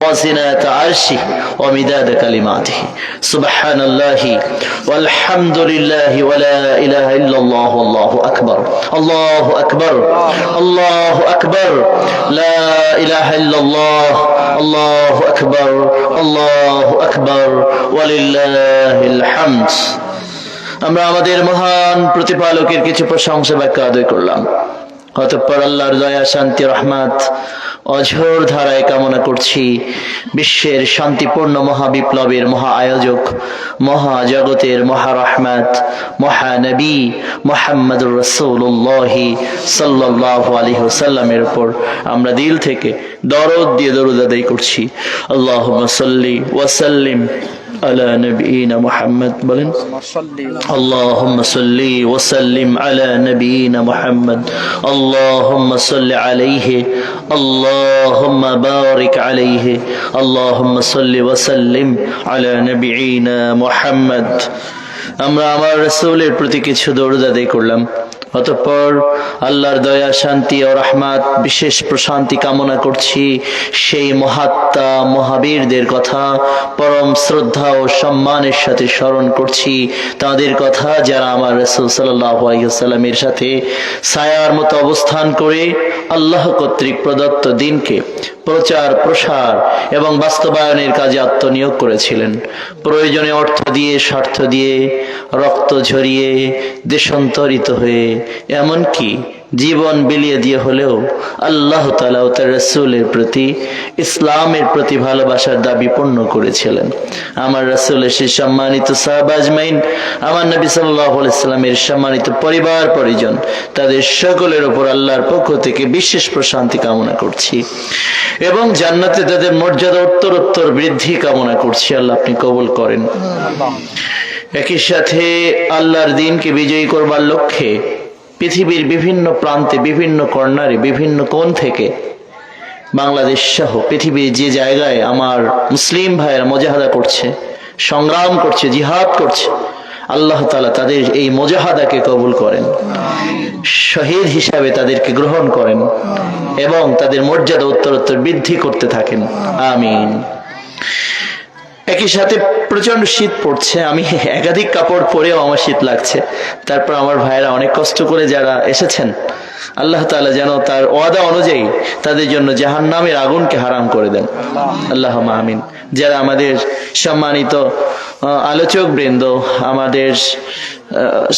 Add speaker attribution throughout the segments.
Speaker 1: وزنة عرشه ومداد كلماته سبحان الله والحمد لله ولا إله إلا الله والله أكبر الله أكبر الله أكبر لا إله إلا الله الله أكبر الله أكبر ولله الحمد আমরা আমাদের মহান প্রতিপালকের কিছু প্রশংসা বাক্য আদায় করলাম। অতঃপর আল্লাহর দয়া শান্তি রহমত অঝোর ধারায় কামনা করছি বিশ্বের শান্তিপূর্ণ মহাবিপ্লবের মহা আয়োজক মহাজগতের মহারহমত মহানবী মুহাম্মদুর রাসূলুল্লাহ সাল্লাল্লাহু আলাইহি ওয়াসাল্লামের উপর আমরা দিল থেকে দরদ দিয়ে দরুদ আদায় করছি। আল্লাহুম্মা সাল্লি ওয়া সাল্লিম على نبينا محمد بلن اللهم صل وسلم على نبينا محمد اللهم صل عليه اللهم بارك عليه اللهم صل وسلم على نبينا محمد আমরা আমার রাসূলের প্রতি কিছু দরুদ আদায় করলাম। অতঃপর আল্লাহর দয়া শান্তি ও রহমত বিশেষ প্রশান্তি কামনা করছি সেই মহাত্মা মহাবীরদের কথা পরম শ্রদ্ধা ও সম্মানের সাথে স্মরণ করছি তাদের কথা যারা আমার রাসূল সাল্লাল্লাহু আলাইহি ওয়াসাল্লামের সাথে ছায়ার মতো অবস্থান করে আল্লাহ কর্তৃক প্রদত্ত দ্বীনকে প্রচার প্রসার এবং বাস্তবায়নের কাজে আত্মনিয়োগ করেছিলেন। প্রয়োজনে অর্থ দিয়ে স্বার্থ দিয়ে রক্ত ঝরিয়ে দেশান্তরিত হয়ে এমনকি জীবন বিলিয়ে দিয়ে হলেও আল্লাহ তাআলা ও তার রাসূলের প্রতি ইসলামের প্রতি ভালোবাসার দাবি পূর্ণ করেছিলেন। আমার রাসূলের সেই সম্মানিত সাহাবা আজমাইন আমার নবী সাল্লাল্লাহু আলাইহি সাল্লামের সম্মানিত পরিবার পরিজন তাদের সকলের উপর আল্লাহর পক্ষ থেকে বিশেষ প্রশান্তি কামনা করছি এবং জান্নাতে তাদের মর্যাদা উত্তরোত্তর বৃদ্ধি কামনা করছি। আল্লাহ আপনি কবুল করেন। একই সাথে আল্লাহর দ্বীনকে বিজয়ী করবার লক্ষ্যে পৃথিবীর বিভিন্ন প্রান্তে বিভিন্ন কর্নারে বিভিন্ন কোণ থেকে বাংলাদেশ সহ পৃথিবীর যে জায়গায় আমার মুসলিম ভাইয়েরা মুজাহাদা করছে, সংগ্রাম করছে, জিহাদ করছে, আল্লাহ তাআলা তাদের এই মুজাহাদাকে কবুল করেন, শহীদ হিসাবে তাদেরকে গ্রহণ করেন এবং তাদের মর্যাদা উত্তরোত্তর বৃদ্ধি করতে থাকেন, আমিন। একই সাথে প্রচন্ড শীত পড়ছে, আমি একাধিক কাপড় পরেও আমার শীত লাগছে। তারপর আমার ভাইয়েরা অনেক কষ্ট করে যারা এসেছেন আল্লাহ তাআলা যেন তার ওয়াদা অনুযায়ী তাদের জন্য জাহান্নামের আগুনকে হারাম করে দেন, আল্লাহুম্মা আমিন। যারা আমাদের সম্মানিত আলোচক বৃন্দ, আমাদের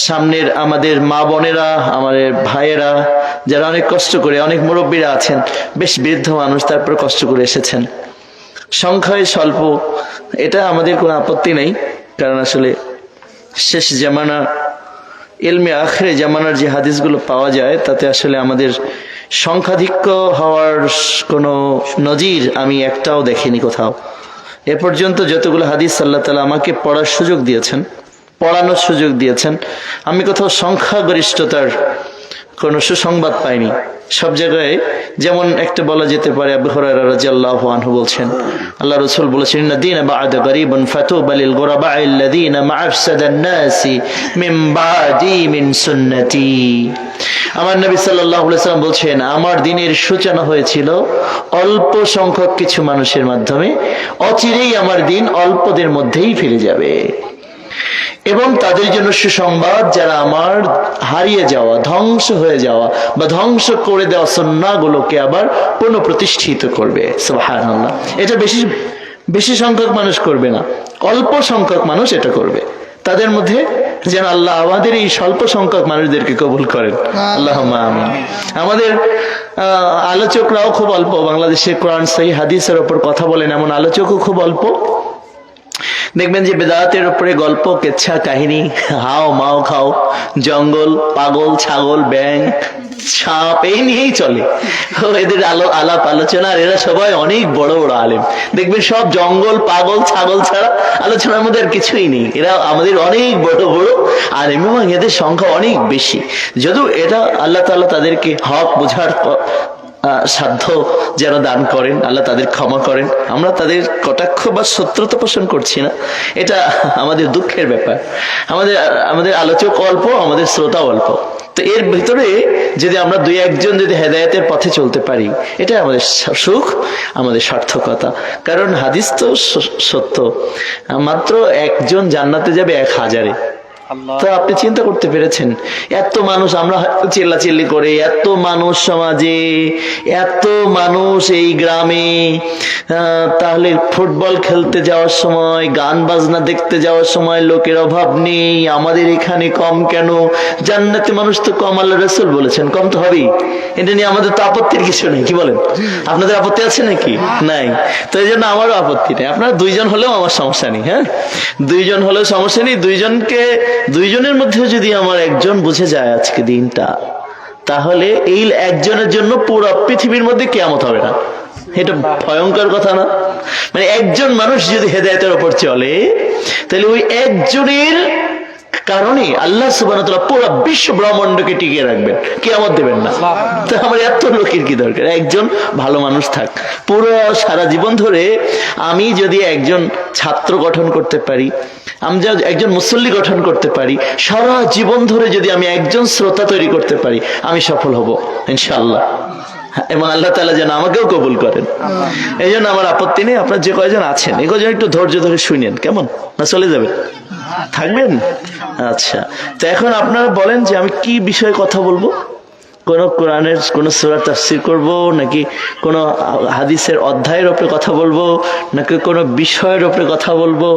Speaker 1: সামনের আমাদের মা বোনেরা, আমাদের ভাইয়েরা যারা অনেক কষ্ট করে, অনেক মুরব্বীরা আছেন, বেশ বৃদ্ধ মানুষ, তারপর কষ্ট করে এসেছেন, সংখ্যায় স্বল্প, এটা আমাদের কোনো আপত্তি নেই, কারণ আসলে শেষ জামানা ইলমে আখিরে জামানার যে হাদিসগুলো পাওয়া যায় তাতে আসলে আমাদের সংখ্যাধিক্য হওয়ার কোনো নজির আমি একটাও দেখিনি কোথাও। এ পর্যন্ত যতগুলো হাদিস আল্লাহ তাআলা আমাকে পড়ার সুযোগ দিয়েছেন, পড়ানোর সুযোগ দিয়েছেন, আমি কোথাও সংখ্যাগরিষ্ঠতার কোনো সুসংবাদ পাইনি। সব জায়গায় যেমন একটা বলা যেতে পারে, আবু হুরায়রা রাদিয়াল্লাহু আনহু বলছেন, আল্লাহ রাসূল বলেছেন, ইন্না দীনা বা'দা গারিবুন ফাতুবা লিল গুরাবা'i আল্লাযীনা মা'আফসাদান নাসি মিন বা'দি মিন সুন্নতি। আমার নবী সাল্লাল্লাহু আলাইহি ওয়াসাল্লাম বলছেন, আমার দ্বীনের সূচনা হয়েছিল অল্প সংখ্যক কিছু মানুষের মাধ্যমে, অচিরেই আমার দ্বীন অল্পদের মধ্যেই ফিরে যাবে এবং তাদের জন্য সুসংবাদ যারা আমার হারিয়ে যাওয়া, ধ্বংস হয়ে যাওয়া বা ধ্বংস করে দেওয়া সুন্নাহগুলোকে আবার পুনঃপ্রতিষ্ঠিত করবে। সুবহানাল্লাহ। এটা বেশি সংখ্যক মানুষ করবে না, অল্প সংখ্যক মানুষ এটা করবে। তাদের মধ্যে যেন আল্লাহ আমাদের এই স্বল্প সংখ্যক মানুষদেরকে কবুল করেন, আল্লাহুম্মা আমিন। আমাদের আলোচকরাও খুব অল্প, বাংলাদেশে কোরআন সহিহ হাদিসের উপর কথা বলেন এমন আলোচকও খুব অল্প। দেখবেন যে বেদাতের উপরে গল্প, কেচ্ছা, কাহিনী, হাও মাও খাও, জঙ্গল, পাগল, ছাগল, ব্যাং, সাপ, এই নিয়েই চলে এদের আলাপ আলোচনা। আর এরা সবাই অনেক বড় বড় আলেম, দেখবেন সব জঙ্গল, পাগল, ছাগল ছাড়া আলোচনার মধ্যে আর কিছুই নেই। এরা আমাদের অনেক বড় বড় আলেম এবং এদের সংখ্যা অনেক বেশি। যদিও এটা আল্লাহ তাআলা তাদেরকে হক বোঝার সাধ্য যেন দান করেন, আল্লাহ তাদের ক্ষমা করেন। আমরা তাদের কটাক্ষ বা শত্রুতা পোষণ করছি না, এটা আমাদের দুঃখের ব্যাপার। আমাদের আলোচক অল্প, আমাদের শ্রোতা অল্প, তো এর ভিতরে যদি আমরা দুই একজন যদি হেদায়েতের পথে চলতে পারি, এটা আমাদের সুখ, আমাদের সার্থকতা। কারণ হাদিস তো সত্য, মাত্র একজন জান্নাতে যাবে 1000-এ। তো আপনি চিন্তা করতে পেরেছেন, এত মানুষ, আমরা চিল্লাচিল্লি করে, এত মানুষ সমাজে, এত মানুষ এই গ্রামে, তাহলে ফুটবল খেলতে যাওয়ার সময়, গান বাজনা দেখতে যাওয়ার সময় লোকের অভাব নেই, আমাদের এখানে কম কেন? জান্নাতে মানুষ তো কম, আল্লাহ রাসূল বলেছেন, কম তো হবেই। এটা নিয়ে আমাদের তো আপত্তির কিছু নেই, কি বলেন? আপনাদের আপত্তি আছে নাকি? নাই। তো এই জন্য আমারও আপত্তি নেই। আপনারা 2 জন হলেও আমার সমস্যা নেই। হ্যাঁ, 2 জন হলেও সমস্যা নেই। 2 জনের মধ্যে যদি আমার একজন বুঝে যায় আজকে দিনটা, তাহলে এই একজনের জন্য পুরো পৃথিবীর মধ্যে কিয়ামত হবে না। এটা ভয়ঙ্কর কথা না? মানে একজন মানুষ যদি হেদায়েতের উপর চলে, তাহলে ওই একজনের কারণে আল্লাহ সুবহানাহু ওয়া তাআলা পুরো বিশ্ব ব্রহ্মাণ্ডকে টিকিয়ে রাখবেন, কিয়ামত দেবেন না। তো আমার এত লোকের কি দরকার? একজন ভালো মানুষ থাক। পুরো সারা জীবন ধরে আমি যদি একজন ছাত্র গঠন করতে পারি, আমি যদি একজন মুসল্লি গঠন করতে পারি, সারা জীবন ধরে যদি আমি একজন শ্রোতা তৈরি করতে পারি, আমি সফল হব ইনশাআল্লাহ। এবং আল্লাহ তাআলা যেন আমাকেও কবুল করেন। এই জন্য আমার আপত্তি নেই। আপনার যে কয়জন আছেন, এই কয়জন একটু ধৈর্য ধরে শুনেন, কেমন? না চলে যাবেন? থাকবেন? আচ্ছা, তো এখন আপনারা বলেন যে আমি কি বিষয়ে কথা বলবো? কোন কোরআনের কোন সূরা তাফসীর করব, নাকি কোন হাদিসের অধ্যায়ের উপরে কথা বলবো, নাকি কোন বিষয়ের উপরে কথা বলবো?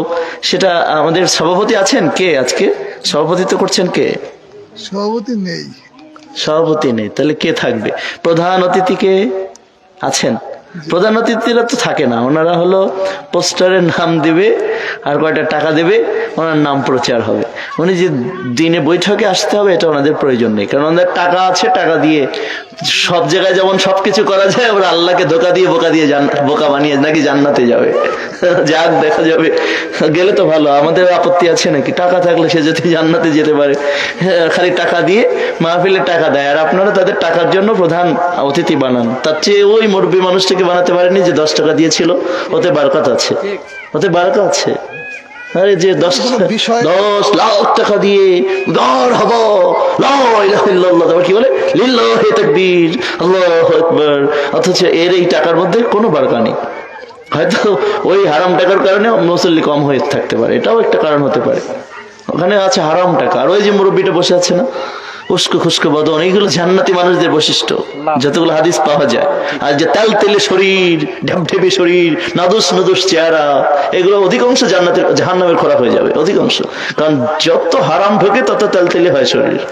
Speaker 1: সেটা আমাদের সভাপতি আছেন কে? আজকে সভাপতিত্ব করছেন কে?
Speaker 2: সভাপতি নেই।
Speaker 1: সভাপতি নেই, তাহলে কে থাকবে? প্রধান অতিথি কে আছেন? প্রধান অতিথিরা তো থাকে না, ওনারা হলো পোস্টারের নাম দিবে আর কয়টা টাকা দেবে, ওনার নাম প্রচার হবে। উনি যে দিনে বৈঠকে আসতে হবে, এটা ওনাদের প্রয়োজন নেই, কারণ ওনাদের টাকা আছে, টাকা দিয়ে সব জায়গায় যেমন সবকিছু করা যায়, ওরা আল্লাহকে ধোকা দিয়ে বোকা বানিয়ে নাকি জান্নাতে যাবে। যাক, দেখা যাবে, গেলে তো ভালো, আমাদের আপত্তি আছে নাকি? টাকা থাকলে সে যদি জান্নাতে যেতে পারে, খালি টাকা দিয়ে মাহফিলে টাকা দেয়, আর আপনারা তাদের টাকার জন্য প্রধান অতিথি বানান। তার চেয়ে ওই মুরব্বী মানুষটাকে বানাতে পারেনি যে 10 টাকা দিয়েছিল, ওতে বারকত আছে, ওতে বারকত আছে। আরে যে 10 লাখ টাকা দিয়ে উদার হব, লা ইলাহা ইল্লাল্লাহ, তারপর কি বলে? লিল্লাহি তাকবীর, আল্লাহু আকবার। অথচ এর এই টাকার মধ্যে কোনো বারকা নেই। হয়তো ওই হারাম টাকার কারণে মুসল্লি কম হয়ে থাকতে পারে, এটাও একটা কারণ হতে পারে। ওখানে আছে হারাম টাকা। আর ওই যে মুরব্বীটা বসে আছে না, উস্কো খুস্কো বদন, এইগুলো জান্নাতি মানুষদের বৈশিষ্ট্য, যতগুলো হাদিস পাওয়া যায়। আর যে তেল তেলে শরীর, ঢেপঢেপে শরীর, নাদুস নদুস চেহারা, এগুলো অধিকাংশ জাহান্নামের খোরাক হয়ে যাবে, অধিকাংশ। কারণ যত হারাম ঢোকে তত তেল তেলে হয় শরীর,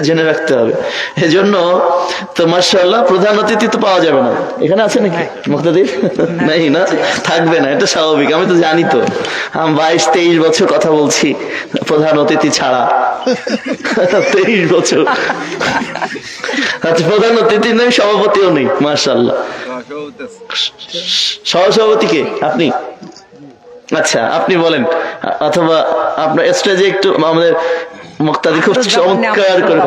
Speaker 1: জেনে রাখতে হবে। এজন্য তো মাশাআল্লাহ প্রধান অতিথি তো পাওয়া যাবে না। এখানে আছে নাকি মুক্তাদির? নাই না, থাকবে না, এটা স্বাভাবিক। আমি তো জানি, তো আমি 22-23 বছর কথা বলছি প্রধান অতিথি ছাড়া। 23 বছর। আচ্ছা, প্রধান অতিথি নেই, সভাপতিও নেই, মাশাআল্লাহ। সহসভাপতি কে? আপনি? আচ্ছা, আপনি বলেন, অথবা আপনার স্টেজে একটু আমাদের মুক্তাদি খুব চমৎকার করে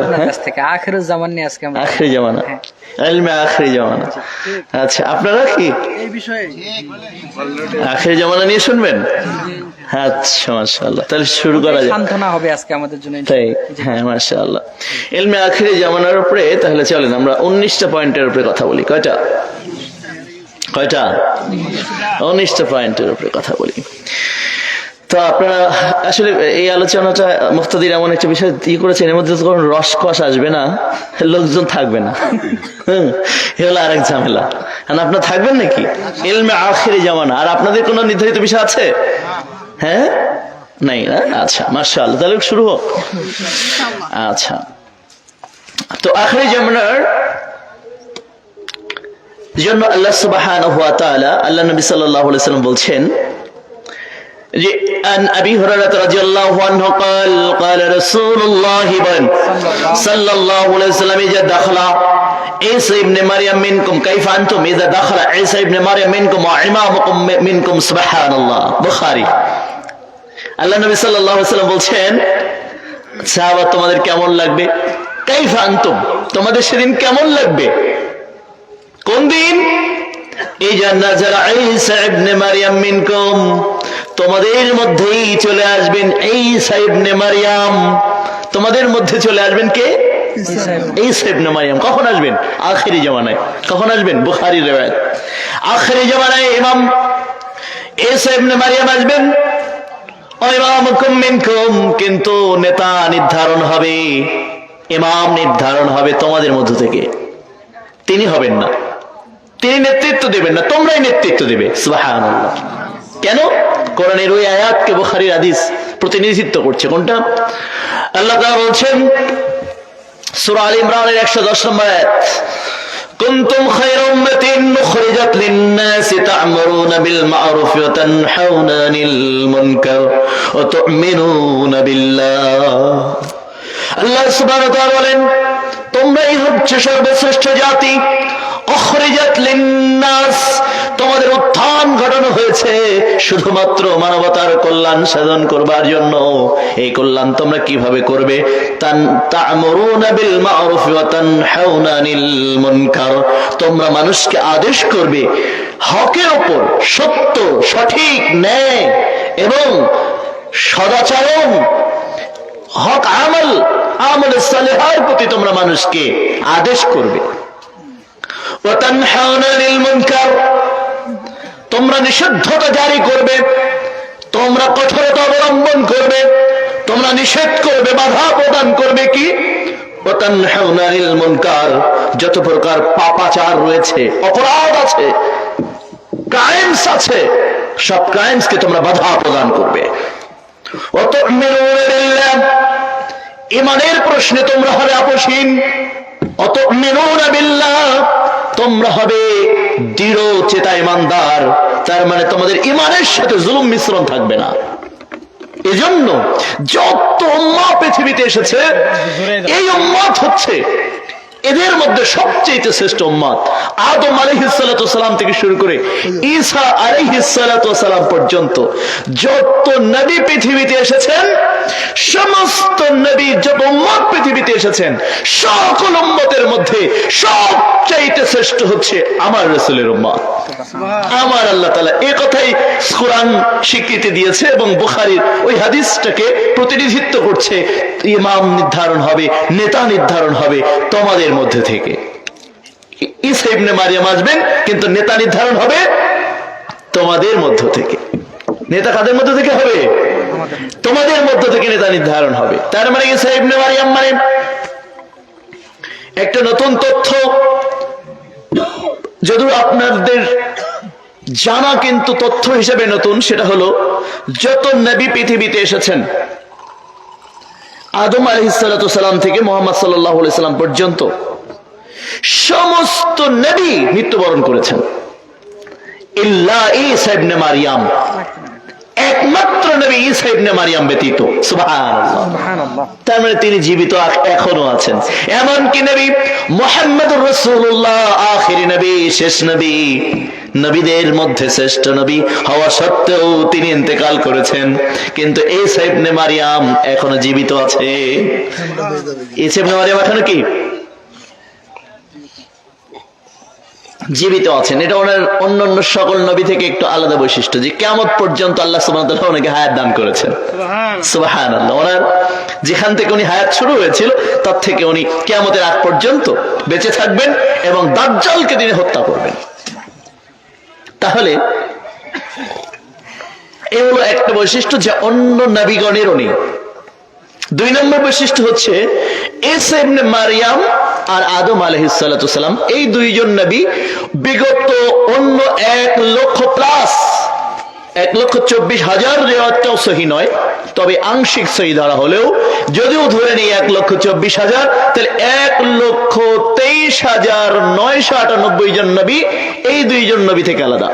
Speaker 3: আখিরুজ জামান নিয়ে আজকে আমরা
Speaker 1: আখিরি জামানা, ইলমে আখিরি জামানা। আচ্ছা, আপনারা কি
Speaker 2: এই বিষয়ে
Speaker 1: আখিরি জামানা নিয়ে শুনবেন? আচ্ছা, মাশাআল্লাহ, তাহলে শুরু করা যাক।
Speaker 3: সান্ত্বনা হবে আজকে আমাদের জন্য,
Speaker 1: তাই? হ্যাঁ, মাশাআল্লাহ। ইলমে আখিরি জামানার উপরে তাহলে চলেন আমরা 19টা পয়েন্টের উপরে কথা বলি। কয়টা? 19টা পয়েন্টের উপরে কথা বলি। তো আপনারা আসলে এই আলোচনাটা মুক্তাদির এমন একটা বিষয় করেছেন, এর মধ্যে তো কোনো রসকস আসবে না, লোকজন থাকবে না। এ হলো আরেক ঝামেলা। আপনারা থাকবেন নাকি? ইলমে আখিরি জামানা। আর আপনাদের কোনো নির্ধারিত বিষয় আছে? হ্যাঁ, নাই না? আচ্ছা, মাশাআল্লাহ, তাহলে শুরু হোক। আচ্ছা, তো আখিরি জামানার জন্য আল্লাহ সুবহানাহু ওয়া তাআলা, আল্লাহ নবী সাল্লাল্লাহু আলাইহি ওয়াসাল্লাম বলছেন যে আন আবি হুরায়রা রাদিয়াল্লাহু আনহু قال قال رسول الله সাল্লাল্লাহু আলাইহি ওয়াসাল্লাম ইজা দাখালা ঈসা ইবনে মারইয়াম মিনকুম কাইফা আনতুম ইজা দাখালা ঈসা ইবনে মারইয়াম মিনকুম ওয়া ইমামুকুম মিনকুম সুবহানাল্লাহ। বুখারী। আল্লাহ নবী সাল্লাল্লাহু আলাইহি ওয়াসাল্লাম বলছেন, সাহাবা তোমাদের কেমন লাগবে? কাইফা আনতুম, তোমাদের সেদিন কেমন লাগবে? কোন দিন? ইজা নাযালা ঈসা ইবনে মারইয়াম মিনকুম, তোমাদের মধ্যেই চলে আসবেন ঈসা ইবনে মারইয়াম। তোমাদের মধ্যে চলে আসবেন কে? ঈসা ইবনে মারইয়াম। কখন আসবেন? আখিরি জামানায়। কখন আসবেন? বুখারীর riwayat। আখিরি জামানায় ইমাম ঈসা ইবনে মারইয়াম আসবেন। ইমামুকুম মিনকুম, কিন্তু নেতা নির্ধারণ হবে, ইমাম নির্ধারণ হবে তোমাদের মধ্য থেকে। তিনি হবেন না, তিনি নেতৃত্ব দেবেন না, তোমরাই নেতৃত্ব দেবে। সুবহানাল্লাহ। কেন? কোরআনের ওই আয়াতকে বুখারীর হাদিস প্রতিনিধিত্ব করছে। কোনটা? আল্লাহ তাআলা বলছেন সূরা আলে ইমরানের 110 নম্বর আয়াত, কুনতুম খায়রা উম্মাতিন উখরিজাত লিন-নাসি তা'মুরুনা বিল মা'রুফ ওয়া তানহাউনা আনিল মুনকার ওয়া তু'মিনুনা বিল্লাহ। আল্লাহ সুবহানাহু ওয়া তাআলা বলেন, তোমরাই হচ্ছে সর্বশ্রেষ্ঠ জাতি। উখরিজাত লিন-নাস, তোমাদের উত্থান ঘটানো হয়েছে শুধুমাত্র মানবতার কল্যাণ সাধন করবার জন্য। এই কল্যাণ তোমরা কিভাবে করবে? তা'মুরুনা বিল মা'রুফ ওয়া তানহাউনা আনিল মুনকার, তোমরা মানুষকে আদেশ করবে হকের উপর, সত্য, সঠিক, ন্যায় এবং সদাচরণ, হক আমল, আমলে সালেহার প্রতি তোমরা মানুষকে আদেশ করবে। ওয়া তানহাউনা আনিল মুনকার, তোমরা নিষিদ্ধতা জারি করবে, তোমরা কঠোরতা অবলম্বন করবে, তোমরা নিষেধ করবে, বাধা প্রদান করবে। কি? ওয়া তানহাউনা আনিল মুনকার, যত প্রকার পাপাচার রয়েছে, অপরাধ আছে, ক্রাইমস আছে, সব ক্রাইমসকে তোমরা বাধা প্রদান করবে। ওয়া তু'মিনুনা বিল্লাহ, ঈমানের প্রশ্নে তোমরা হবে আপোষহীন। ওয়া তু'মিনুনা বিল্লাহ, তোমরা হবে দৃঢ় চেতা ঈমানদার। তার মানে তোমাদের ঈমানের সাথে জুলুম মিশ্রণ থাকবে না। এজন্য যত উম্মাহ পৃথিবীতে এসেছে, এই উম্মাত হচ্ছে এদের মধ্যে সবচেয়ে শ্রেষ্ঠ উম্মাত। আদম আলাইহিস সালাতু ওয়াসালাম থেকে শুরু করে ঈসা আলাইহিস সালাতু ওয়াসালাম পর্যন্ত যত নবী পৃথিবীতে এসেছেন, সমস্ত নবী যত উম্মত পৃথিবীতে এসেছেন, সকল উম্মতের মধ্যে সবচেয়ে শ্রেষ্ঠ হচ্ছে আমার রাসূলের উম্মত। আমার আল্লাহ তাআলা এই কথাই কোরআন স্বীকৃতি দিয়েছে এবং বুখারীর ওই হাদিসটাকে প্রতিনিধিত্ব করছে। ইমাম নির্ধারণ হবে, নেতা নির্ধারণ হবে তোমাদের মধ্যে থেকে। ঈসা ইবনে মারইয়াম আসবেন, কিন্তু নেতা নির্ধারণ হবে তোমাদের মধ্য থেকে। নেতা কাদের মধ্য থেকে হবে? তোমাদের মধ্য থেকে নেতা নির্ধারণ হবে। তার মানে ঈসা ইবনে মারইয়াম মানে একটা নতুন তথ্য, যদিও আপনাদের জানা কিন্তু তথ্য হিসেবে নতুন। সেটা হলো যত নবী পৃথিবীতে এসেছেন, আদম আলাইহিস সালাতু ওয়াসালাম থেকে মুহাম্মদ সাল্লাল্লাহু আলাইহি সাল্লাম পর্যন্ত সমস্ত নবী মৃত্যুবরণ করেছেন, ইল্লা ঈসা ইবনে মারইয়াম, একমাত্র নবী ঈসা ইবনে মারইয়াম ব্যতীত। সুবহানাল্লাহ। তার মানে তিনি জীবিত এখনো আছেন। এমনকি নবী মুহাম্মদুর রাসূলুল্লাহ আখিরি নবী, শেষ নবী, নবীদের মধ্যে শ্রেষ্ঠ নবী হওয়া সত্ত্বেও তিনি ইন্তেকাল করেছেন, কিন্তু ঈসা ইবনে মারইয়াম এখনো জীবিত আছে। ঈসা ইবনে মারইয়াম এখনো কি জীবিত আছেন। এটা ওনার অন্যান্য সকল নবী থেকে একটু আলাদা বৈশিষ্ট্য, যে কিয়ামত পর্যন্ত আল্লাহ সুবহানাহু ওয়া তাআলা ওনাকে হায়াত দান করেছেন। সুবহানাল্লাহ। ওনার যেখান থেকে উনি হায়াত শুরু হয়েছিল, তার থেকে উনি কিয়ামতের আগ পর্যন্ত বেঁচে থাকবেন এবং দাজ্জালকে তিনি হত্যা করবেন। তাহলে এই হলো একটা বৈশিষ্ট্য, যে অন্য নবীগণেরও নেই। 2 নম্বর বৈশিষ্ট্য হচ্ছে ঈসা ইবনে মারইয়াম আর আদম আলাইহিস সালাতু ওয়াসালাম, এই দুইজন নবী বিগত অন্য 1,24,000 রিওয়ায়াতটাও সহি নয়, তবে আংশিক সহি ধরা হলেও, যদিও ধরে নেই 1,24,000, তাহলে 1,23,998 জন নবী এই দুইজন নবী থেকে আলাদা।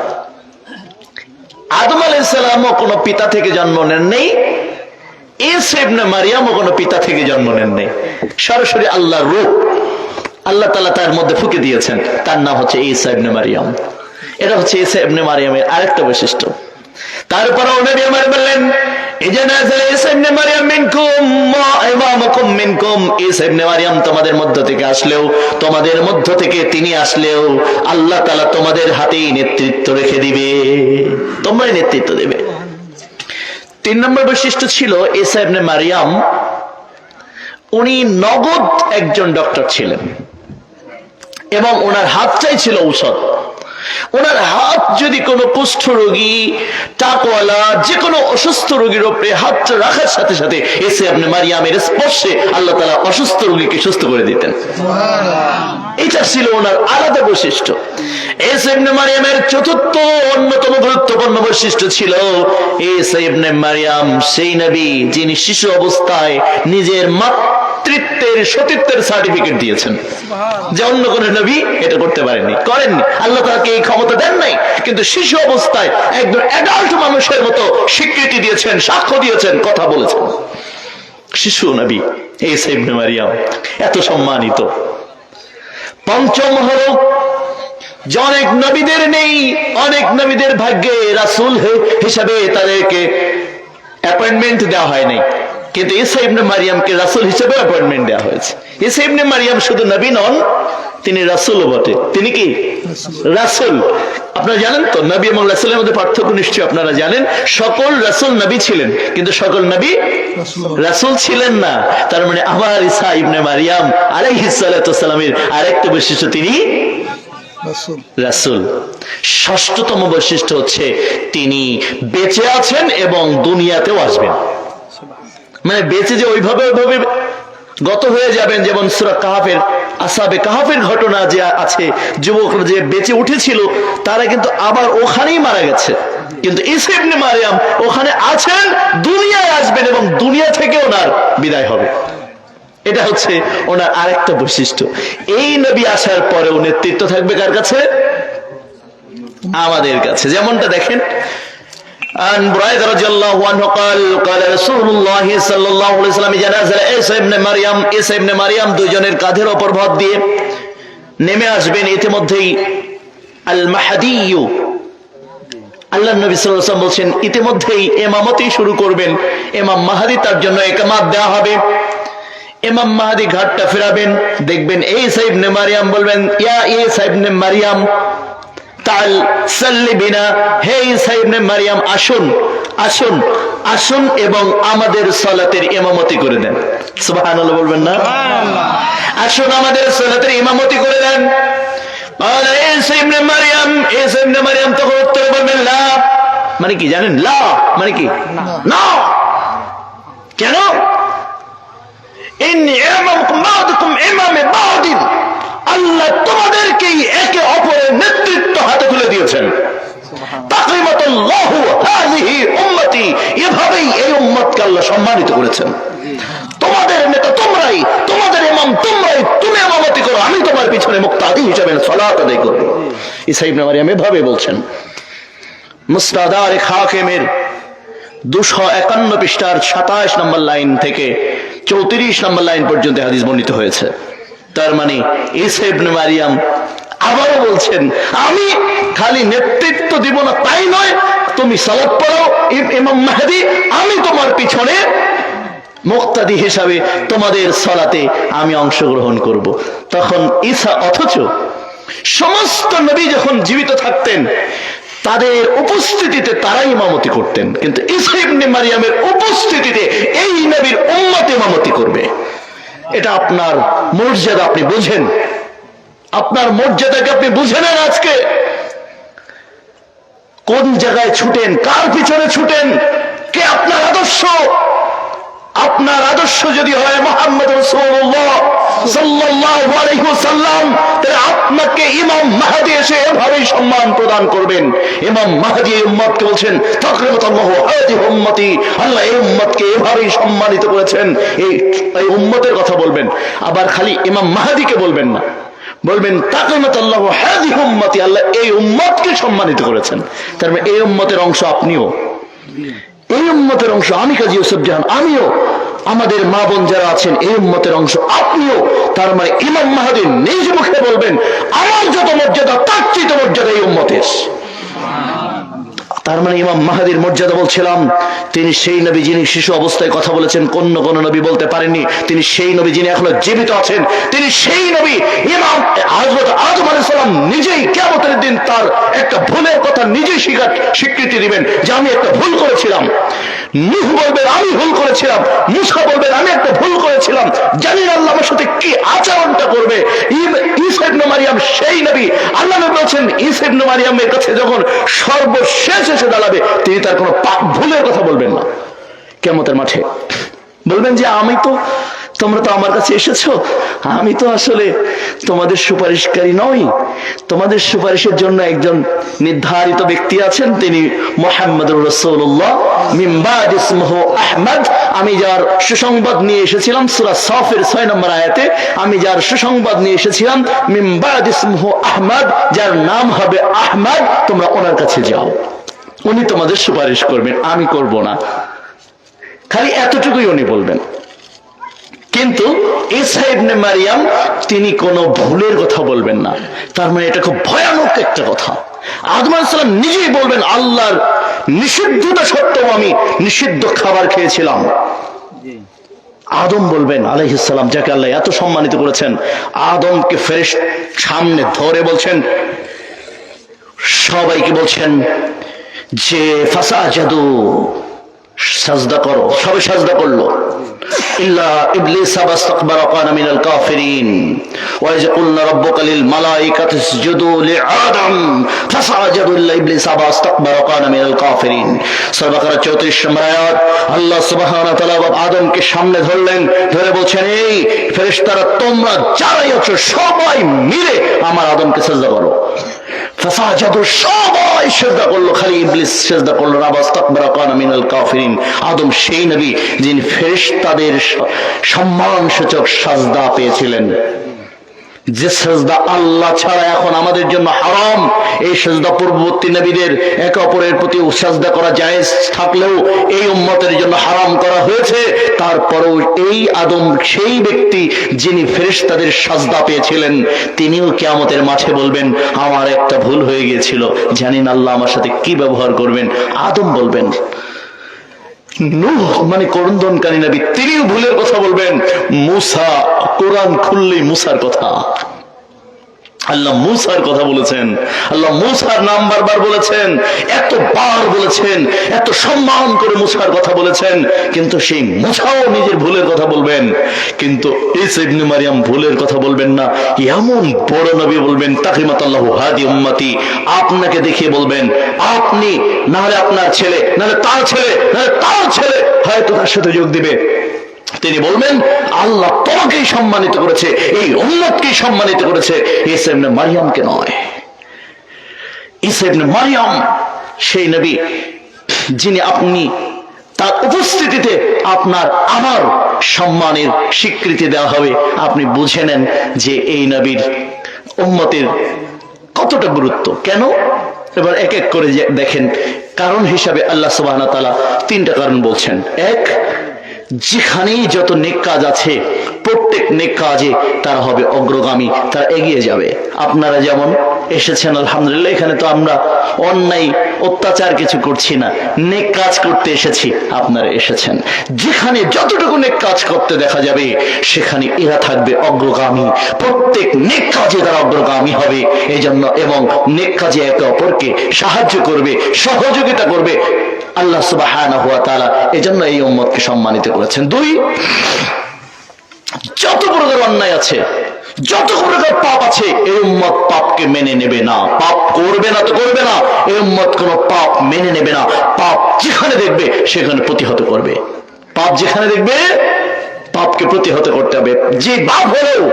Speaker 1: আদম আলাইহিস সালামও কোনো পিতা থেকে জন্ম নেন নেই, ঈসা ইবনে মারইয়ামও কোনো পিতা থেকে জন্ম নেন নেই, সরাসরি আল্লাহর রূহ আল্লাহ তাআলা তার মধ্যে ফুঁকে দিয়েছেন, তার নাম হচ্ছে ঈসা ইবনে মারইয়াম। এটা হচ্ছে ঈসা ইবনে মারইয়ামের আরেকটা বৈশিষ্ট্য। তারপরেও নবী আমার বললেন, ঈসা ইবনে মারইয়াম মিনকুম ওয়া ইমামুকুম মিনকুম, ঈসা ইবনে মারইয়াম তোমাদের মধ্য থেকে আসলেও, তোমাদের মধ্য থেকে তিনি আসলেও আল্লাহ তাআলা তোমাদের হাতেই নেতৃত্ব রেখে দিবে, তোমরাই নেতৃত্ব দেবে। 3 নম্বর বৈশিষ্ট্য ছিল ঈসা ইবনে মারইয়াম উনি নগদ একজন ডক্টর ছিলেন এবং ওনার হাতটাই ছিল ঔষধ। ওনার হাত যদি কোনো কুষ্ঠ রোগী, টাকওয়ালা, যে কোনো অসুস্থ রোগীর উপরে হাতটা রাখার সাথে সাথে এসে আপনি মারিয়ামের স্পর্শে আল্লাহ তাআলা অসুস্থ রোগীকে সুস্থ করে দিতেন। এটা ছিল ওনার আলাদা বৈশিষ্ট্য। ঈসা ইবনে মারিয়ামের চতুর্থ অন্যতম গুরুত্বপূর্ণ বৈশিষ্ট্য ছিল ঈসা ইবনে মারিয়াম সেই নবী যিনি শিশু অবস্থায় নিজের মাতৃত্বের সতীত্বের সার্টিফিকেট দিয়েছেন, যে অন্য কোন নবী এটা করতে পারেননি, করেননি। আল্লাহ তাকে এই ক্ষমতা দেন নাই, কিন্তু শিশু অবস্থায় একজন অ্যাডাল্ট মানুষের মতো স্বীকৃতি দিয়েছেন, সাক্ষ্য দিয়েছেন, কথা বলেছেন। শিশু নবী ঈসা ইবনে মারিয়াম এত সম্মানিত। পঞ্চম হলো যে অনেক নবীদের নেই, অনেক নবীদের ভাগ্যে রাসূল হিসাবে তাদেরকে অ্যাপয়েন্টমেন্ট দেওয়া হয় নাই, কিন্তু ঈসা ইবনে মারিয়ামকে রাসূল হিসেবে অ্যাপয়েন্টমেন্ট দেওয়া হয়েছে। ঈসা ইবনে মারিয়াম শুধু নবী নন, তিনি রাসূলও বটে। তিনি কি রাসূল? আপনারা জানেন তো নবী এবং রাসূলের মধ্যে পার্থক্য নিশ্চয়ই আপনারা জানেন। সকল রাসূল নবী ছিলেন, কিন্তু সকল নবী রাসূল ছিলেন না। তার মানে আমার ঈসা ইবনে মারিয়াম আলাইহিস সালাতু ওয়াস সালামের আরেকটা বৈশিষ্ট্য, তিনি রাসূল। ষষ্ঠতম বৈশিষ্ট্য হচ্ছে তিনি বেঁচে আছেন এবং দুনিয়াতেও আসবেন। মানে বেঁচে যে ওইভাবে গত হয়ে যাবেন, যেমন সূরা কাহফের আসহাবে কাহফের ঘটনা যে আছে, যুবকরা যে বেঁচে উঠেছিল তারা কিন্তু আবার ওখানেই মারা গেছে, কিন্তু ঈসা ইবনে মারিয়াম ওখানে আছেন, দুনিয়ায় আসবেন এবং দুনিয়া থেকে ওনার বিদায় হবে। এটা হচ্ছে ওনার আরেকটা বৈশিষ্ট্য। এই নবী আসার পরেও নেতৃত্ব থাকবে কার কাছে? আমাদের কাছে। যেমনটা দেখেন عن بريدة رضي الله عنه قال قال رسول الله صلى الله عليه وسلم جنازة عيسى ابن مريم, ঈসা ইবনে মারিয়াম দুইজনের কাঁধের উপর ভার দিয়ে নেমে আসবেন। ইতিমধ্যেই আল মাহদী, আল্লাহর নবী সাল্লাল্লাহু আলাইহি ওয়াসাল্লাম বলছেন ইতিমধ্যেই ইমামতি শুরু করবেন। ইমাম মাহদী, তার জন্য ইকামাত দেওয়া হবে। ইমাম মাহদী ঘাটটা ফেরাবেন, দেখবেন ঈসা ইবনে মারিয়াম বলবেন ইয়া ঈসা ইবনে মারিয়াম তাল সাল্লি বিনা, হে ঈসা ইবনে মারিয়াম আসুন, আসুন, আসুন এবং আমাদের সালাতের ইমামতি করে দেন। সুবহানাল্লাহ বলবেন না? আসুন আমাদের সালাতের ইমামতি করে দেন। আর ঈসা ইবনে মারিয়াম, ঈসা ইবনে মারিয়াম তখন উত্তরে বলবেন লা, মানে কি জানেন? লা মানে কি? না। কেন? ইন্নী ইমামুকুম বা'দুকুম ইমামে বা'দিন, আল্লাহ তোমাদেরকেই একে অপরের নেতৃত্ব হাতে তুলে দিয়েছেন। তাকরিমাতুল্লাহু হাযিহি উম্মতি, এভাবেই এই উম্মতকে আল্লাহ সম্মানিত করেছেন। তোমাদের নেতা তোমরাই, তোমাদের ইমাম তোমরাই, তুমি ইমামতি করো, আমি তোমার পিছনে মুক্তাদি হিসেবে সালাত আদায় করব। ঈসা ইবনে মারিয়াম এভাবে বলছেন। মুস্তাদরাক হাকিমের 251 পৃষ্ঠার 27 নম্বর লাইন থেকে 34 নম্বর লাইন পর্যন্ত হাদিস বর্ণিত হয়েছে। তার মানে ঈসা ইবনে মারিয়াম আবারও বলছেন আমি খালি নেতৃত্ব দিব না তাই নয়, তুমি সালাত পড়ো ইমাম মাহদী, আমি তোমার পিছনে মুক্তাদি হিসাবে তোমাদের সালাতে আমি অংশগ্রহণ করব। তখন ঈসা, অথচ সমস্ত নবী যখন জীবিত থাকতেন তাদের উপস্থিতিতে তারাই ইমামতি করতেন, কিন্তু ঈসা ইবনে মারিয়ামের উপস্থিতিতে এই নবীর উম্মত ইমামতি করবে। এটা আপনার মর্যাদা, আপনি বুঝেন, আপনার মর্যাদাকে আপনি বুঝে নেন। আজকে কোন জায়গায় ছুটেন, কার পিছনে ছুটেন, কে আপনার আদর্শ? আপনার আদর্শ যদি হয় মুহাম্মদ রাসূলুল্লাহ সাল্লাল্লাহু আলাইহি ওয়াসাল্লাম, তাহলে আপনাকে ইমাম মাহদী এসে এভাবেই সম্মান প্রদান করবেন। ইমাম মাহদী এই উম্মতকে বলছেন তাকরিমাতুল্লাহু হাযিহি উম্মতি, আল্লাহ এই উম্মতকে এভাবেই সম্মানিত করেছেন। এই উম্মতের কথা বলবেন, আবার খালি ইমাম মাহদীকে বলবেন না, বলবেন তাকরিমাতুল্লাহু হাযিহি উম্মতি, আল্লাহ এই উম্মতকে সম্মানিত করেছেন। তার মানে এই উম্মতের অংশ আপনিও, এই উম্মতের অংশ আমি কাজী ইউসুফ জাহান, আমিও, আমাদের মা বোন যারা আছেন এই উম্মতের অংশ আপনিও। তার মানে ইমাম মাহদী নিজ মুখে বলবেন আমার যত মর্যাদা তার চেয়ে মর্যাদা এই উম্মতের। তার মানে ইমাম মাহদীর মর্যাদা বলছিলাম, তিনি সেই নবী যিনি শিশু অবস্থায় কথা বলেছেন, কোন নবী বলতে পারেননি। তিনি সেই নবী যিনি এখনো জীবিত আছেন। তিনি সেই নবী ইমাম হযরত আদম আলাইহিস সালাম নিজেই কিয়ামতের দিন তার একটা ভুলের কথা নিজেই স্বীকৃতি দিবেন যে আমি একটা ভুল করেছিলাম। নূহ বলবেন আমি ভুল করেছিলাম, মূসা বলবেন আমি একটা ভুল করেছিলাম, জানি না আল্লাহ আমার সাথে কি আচরণটা করবে। ঈসা ইবনে মারইয়াম সেই নবী, আল্লাহ নবী বলেছেন ঈসা ইবনে মারইয়ামের কাছে যখন সর্বশেষ এসে দাঁড়াবে, তিনি তার কোনো ভুলের কথা বলবেন না। কিয়ামতের মাঠে বলবেন যে তোমরা তো আমার কাছে এসেছো, আমি তো আসলে তোমাদের সুপারিশকারী নই। তোমাদের সুপারিশের জন্য একজন নির্ধারিত ব্যক্তি আছেন, তিনি মুহাম্মদুর রাসূলুল্লাহ মিন বাদ ইসমুহু আহমদ। আমি যার সুসংবাদ নিয়ে এসেছিলাম সূরা সাফের 6 নম্বর আয়াতে, আমি যার সুসংবাদ নিয়ে এসেছিলাম মিন বাদ ইসমুহু আহমদ, যার নাম হবে আহমদ, তোমরা ওনার কাছে যাও, উনি তোমাদের সুপারিশ করবেন, আমি করব না। খালি এতটুকুই উনি বলবেন। কিন্তু ঈসা ইবনে মারইয়াম তিনি কোনো ভুলের কথা বলবেন না। তার মানে এটা খুব ভয়ানক একটা কথা। আদম আলাইহিস সালাম নিজেই বলবেন আল্লাহর নিষিদ্ধতা সত্ত্বেও আমি নিষিদ্ধ খাবার খেয়েছিলাম। আদম বলবেন আলাইহিস সালাম, যাকে আল্লাহ এত সম্মানিত করেছেন, আদমকে ফেরেশতা সামনে ধরে বলছেন, সবাইকে বলছেন যে ফাসাজাদু, সাজদা করো। সবাই সাজদা করলো, ইল্লা ইবলিস আস্তাকবারা কানা মিনাল কাফিরিন। ওয়া ইয কুলনা রাব্বুকা লিল মালাইকাতি ইসজুদু লিআদম ফাসাজাদু ইল্লা ইবলিস আস্তাকবারা কানা মিনাল কাফিরিন। সূরা বাকারা 34 নম্বর আয়াত। আল্লাহ সুবহানাহু ওয়া তাআলা আদমকে সামনে ধরলেন, ধরে বলছেন এই ফেরেশতারা তোমরা যারাই আছো সবাই মিলে আমার আদমকে সাজদা করো। ফাসাজাদু, সবাই সিজদা করলো, খালি ইবলিস সিজদা করলো না। আস্তাকবারা কানা মিনাল কাফিরিন। আদম সেই নবী যিনি ফেরেশতাদের সম্মানসূচক সাজদা পেয়েছিলেন, যে সাজদা আল্লাহ ছাড়া এখন আমাদের জন্য হারাম। এই সাজদা পূর্ববর্তী নবীদের একে অপরের প্রতি সাজদা করা জায়েজ থাকলেও এই উম্মতের জন্য হারাম করা হয়েছে। তারপরেও এই আদম সেই ব্যক্তি যিনি ফেরেশতাদের সাজদা পেয়েছিলেন, তিনিও কিয়ামতের মাঠে বলবেন আমার একটা ভুল হয়ে গিয়েছিল, জানি না আল্লাহ আমার সাথে কি ব্যবহার করবেন। আদম বলবেন, নূহ মানে করুণাকারী নবী, তিনিও ভুলের কথা বলবেন। মূসা, কোরআন খুললেই মূসার কথা, আল্লাহ মূসার কথা বলেছেন, আল্লাহ মূসার নাম বারবার বলেছেন, এতবার বলেছেন, এত সম্মান করে মূসার কথা বলেছেন, কিন্তু সেই মূসাও নিজের ভুলের কথা বলবেন। কিন্তু ঈসা ইবনে মারইয়াম ভুলের কথা বলবেন না। এমন বড় নবী বলবেন তাকিমাতাল্লাহু হাদি উম্মতি, আপনাকে দেখিয়ে বলবেন আপনি না হলে আপনার ছেলে, না হলে তার ছেলে, না হলে তার ছেলে হয়তো তার সাথে যোগ দিবে। তিনি বলবেন আল্লাহ তোমাকেই সম্মানিত করেছে, এই উম্মতকেই সম্মানিত করেছে, ঈসা ইবনে মারইয়ামকে নয়। ঈসা ইবনে মারইয়াম সেই নবী যিনি আপনি তার উপস্থিতিতে আপনার আমার সম্মানের স্বীকৃতি দেওয়া হবে। আপনি বুঝে নেন যে এই নবীর উম্মতের কতটা গুরুত্ব। কেন? এবার এক এক করে দেখেন। কারণ হিসাবে আল্লাহ সুবহানাহু ওয়া তাআলা 3টা কারণ বলছেন। এক, যেখানেই যত নেক কাজ আছে প্রত্যেক নেক কাজে তারা হবে অগ্রগামী, তারা এগিয়ে যাবে। আপনারা যেমন এসেছেন আলহামদুলিল্লাহ, এখানে তো আমরা অন্যায় অত্যাচার কিছু করছি না, নেক কাজ করতে এসেছি, আপনারা এসেছেন। যেখানে যতটুকু নেক কাজ করতে দেখা যাবে সেখানে এরা থাকবে অগ্রগামী, প্রত্যেক নেক কাজে তারা অগ্রগামী হবে। এই জন্য এবং নেক কাজে একে অপরকে সাহায্য করবে, সহযোগিতা করবে আল্লাহ সুবহানাহু ওয়া তাআলা। এজন্য এই উম্মতকে সম্মানিত করেছেন। 2, যত প্রকার অন্যায় আছে, যত প্রকার পাপ আছে, এই উম্মত পাপকে মেনে নেবে না, পাপ করবে না তো করবে না। এই উম্মত কোনো পাপ মেনে নেবে না। পাপ যেখানে দেখবে সেখানে প্রতিহত করবে। পাপ যেখানে দেখবে পাপকে প্রতিহত করতে হবে। যে বাপ হলেও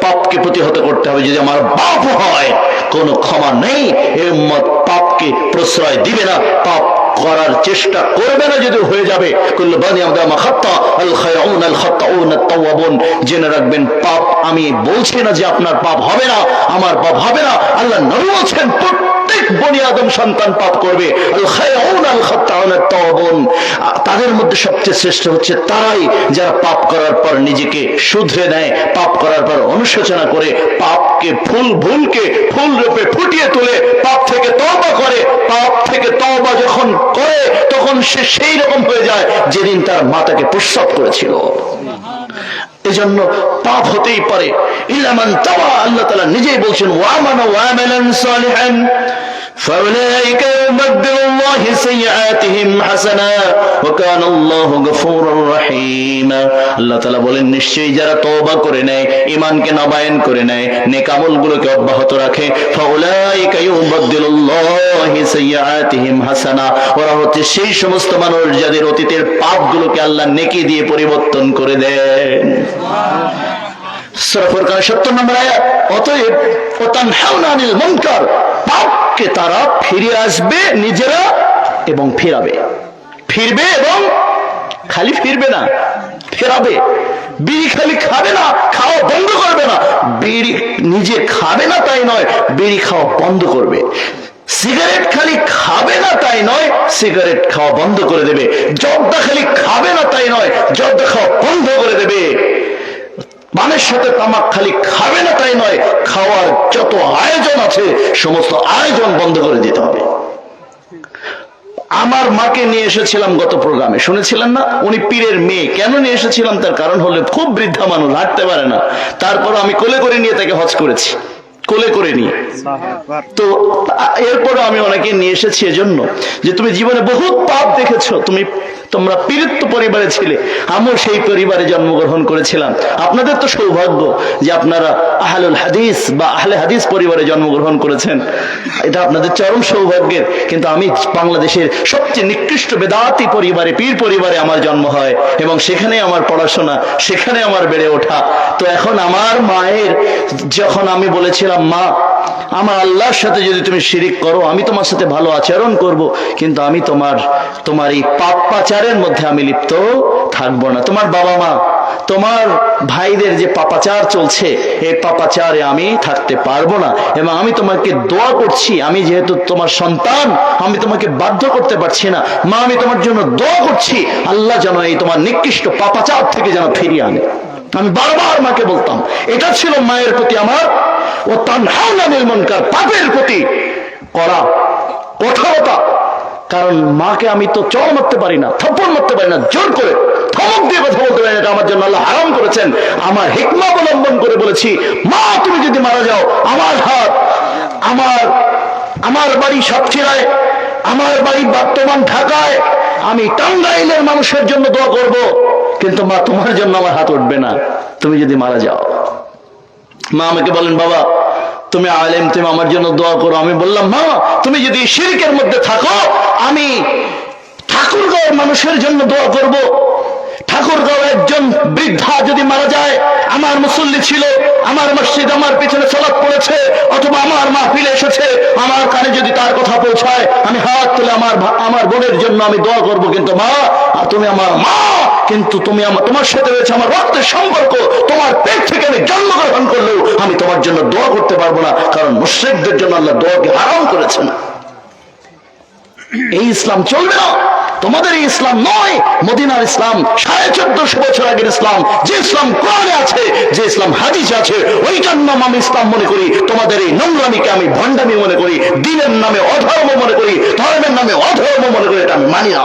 Speaker 1: পাপকে প্রতিহত করতে হবে। যদি আমার বাপ হয়, কোনো ক্ষমা নেই। এই উম্মত পাপকে প্রশ্রয় দিবে না, পাপ করার চেষ্টা করবে না। যদি হয়ে যাবে কুল্লু বানি আদম খাতা আল খায়রুন আল খাতাউন আত তাওয়াবুন, জেনে রাখবেন পাপ, আমি বলছি না যে আপনার পাপ হবে না, আমার পাপ হবে না। আল্লাহ নবী বলেছেন প্রত্যেক বনি আদম সন্তান পাপ করবে। আল খায়উন আল খাত্তাউন আত তাওয়াবুন, তাদের মধ্যে সবচেয়ে শ্রেষ্ঠ হচ্ছে তারাই যারা পাপ করার পর নিজেকে শুধরে নেয়, পাপ করার পর অনুশোচনা করে, পাপকে ভুলকে ফুল রূপে ফুটিয়ে তুলে পাপ থেকে তওবা করে। পাপ থেকে তওবা যখন করে তখন সে সেই রকম হয়ে যায় যেদিন তার মাতাকে প্রস্রাব করেছিল। এজন্য পাপ হতেই পারে। ইল্লা মান তাওয়া, আল্লাহ তাআলা নিজেই বলছেন ওয়া আমানা ওয়া আমালান সালিহান فأولئك يبدل الله سيئاتهم حسنات وكان الله غفورا رحيما। আল্লাহ তাআলা বলেন নিশ্চয়ই যারা তওবা করে নেয়, ঈমানকে নবায়ন করে নেয়, নেক আমলগুলোকে অব্যাহত রাখে, فأولئك يبدل الله سيئاتهم حسنات, ওরা হচ্ছে সেই সমস্ত মানুষ যাদের অতীতের পাপগুলোকে আল্লাহ নেকি দিয়ে পরিবর্তন করে দেন। সূরা ফুরকানের 70 নম্বর আয়াত। অতএব ওয়াতানহাউনা আনিল মুনকার, পাপকে তারা ফিরে আসবে নিজেরা এবং ফিরাবে। ফিরবে এবং খালি ফিরবে না, ফেরাবে। বিড়ি খালি খাবে না, খাওয়া বন্ধ করবে না। বিড়ি নিজে খাবে না তাই নয়, বিড়ি খাওয়া বন্ধ করবে। সিগারেট খালি খাবে না তাই নয়, সিগারেট খাওয়া বন্ধ করে দেবে। জর্দা খালি খাবে না তাই নয়, জর্দা খাওয়া বন্ধ করে দেবে। পানের সাথে তামাক খালি খাবে না তাই নয়, খাওয়ার যত আয়োজন আছে সমস্ত আয়োজন বন্ধ করে দিতে হবে। আমার মাকে নিয়ে এসেছিলাম গত প্রোগ্রামে, শুনেছিলেন না? উনি পীরের মেয়ে। কেন নিয়ে এসেছিলাম তার কারণ হলো খুব বৃদ্ধা মানুষ, হাঁটতে পারে না। তারপর আমি কোলে করে নিয়ে তাকে হজ করেছি, কোলে করে নিয়ে। তো এরপরে আমি অনেকে নিয়ে এসেছি এজন্য যে তুমি জীবনে বহুত পাপ দেখেছো, তোমরা পীড়িত পরিবারে ছিলে, আমিও সেই পরিবারে জন্মগ্রহণ করেছিলাম। আপনাদের তো সৌভাগ্য যে আপনারা আহলুল হাদিস বা আহলে হাদিস পরিবারে জন্মগ্রহণ করেছেন, এটা আপনাদের চরম সৌভাগ্যের। কিন্তু আমি বাংলাদেশের সবচেয়ে নিকৃষ্ট বেদাতি পরিবারে, পীর পরিবারে আমার জন্ম হয় এবং সেখানে আমার পড়াশোনা, সেখানে আমার বেড়ে ওঠা। তো এখন আমার মায়ের যখন আমি বলেছিলাম মা আমার আল্লাহর সাথে যদি তুমি শিরিক করো আমি তোমার সাথে ভালো আচরণ করব, কিন্তু আমি তোমার এই পাপাচারের মধ্যে আমি লিপ্ত থাকবো না। তোমার বাবা মা, তোমার ভাইদের যে পাপাচার চলছে এই পাপাচারে আমি থাকতে পারবো না। এবং আমি তোমাকে দোয়া করছি, আমি যেহেতু তোমার সন্তান আমি তোমাকে বাধ্য করতে পারছি না। মা আমি তোমার জন্য দোয়া করছি আল্লাহ যেন এই তোমার নিকৃষ্ট পাপাচার থেকে যেন ফিরিয়ে আনে। আমি বারবার মাকে বলতাম। এটা ছিল মায়ের প্রতি আমার ও তানহাউনা আনিল মুনকার, পাপের প্রতি করা কঠোরতা। কারণ মাকে আমি তো চড় মারতে পারি না, থাপ্পড় মারতে পারি না, জোর করে ধমক দিয়ে কথা বলতে পারি না, এটা আমার জন্য আল্লাহ হারাম করেছেন। আমার হিকমা অবলম্বন করে বলেছি মা তুমি যদি মারা যাও আমার হাত, আমার বাড়ি সাতক্ষীরায়, আমার বাড়ি বর্তমান ঢাকায়, আমি টাঙ্গাইলের মানুষের জন্য দোয়া করব, কিন্তু মা তোমার জন্য আমার হাত উঠবে না তুমি যদি মারা যাও। মা আমাকে বলেন বাবা তুমি আলেম, তুমি আমার জন্য দোয়া করো। আমি বললাম মা তুমি যদি শিরকের মধ্যে থাকো আমি ঠাকুরগাঁওয়ের মানুষের জন্য দোয়া করব। ঠাকুরগাঁও একজন বৃদ্ধা যদি মারা যায়, আমার মুসল্লি ছিল, আমার মসজিদ আমার পিছনে সালাত পড়েছে, অথবা আমার মাহফিলে এসেছে, আমার কানে যদি তার কথা পৌঁছায় আমি হাত তুলে আমার বোনের জন্য আমি দোয়া করব। কিন্তু মা তুমি আমার মা, কিন্তু তুমি তোমার সাথে রয়েছে আমার রক্তের সম্পর্ক, তোমার পেট থেকে আমি জন্মগ্রহণ করলেও আমি তোমার জন্য দোয়া করতে পারবো না, কারণ মুশরিকদের জন্য আল্লাহ দোয়াকে হারাম করেছেন। এই ইসলাম চলবে না, তোমাদের এই ইসলাম নয়, মদিনার ইসলাম, 1450 বছর আগের ইসলাম, যে ইসলাম কোরআনে আছে, যে ইসলাম হাদিসে আছে, ওইটার নাম আমি ইসলাম মনে করি। তোমাদের এই নোংরামিকে আমি ভণ্ডামি মনে করি, দ্বীনের নামে অধর্ম মনে করি, ধর্মের নামে অধর্ম মনে করি, এটা আমি মানি না।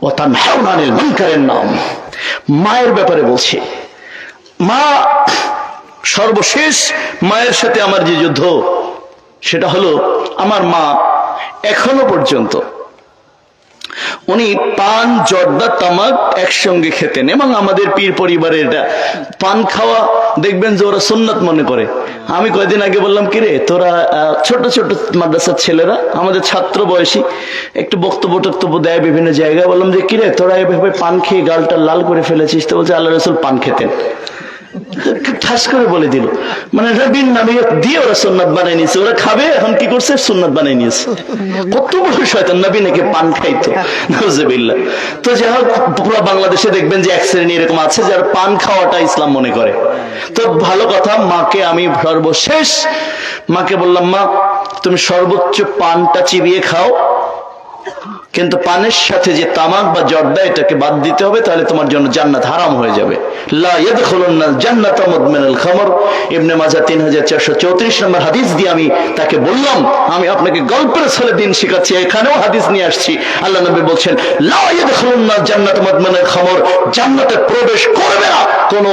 Speaker 1: ও তানহাউনা আনিল মুনকারের নাম। মায়ের ব্যাপারে বলছি, মা সর্বশেষ মায়ের সাথে আমার যে যুদ্ধ সেটা হলো আমার মা এখনো পর্যন্ত উনি পান জর্দা তামাক একসঙ্গে খেতেন। এবং আমাদের পীর পরিবারে এটা পান খাওয়া দেখবেন যে ওরা সুন্নাত মনে করে। আমি কয়েকদিন আগে বললাম কিরে তোরা ছোট ছোট মাদ্রাসার ছেলেরা আমাদের ছাত্র বয়সী একটু বক্তব্য টক্তব্য দেয় বিভিন্ন জায়গায়, বললাম যে কিরে তোরা এভাবে পান খেয়ে গালটা লাল করে ফেলেছিস। তো বলছে আল্লাহ রাসূল পান খেতেন। ঠাস করে বলে দিল, মানে রবিন নামে দিয়ে ওরা সুন্নাত বানাই নিয়েছে, ওরা খাবে এখন কি করছে সুন্নাত বানাই নিয়েছে। কত বড় শয়তান, নবী নাকি পান খাইতো, নাউজুবিল্লাহ। তো যাই হোক পুরো বাংলাদেশে দেখবেন যে এক শ্রেণী এরকম আছে যারা পান খাওয়াটা ইসলাম মনে করে। তো ভালো কথা, মাকে আমি সর্বশেষ মাকে বললাম মা তুমি সর্বোচ্চ পানটা চিবিয়ে খাও, কিন্তু পানের সাথে যে তামাক বা জর্দা এটাকে বাদ দিতে হবে, তাহলে তোমার জন্য জান্নাত হারাম হয়ে যাবে। লা ইয়াদখুলুন্নাল জান্নাতা মুদমিনুল খামর, ইবনে মাজাহ 3434 নম্বর হাদিস দিয়ে আমি তাকে বললাম, আমি আপনাকে গল্পের ছলে দিন শেখাচ্ছি, এখানেও হাদিস নিয়ে আসছি। আল্লাহ নবী বলছেন, লা ইয়াদখুলুন্নাল জান্নাতা মুদমিনুল খামর, জান্নাতে প্রবেশ করবে না কোন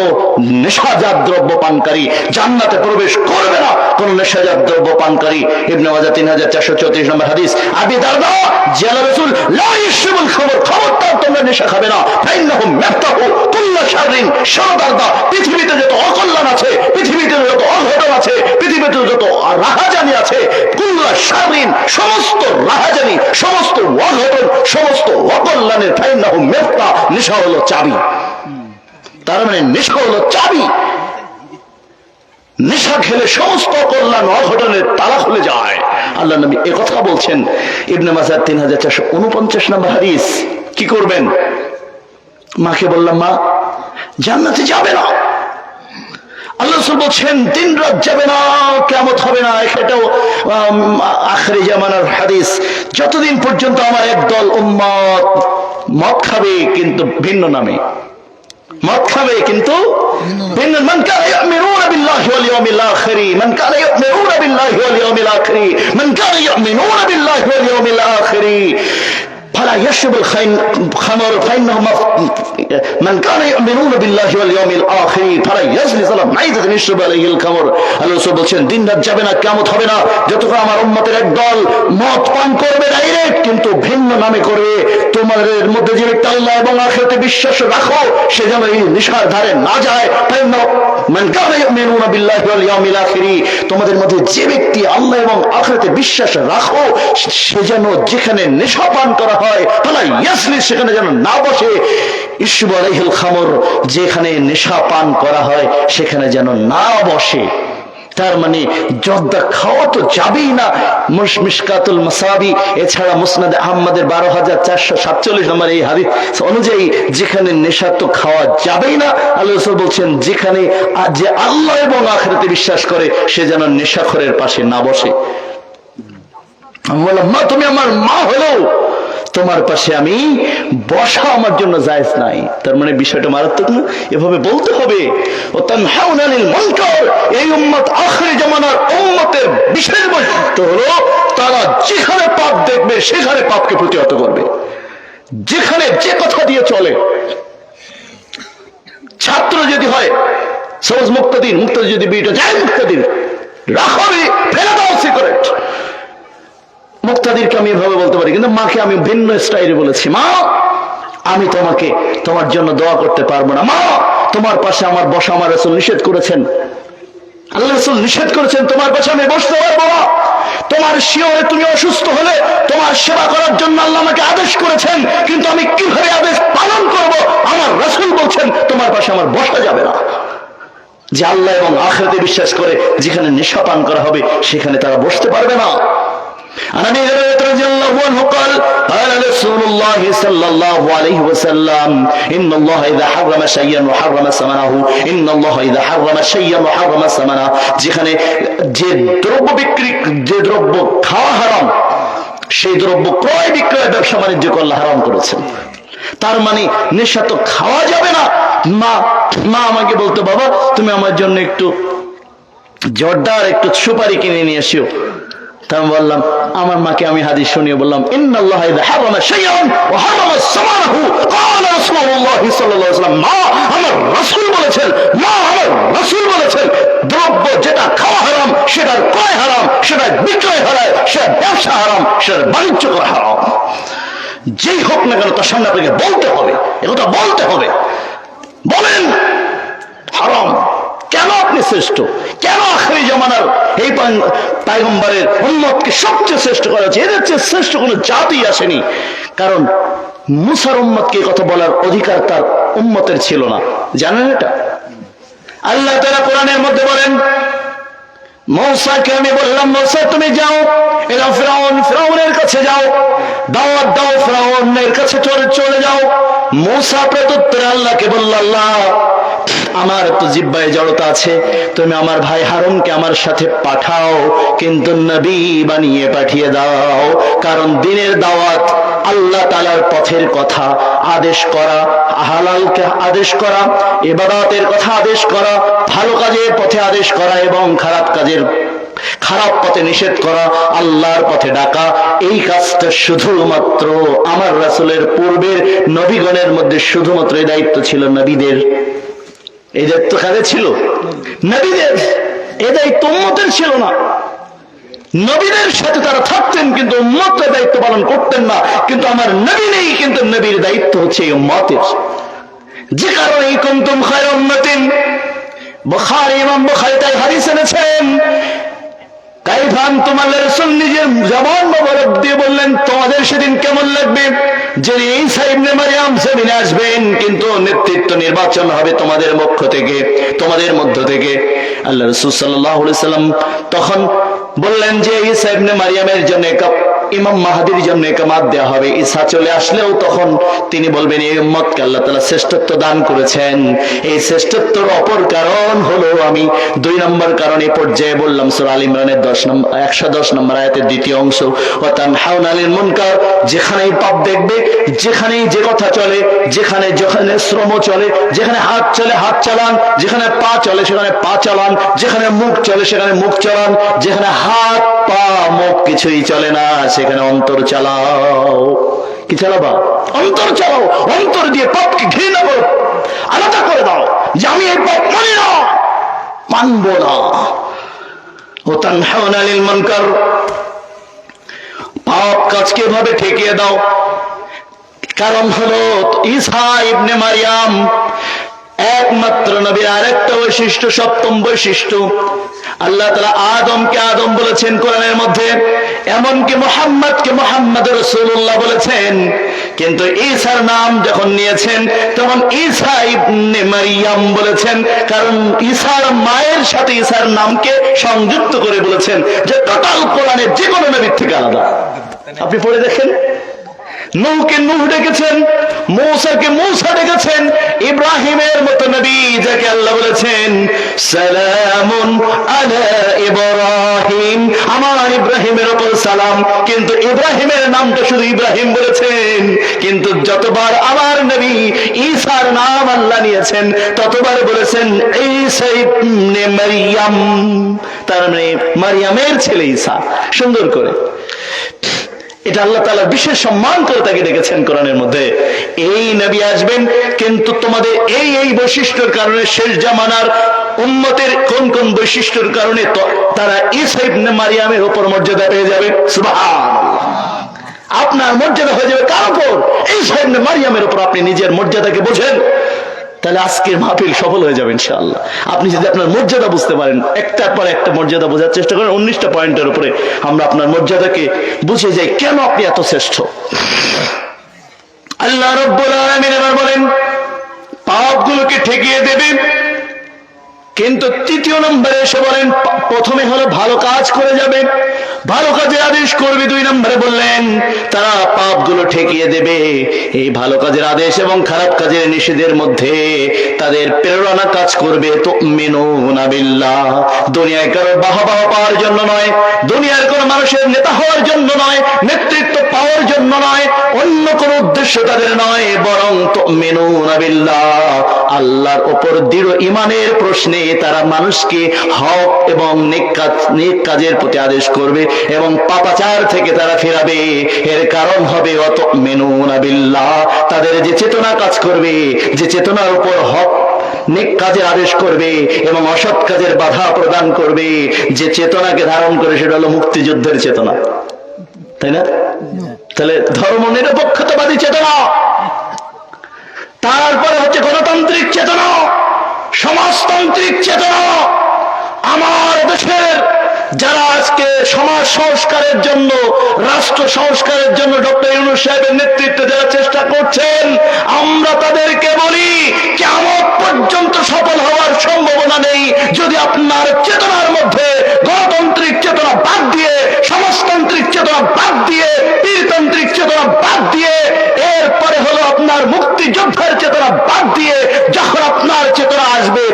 Speaker 1: নেশাজাত দ্রব্য পানকারী, জান্নাতে প্রবেশ করবে না কোন নেশাজাত দ্রব্য পানকারী। ইবনে মাজাহ 3434 নম্বর হাদিস। আবি দারদা জিয়ালা রাসূল লা ইয়াশরবুল খামর, খবরদার তোমরা নেশা খাবে না, ফাইন্নাহুম ইয়াফতাহু কুল্লা শাররিন, শারদারদা, পৃথিবীতে যত অকল্যাণ আছে, পৃথিবীতে যত অঘটন আছে, পৃথিবীতে যত রাহাজানি আছে, কুল্লা শাররিন, সমস্ত রাহাজানি, সমস্ত অঘটন, সমস্ত অকল্যাণের ফাইন্নাহুম ইয়াফতাহ, নেশা হলো চাবি। তার মানে নেশা হলো চাবি। নেশা খেলে সমস্ত কল্যাণ অঘটনের তালা খুলে যায়। আল্লাহ নবী এ কথা বলছেন। ইবনে মাজাহ 3449 নম্বর হাদিস। কি করবেন? মাকে বললাম, মা জান্নাতে যাবে না। আল্লাহ রাসূল বলছেন দিন রাত যাবে না, কিয়ামত হবে না। এটাও আখিরি জামানার হাদিস। যতদিন পর্যন্ত আমার একদল উম্মত মদ খাবে কিন্তু ভিন্ন নামে, মদ খাবে কিন্তু ভিন্ন। মান কানা ইউমিনুনা বিল্লাহি ওয়াল ইয়াউমিল আখির, মান কানা ইউমিনুনা বিল্লাহি ওয়াল ইয়াউমিল আখির, মান কানা ইউমিনুনা বিল্লাহি ওয়াল ইয়াউমিল আখির ফালা ইয়াশরবুল খামর ফাইন্নাহু মান কানা ইউমিনুনা বিল্লাহি ওয়াল ইয়াউমিল আখির ফালা ইয়াজলিস আলা মাইদাতিন ইয়াশরাবু আলাইহিল খামর। আল্লাহ রাসূল বলেন দিন রাত যাবে না, কিয়ামত হবে না যতক্ষণ আমার উম্মতের একদল মদ পান করবে ডাইরেক্ট, কিন্তু ভিন্ন নামে করবে। তোমাদের মধ্যে যে ব্যক্তি আল্লাহ এবং আখিরাতে বিশ্বাস রাখো, সে যেন এই নেশার ধারে না যায়। মান কানা ইউমিনুনা বিল্লাহি ওয়াল ইয়াউমিল আখির, তোমাদের মধ্যে যে ব্যক্তি আল্লাহ এবং আখিরাতে বিশ্বাস রাখো, সে যেন যেখানে নেশা পান করা হয় ফালা ইয়াজলিস, সেখানে যেন না বসে। ইশরাবু আলাইহিল খামর, যেখানে নেশা পান করা হয় সেখানে যেন না বসে। তার মানে জর্দা খাওয়া তো যাবেই না। মিশকাতুল মাসাবি এছাড়া মুসনাদ আহমদের 12447 নম্বর এই হাদিস অনুযায়ী যেখানে নেশা তো খাওয়া যাবেই না। আল্লাহ রাসূল বলছেন যেখানে যে আল্লাহ এবং আখিরাতে বিশ্বাস করে সে যেন নেশাখোরের পাশে না বসে। আমি বললাম, মা তুমি আমার মা হলো, তোমার পাশে আমি বসা আমার জন্য জায়েজ নাই। তার মানে বিষয়টা মারাত্মক না? এভাবে বলতে হবে। ও তানহাউনা আনিল মুনকার, এই উম্মত আখিরি জামানার উম্মতের বিশেষ বৈশিষ্ট্য হলো তারা যেখানে পাপ দেখবে সেখানে পাপকে প্রতিহত করবে। যেখানে যে কথা দিয়ে চলে, ছাত্র যদি হয় সবুজ মুক্তাদির, মুক্তাদির যদি বিটা যায় মুক্তাদির রাখো, ফেলে দাও সিগারেট। মুক্তাদিরকে আমি এভাবে বলতে পারি, কিন্তু মাকে আমি ভিন্ন স্টাইলে বলেছি, মা আমি তোমাকে তোমার জন্য দোয়া করতে পারবো না। মা তোমার পাশে আমার বসা আমার রাসূল নিষেধ করেছেন, আল্লাহ রাসূল নিষেধ করেছেন তোমার পাশে আমি বসতে পারবো না। তোমার শিয়রে তুমি অসুস্থ হলে তোমার সেবা করার জন্য আল্লাহ আমাকে আদেশ করেছেন, কিন্তু আমি কিভাবে আদেশ পালন করব? আমার রাসূল বলছেন তোমার পাশে আমার বসা যাবে না। যে আল্লাহ এবং আখিরাতে বিশ্বাস করে যেখানে নেশা পান করা হবে সেখানে তারা বসতে পারবে না। عن ابي هريره رضي الله عنه قال قال رسول الله صلى الله عليه وسلم ان الله اذا حرم شيئا وحرم ثمنه ان الله اذا حرم شيئا وحرم ثمنه, যেখানে যে দ্রব্য বিক্রি, যে দ্রব্য খাওয়া হারাম সেই দ্রব্য ক্রয় বিক্রয় ব্যবসা বাণিজ্য করলে হারাম করেছেন। তার মানে নেশা তো খাওয়া যাবে না। মা আমাকে বলতো, বাবা তুমি আমার জন্য একটু জর্দা আর একটু সুপারি কিনে নিয়ে এসো। তা আমি বললাম, আমার মাকে আমি হাদিস শুনিয়ে বললাম, ইন্নাল্লাহা ইযা হারামা শাইআন ওয়া হারামা সামানাহু ক্বালা রাসূলুল্লাহ সাল্লাল্লাহু আলাইহি ওয়াসাল্লাম, মা আমার রাসূল বলেছেন, মা আমার রাসূল বলেছেন দ্রব্য যেটা খাওয়া হারাম সেটার ক্রয় হারাম, সেটার বিক্রয় হারাম, সেটার ব্যবসা হারাম, সেটার বাণিজ্য করা হারাম। যেই হোক না কেন তার সামনে আপনাকে বলতে হবে, একথা বলতে হবে। বলেন হারাম। কেন আপনি শ্রেষ্ঠ? কেন আখিরি জামানার এই পয়গম্বরের উম্মতকে সবচেয়ে শ্রেষ্ঠ করা হচ্ছে? এদের চেয়ে শ্রেষ্ঠ কোনো জাতি আসেনি। কারণ মুসার উম্মতকে কথা বলার অধিকার তার উম্মতের ছিল না। জানেন এটা? আল্লাহ তাআলা কোরআনের মধ্যে বলেন, মূসাকে আমি বললাম, মূসা তুমি যাও এরা ফিরআউনের কাছে যাও, দাওয়াত দাও, ফিরআউনের কাছে চলে যাও। মূসা প্রত্যুত্তরে আল্লাহকে বলল, আল্লাহ আমার তো জিহ্বায় জড়তা আছে, তুমি আমার ভাই হারুনকে আমার সাথে পাঠাও, কিন্তু নবী বানিয়ে পাঠিয়ে দাও। কারণ দিনের দাওয়াত, আল্লাহ তাআলার পথের কথা আদেশ করা, হালালকে আদেশ করা, ইবাদতের কথা আদেশ করা, ভালো কাজের পথে আদেশ করা এবং খারাপ পথে নিষেধ করা, আল্লাহর পথে ডাকা, এই কাজটা শুধুমাত্র আমার রাসূলের পূর্বের নবীগণের মধ্যে শুধুমাত্র এই দায়িত্ব ছিল নবীদের। এই দায়িত্ব কাদের ছিল? নবীদের। এই দায়িত্ব উম্মতের ছিল না। নবীদের সাথে তারা থাকতেন কিন্তু উম্মতের দায়িত্ব পালন করতেন না। কিন্তু আমার নবী নেই, কিন্তু নবীর দায়িত্ব হচ্ছে এই উম্মতের। যে কারণে কুনতুম খায়রা উম্মাতিন, বুখারী, ইমাম বুখারী তাই হাদিস এনেছেন, কাইফান তোমার রাসূল নিজের জবান মোবারক দিয়ে বললেন, তোমাদের সেদিন কেমন লাগবে যে ঈসা ইবনে মারইয়াম জমিনে আসবেন, কিন্তু নেতৃত্ব নির্বাচন হবে তোমাদের পক্ষ থেকে, তোমাদের মধ্য থেকে। আল্লাহ রাসূল সাল্লাল্লাহু আলাইহি সাল্লাম তখন বললেন যে ঈসা ইবনে মারইয়ামের জন্য ইমাম মাহদির জন্য কামাত দেওয়া হবে। ঈসা চলে আসলেও তখন তিনি বলবেন এই উম্মতকে আল্লাহ তাআলা শ্রেষ্ঠত্ব দান করেছেন। এই শ্রেষ্ঠত্বের অপর কারণ হলো, আমি 2 নম্বর কারণ এই পর্যায়ে বললাম, সূরা আল ইমরানের 110 নম্বর আয়াতের দ্বিতীয় অংশ, ওয়া তানহাউনা আনিল মুনকার, যেখানেই পাপ দেখবে, যেখানেই যে কথা চলে, যেখানে শ্রম চলে, যেখানে হাত চলে হাত চালান, যেখানে পা চলে সেখানে পা চালান, যেখানে মুখ চলে সেখানে মুখ চালান, যেখানে হাত পা মুখ কিছুই চলে না সেখানে অন্তর চালাও। কি চালাবা? অন্তর চালাও। অন্তর দিয়ে পাপকে ঘৃণা করো, আলাদা করে দাও যে আমি এই পাপ মানি না, মানব না। ও তানহাউনা আনিল মুনকার, পাপ কাজকে ভাবে ঠেকিয়ে দাও। কারণ হলো ঈসা ইবনে মারইয়াম একমাত্র নবীর আরেকটা বৈশিষ্ট্য, 7ম বৈশিষ্ট্য, আল্লাহ তাআলা আদমকে আদম বলেছেন কোরআনের মধ্যে, এমনকি মুহাম্মদকে মুহাম্মদ রাসূলুল্লাহ বলেছেন। কিন্তু ঈসার নাম যখন নিয়েছেন তখন ঈসা ইবনে মারইয়াম বলেছেন, কারণ ঈসার মায়ের সাথে ঈসার নামকে সংযুক্ত করে বলেছেন, যে টোটাল কোরআনের যে কোনো নবীর থেকে আলাদা। আপনি পড়ে দেখেন, নূহকে নূহ ডেকেছেন, মূসাকে মূসা ডেকেছেন, ইব্রাহিমের মতো নবী যাকে আল্লাহ বলেছেন সালামুন আলা ইব্রাহিম, আমার ইব্রাহিমের উপর সালাম, কিন্তু ইব্রাহিমের নামটা শুধু ইব্রাহিম বলেছেন। কিন্তু যতবার আমার নবী ঈসার নাম আল্লাহ নিয়েছেন ততবার বলেছেন ঈসা ইবনে মারইয়াম, তার মানে মারইয়ামের ছেলে ঈসা। সুন্দর করে এটা আল্লাহ তাআলা বিশেষ সম্মান করে তাকে ডেকেছেন কোরআনের মধ্যে। এই নবী আসবেন, কিন্তু তোমাদের এই এই বৈশিষ্ট্যের কারণে শেষ জামানার উম্মতের কোন কোন বৈশিষ্ট্যের কারণে তারা ঈসা ইবনে মারইয়ামের উপর মর্যাদা পেয়ে যাবে। সুবহানাল্লাহ। আপনার মর্যাদা হয়ে যাবে কার উপর? ঈসা ইবনে মারইয়ামের উপর। আপনি নিজের মর্যাদাকে বোঝেন, তাহলে আজকের মাহফিল সফল হয়ে যাবে ইনশাআল্লাহ। আপনি যদি আপনার মর্যাদা বুঝতে পারেন, একটার পর একটা মর্যাদা বোঝার চেষ্টা করেন, 19টা পয়েন্টের উপরে আমরা আপনার মর্যাদাকে বুঝে যাই, কেন আপনি এত শ্রেষ্ঠ। আল্লাহ রাব্বুল আলামিন এবার বলেন পাপগুলোকে ঠেকিয়ে দেবেন, কিন্তু 3 নম্বরে এসে বলেন প্রথমে হলো ভালো কাজ করে যাবে, ভালো কাজের আদেশ করবে। 2 নম্বরে বললেন তারা পাপগুলো ঠেকিয়ে দেবে। এই ভালো কাজের আদেশ এবং খারাপ কাজের নিষেধের মধ্যে তাদের প্রেরণা কাজ করবে তুমিনুনা বিল্লাহ, দুনিয়ায় কারো বাহবা পাওয়ার জন্য নয়, দুনিয়ার কোন মানুষের নেতা হওয়ার জন্য নয়, নেতৃত্ব পাওয়ার জন্য নয়, অন্য কোন উদ্দেশ্য তাদের নয়, বরং তুমিনুনা বিল্লাহ, আল্লাহর উপর দৃঢ় ঈমানের প্রশ্নে তারা মানুষকে হক এবং নেক কাজের প্রতি আদেশ করবে এবং পাপাচার থেকে তারা ফেরাবে। এর কারণ হবে ওয়াতুমিনুনা বিল্লাহ, তাদের যে চেতনা কাজ করবে, যে চেতনার উপর হক নেক কাজের আদেশ করবে এবং অসৎ কাজের বাধা প্রদান করবে, যে চেতনাকে ধারণ করে সেটা হলো মুক্তিযুদ্ধের চেতনা, তাই না? তাহলে ধর্ম নিরপেক্ষতাবাদী চেতনা, তারপরে হচ্ছে গণতান্ত্রিক চেতনা, সমাজতান্ত্রিক চেতনা। আমার দেশের যারা আজকে সমাজ সংস্কারের জন্য, রাষ্ট্র সংস্কারের জন্য ডক্টর ইউনূস সাহেবের নেতৃত্বে যারা চেষ্টা করছেন, আমরা তাদেরকে বলি কিয়ামত পর্যন্ত সফল হওয়ার সম্ভাবনা নেই যদি আপনার চেতনার মধ্যে গণতান্ত্রিক চেতনা বাদ দিয়ে, সমাজতান্ত্রিক চেতনা বাদ দিয়ে, পীরতান্ত্রিক চেতনা বাদ দিয়ে, এরপরে হলো আপনার মুক্তিযোদ্ধার চেতনা বাদ দিয়ে যখন আপনার চেতনা আসবে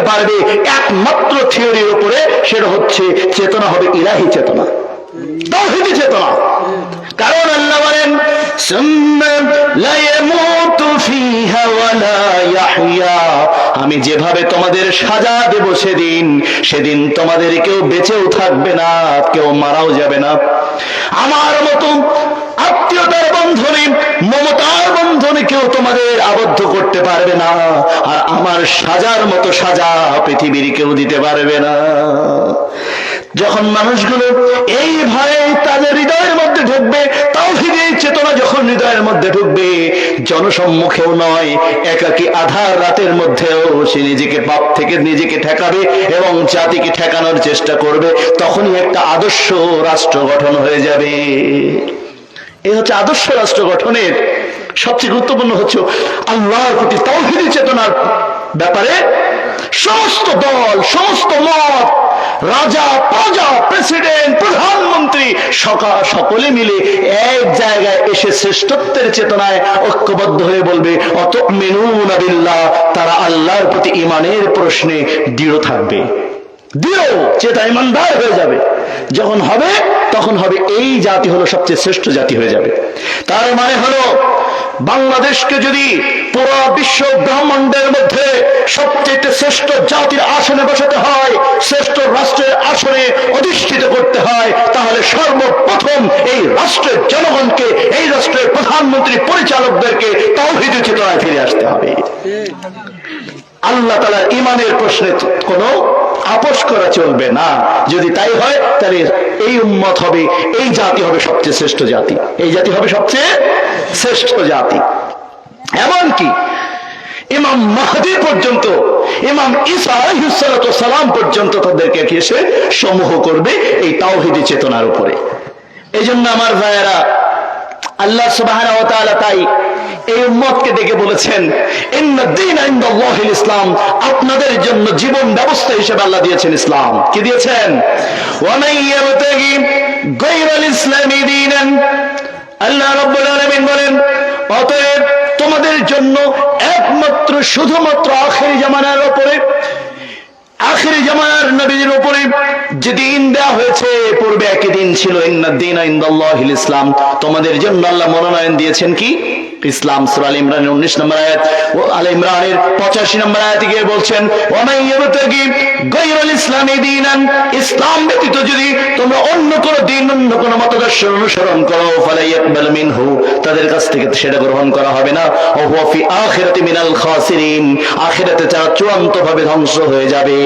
Speaker 1: পারবে একমাত্র থিওরির উপরে, সেটা হচ্ছে চেতনা হবে ইলাহি চেতনা, তাওহীদি চেতনা। কারণ আল্লাহ বলেন সুম্মা লা ইয়ামুতু ফিহা ওয়া লা ইয়াহইয়া, আমি যেভাবে তোমাদের সাজা দেব সেদিন তোমাদের কেউ বেঁচেও থাকবে না, কেউ মারাও যাবে না। আমার মতো আত্মীয়তার বন্ধনে, মমতার বন্ধনে কেউ তোমাদের আবদ্ধ করতে পারবে না, আর আমার সাজার মতো সাজা পৃথিবীর কেউ দিতে পারবে না। যখন মানুষগুলো এই ভয়ে তাদের হৃদয়ের মধ্যে ঢুকবে, তাওহীদের চেতনা যখন হৃদয়ের মধ্যে ঢুকবে, জনসম্মুখেও নয়, একাকী আধার রাতের মধ্যেও সে নিজেকে পাপ থেকে নিজেকে ঠেকাবে এবং জাতিকে ঠেকানোর চেষ্টা করবে, তখনই একটা আদর্শ রাষ্ট্র গঠন হয়ে যাবে। এই হচ্ছে আদর্শ রাষ্ট্র গঠনের সবচেয়ে গুরুত্বপূর্ণ হচ্ছে আল্লাহর প্রতি তাওহীদি চেতনার ব্যাপারে সমস্ত দল, সমস্ত মত, রাজা, প্রজা, প্রেসিডেন্ট, প্রধানমন্ত্রী সকলে মিলে এক জায়গায় এসে শ্রেষ্ঠত্বের চেতনায় ঐক্যবদ্ধ হয়ে বলবে অতুমিনুনা বিল্লাহ, তারা আল্লাহর প্রতি ঈমানের প্রশ্নে দৃঢ় থাকবে, দৃঢ় চেতা ঈমানদার হয়ে যাবে। যখন হবে তখন হবে এই জাতি হলো সবচেয়ে শ্রেষ্ঠ জাতি হয়ে যাবে। তার মানে হলো বাংলাদেশকে যদি পুরো বিশ্ব ব্রহ্মাণ্ডের মধ্যে সবচেয়ে শ্রেষ্ঠ জাতির আসনে বসাতে হয়, শ্রেষ্ঠ রাষ্ট্রের আসনে অধিষ্ঠিত করতে হয়, তাহলে সর্বপ্রথম এই রাষ্ট্রের জনগণকে, এই রাষ্ট্রের প্রধানমন্ত্রী, পরিচালকদেরকে তাওহীদের চেতনায় ফিরে আসতে হবে। আল্লাহ তাআলার ঈমানের প্রশ্নে কোনো আপোষ করা চলবে না। যদি তাই হয় তাহলে এই উম্মত হবে, এই জাতি হবে সবচেয়ে শ্রেষ্ঠ জাতি, এই জাতি হবে সবচেয়ে শ্রেষ্ঠ জাতি। এমনকি ইমাম মাহদী পর্যন্ত, ইমাম ঈসা আলাইহিস সালাতু ওয়াস সালাম পর্যন্ত তাদেরকে এসে সমূহ করবে এই তাওহীদি চেতনার উপরে। এই জন্য আমার ভাইয়েরা, আল্লাহ সুবহানাহু ওয়া তাআলা তাই এই উম্মতকে ডেকে বলেছেন ইন্নাদ-দীনা ইনদাল্লাহিল ইসলাম, আপনাদের জন্য জীবন ব্যবস্থা হিসেবে আল্লাহ দিয়েছেন ইসলাম। কি দিয়েছেন? ওয়া মান ইয়াবতাগি গায়রাল ইসলামি দীনান, আল্লাহ রাব্বুল আলামিন বলেন অতএব তোমাদের জন্য একমাত্র শুধুমাত্র আখিরি জামানার উপরে, আখিরি জামানার নবীর উপরে যে দিন দেওয়া হয়েছে, পূর্বে একই দিন ছিল, ইন্নাদ-দীনা ইনদাল্লাহিল ইসলাম, তোমাদের জন্য আল্লাহ মনোনয়ন দিয়েছেন কি? ইসলাম। সূরা আল ইমরানের 19 নম্বর আয়াত, ও আল ইমরানের 85 নম্বর আয়াতে গিয়ে বলছেন ওয়া মান ইয়াবতাগি গায়রাল ইসলামি দীনান, ইসলাম ব্যতীত যদি তোমরা অন্য কোন দিন, অন্য কোন মতাদর্শ অনুসরণ করো, ফালা ইয়াকবাল মিনহু, তাদের কাছ থেকে সেটা গ্রহণ করা হবে না, ওয়া হুয়া ফি আখিরাতি মিনাল খাসিরিন, আখিরাতে তারা চূড়ান্তভাবে ধ্বংস হয়ে যাবে।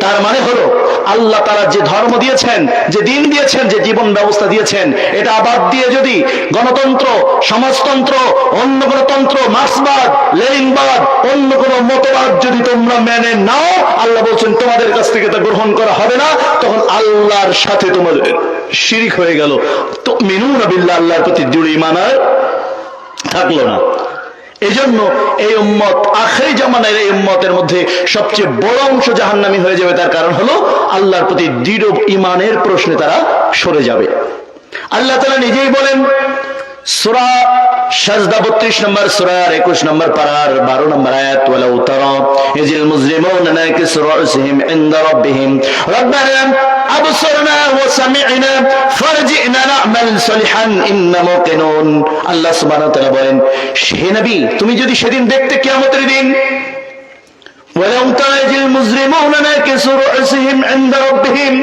Speaker 1: তার মানে হলো আল্লাহ তাআলা যে ধর্ম দিয়েছেন, যে দিন দিয়েছেন, যে জীবন ব্যবস্থা দিয়েছেন, এটা বাদ দিয়ে যদি গণতন্ত্র, সমাজতন্ত্র, অন্য কোন তন্ত্র, মার্ক্সবাদ, লেনিনবাদ, অন্য কোন মতবাদ যদি তোমরা মেনে নাও, আল্লাহ বলছেন তোমাদের কাছ থেকে তা গ্রহণ করা হবে না, তখন আল্লাহর সাথে তোমাদের শিরিক হয়ে গেল। তুমিনুনা বিল্লাহ, আল্লাহর প্রতি দৃঢ় ঈমান আর থাকলো না। এজন্য এই উম্মত, আখিরি জামানার এই উম্মতের মধ্যে সবচেয়ে বড় অংশ জাহান্নামী হয়ে যাবে। তার কারণ হলো আল্লাহর প্রতি দৃঢ় ঈমানের প্রশ্নে তারা সরে যাবে। আল্লাহ তাআলা নিজেই বলেন সূরা সাজদা 32 নম্বর সূরার 21 নম্বর পারার 12 নম্বর আয়াত, ওয়ালাউ তারা ইযিল মুজরিমুনা নাকিসু রাসিহিম ইনদা রাব্বিহিম রাব্বানা আবসারনা ওয়া সামি'না ফারজি'না না'মাল সালিহান ইন্না মুকিনুন। আল্লাহ সুবহানাহু ওয়া তাআলা বলেন, হে নবী, তুমি যদি সেদিন দেখতে কিয়ামতের দিন, ওয়ালাউ তারা ইযিল মুজরিমুনা নাকিসু রাসিহিম ইনদা রাব্বিহিম,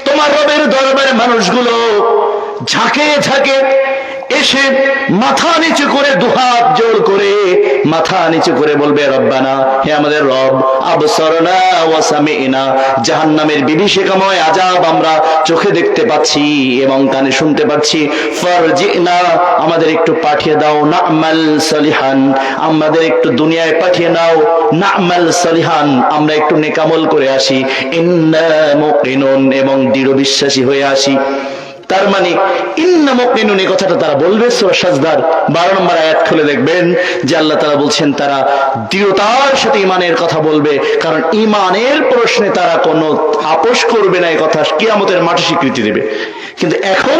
Speaker 1: তোমার রবের দরবারে মানুষগুলো ঝাঁকে ঝাঁকে এসে মাথা নিচু করে, দুহাত জোড় করে মাথা নিচু করে বলবে রব্বানা, হে আমাদের রব, আবসারনা ওয়া সামি'না, জাহান্নামের বিভীষিকাময় আযাব আমরা চোখে দেখতে পাচ্ছি এবং কানে শুনতে পাচ্ছি, ফারজি'না, আমাদের একটু পাঠিয়ে দাও, না'মাল সালিহান, আমাদের একটু দুনিয়ায় পাঠিয়ে নাও, না'মাল সালিহান, আমরা একটু নেকামল করে আসি, ইন্না মুকিনুন, এবং দৃঢ় বিশ্বাসী হয়ে আসি। তার মানে ইন্না মুকিনুন, এই কথাটা তারা বলবে। সূরা সাজদার 12 নম্বর আয়াত খুলে দেখবেন যে আল্লাহ তাআলা বলছেন তারা দৃঢ়তার সাথে ঈমানের কথা বলবে, কারণ ঈমানের প্রশ্নে তারা কোনো আপোষ করবে না, এই কথা কিয়ামতের মাঠে স্বীকৃতি দেবে। কিন্তু এখন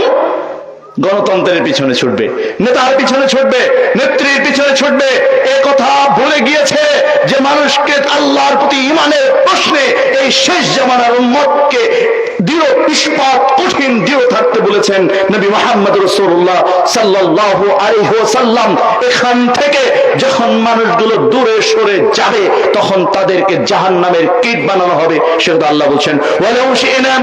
Speaker 1: গণতন্ত্রের পিছনে ছুটবে, নেতার পিছনে ছুটবে, নেত্রীর পিছনে ছুটবে, এ কথা ভুলে গিয়েছে যে মানুষকে আল্লাহর প্রতি ঈমানের প্রশ্নে
Speaker 4: শেষ জামানার উম্মতকে দৃঢ় ইস্পাত কঠিন দৃঢ় থাকতে বলেছেন নবী মুহাম্মদ রাসূলুল্লাহ সাল্লাল্লাহু আলাইহি ওয়াসাল্লাম। এখান থেকে যখন মানুষগুলো দূরে সরে যাবে তখন তাদেরকে জাহান্নামের কীট বানানো হবে। সেটা আল্লাহ বলছেন, ওয়ালাউ শি'না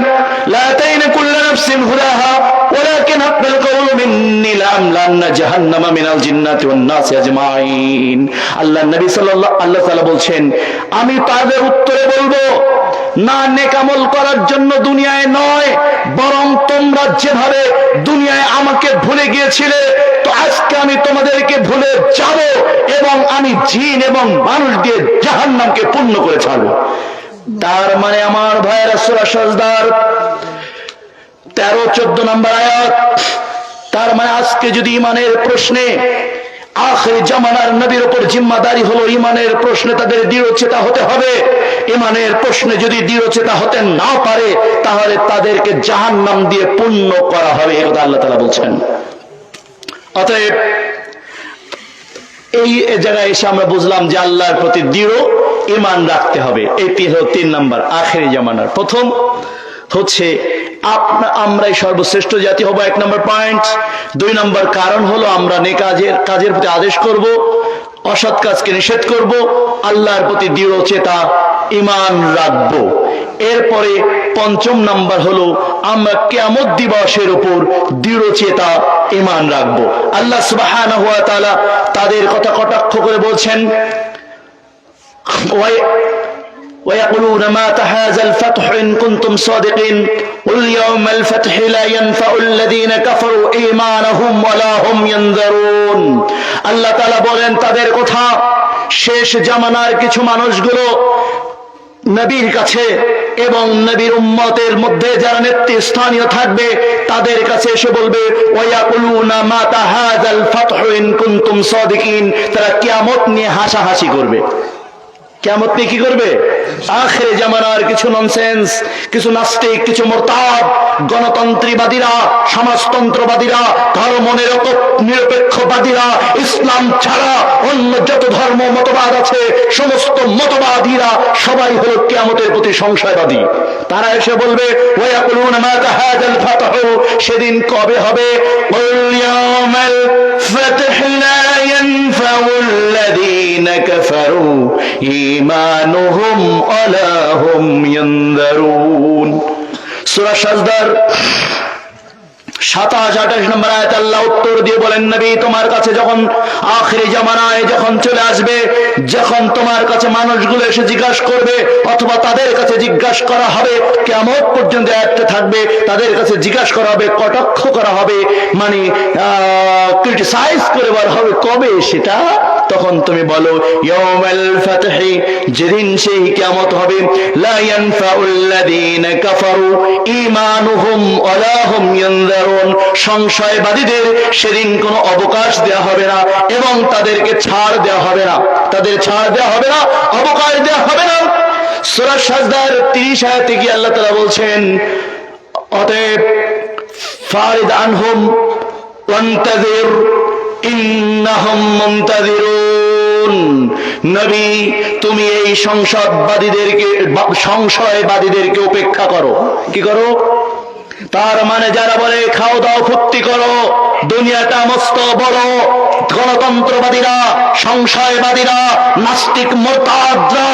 Speaker 4: লা আতাইনা কুল্লা নাফসিন হুদাহা ওয়ালাকিন হাক্কাল কাওলু মিন্নী লা'আমলান্না জাহান্নামা মিনাল জিন্নাতি ওয়ান নাসি আজমাইন। আল্লাহ নবী সাল্লাল্লাহু আল্লাহ তাআলা বলছেন, আমি তাদের উত্তরে বলবো, না নেক আমল করার জন্য দুনিয়ায় নয়, বরং তোমরা যেভাবে দুনিয়ায় আমাকে ভুলে গিয়েছিলে, তো আজকে আমি তোমাদেরকে ভুলে যাব এবং আমি জিন এবং মানুষ দিয়ে জাহান্নামকে পূর্ণ করে ছাড়বো। তার মানে আমার ভাইয়েরা, সূরা সাজদার 13-14 নম্বর আয়াত। তার মানে আজকে যদি ইমানের প্রশ্নে আখির জামানার নবীর উপর জিম্মাদারি হলো ইমানের প্রশ্নে তাদের দৃঢ়চেতা হতে হবে। ইমানের প্রশ্নে যদি দৃঢ়চেতা হতে না পারে তাহলে তাদেরকে জাহান্নাম দিয়ে পূর্ণ করা হবে, এই কথা আল্লাহ তাআলা বলছেন। অতএব এই জায়গায় এসে আমরা বুঝলাম যে আল্লাহর প্রতি দৃঢ় ঈমান রাখতে হবে। এটি হলো 3 নম্বর আখির জামানার। প্রথম হচ্ছে আমরাই সর্বশ্রেষ্ঠ জাতি হবো, 1 নম্বর পয়েন্ট। 2 নম্বর কারণ হলো আমরা নেক কাজের প্রতি আদেশ করব, অসৎ কাজকে নিষেধ করব, আল্লাহর প্রতি দৃঢ়চেতা ঈমান রাখবো। এরপরে 5 নম্বর হলো আমরা কিয়ামত দিবসের উপর দৃঢ়চেতা ঈমান রাখবো। আল্লাহ সুবহানাহু ওয়া তাআলা তাদের কথা কটাক্ষ করে বলছেন, ويقولون متى هذا الفتح إن كنتم صادقين قل يوم الفتح لا ينفع الذين كفروا إيمانهم ولا هم ينذرون। আল্লাহ তাআলা বলেন তাদের কথা, শেষ জামানার কিছু মানুষগুলো নবীর কাছে এবং নবীর উম্মতের মধ্যে যারা নেতৃস্থানীয় থাকবে তাদের কাছে এসে বলবে, ওয়ায়াকুলুনা মাতা হাযাল ফাতহু ইন কুনতুম সাদিকিন। তারা কিয়ামত নিয়ে হাসাহাসি করবে। কিয়ামত নিয়ে কি করবে? আখিরে জামানার কিছু ননসেন্স, কিছু নাস্তিক, কিছু মুরতাদ, গণতন্ত্রবাদীরা, সমাজতন্ত্রবাদীরা, ধর্ম নিরপেক্ষবাদীরা, ইসলাম ছাড়া অন্য যত ধর্ম মতবাদ আছে সমস্ত মতবাদীরা সবাই হলো কিয়ামতের প্রতি সংশয়বাদী। তারা এসে বলবে, ওয়ায়াকুলুনা মাতা হাযাল ফাতহু, সেদিন কবে হবে? কুল ইয়াউমাল ফাতহি লা ইয়ানফাউল লাযীনা কাফারু ঈমানুহুম ওয়ালা হুম ইয়ানযারুন। সূরা সাজদার 27-28 নম্বর আয়াতে আল্লাহ উত্তর দিয়ে বলেন, নবী তোমার কাছে যখন আখিরি জামানায় যখন চলে আসবে, যখন তোমার কাছে মানুষগুলো এসে জিজ্ঞাসা করবে অথবা তাদের কাছে জিজ্ঞাসা করা হবে, কিয়ামত পর্যন্ত আয়াতটা থাকবে, তাদের কাছে জিজ্ঞাসা করা হবে, কটাক্ষ করা হবে, মানে ক্রিটিসাইজ করে বলা হবে কবে সেটা, তখন তুমি বলো ইয়াউমাল ফাতহি, যেদিন সেই কিয়ামত হবে, লা ইয়ানফাউল লাযীনা কাফারু ঈমানুহুম ওয়ালা হুম ইয়ানযারুন। সংশয়বাদীদের সেদিন কোনো অবকাশ দেওয়া হবে না এবং তাদেরকে ছাড় দেওয়া হবে না, তাদের ছাড় দেওয়া হবে না, অবকাশ দেওয়া হবে না। সূরা সাজদার 30 আয়াতে কি আল্লাহ তাআলা বলছেন, অতএব ফারিদ আনহুম ওয়ান্তাযির ইন্নাহুম মুনতাযিরুন। নবী তুমি এই সংশয়বাদীদেরকে উপেক্ষা করো। কি করো? তার মানে যারা বলে খাও দাও ফুর্তি করো, দুনিয়াটা মস্ত বড়, গণতন্ত্রবাদীরা, সংশয়বাদীরা, নাস্তিক মুরতাদরা,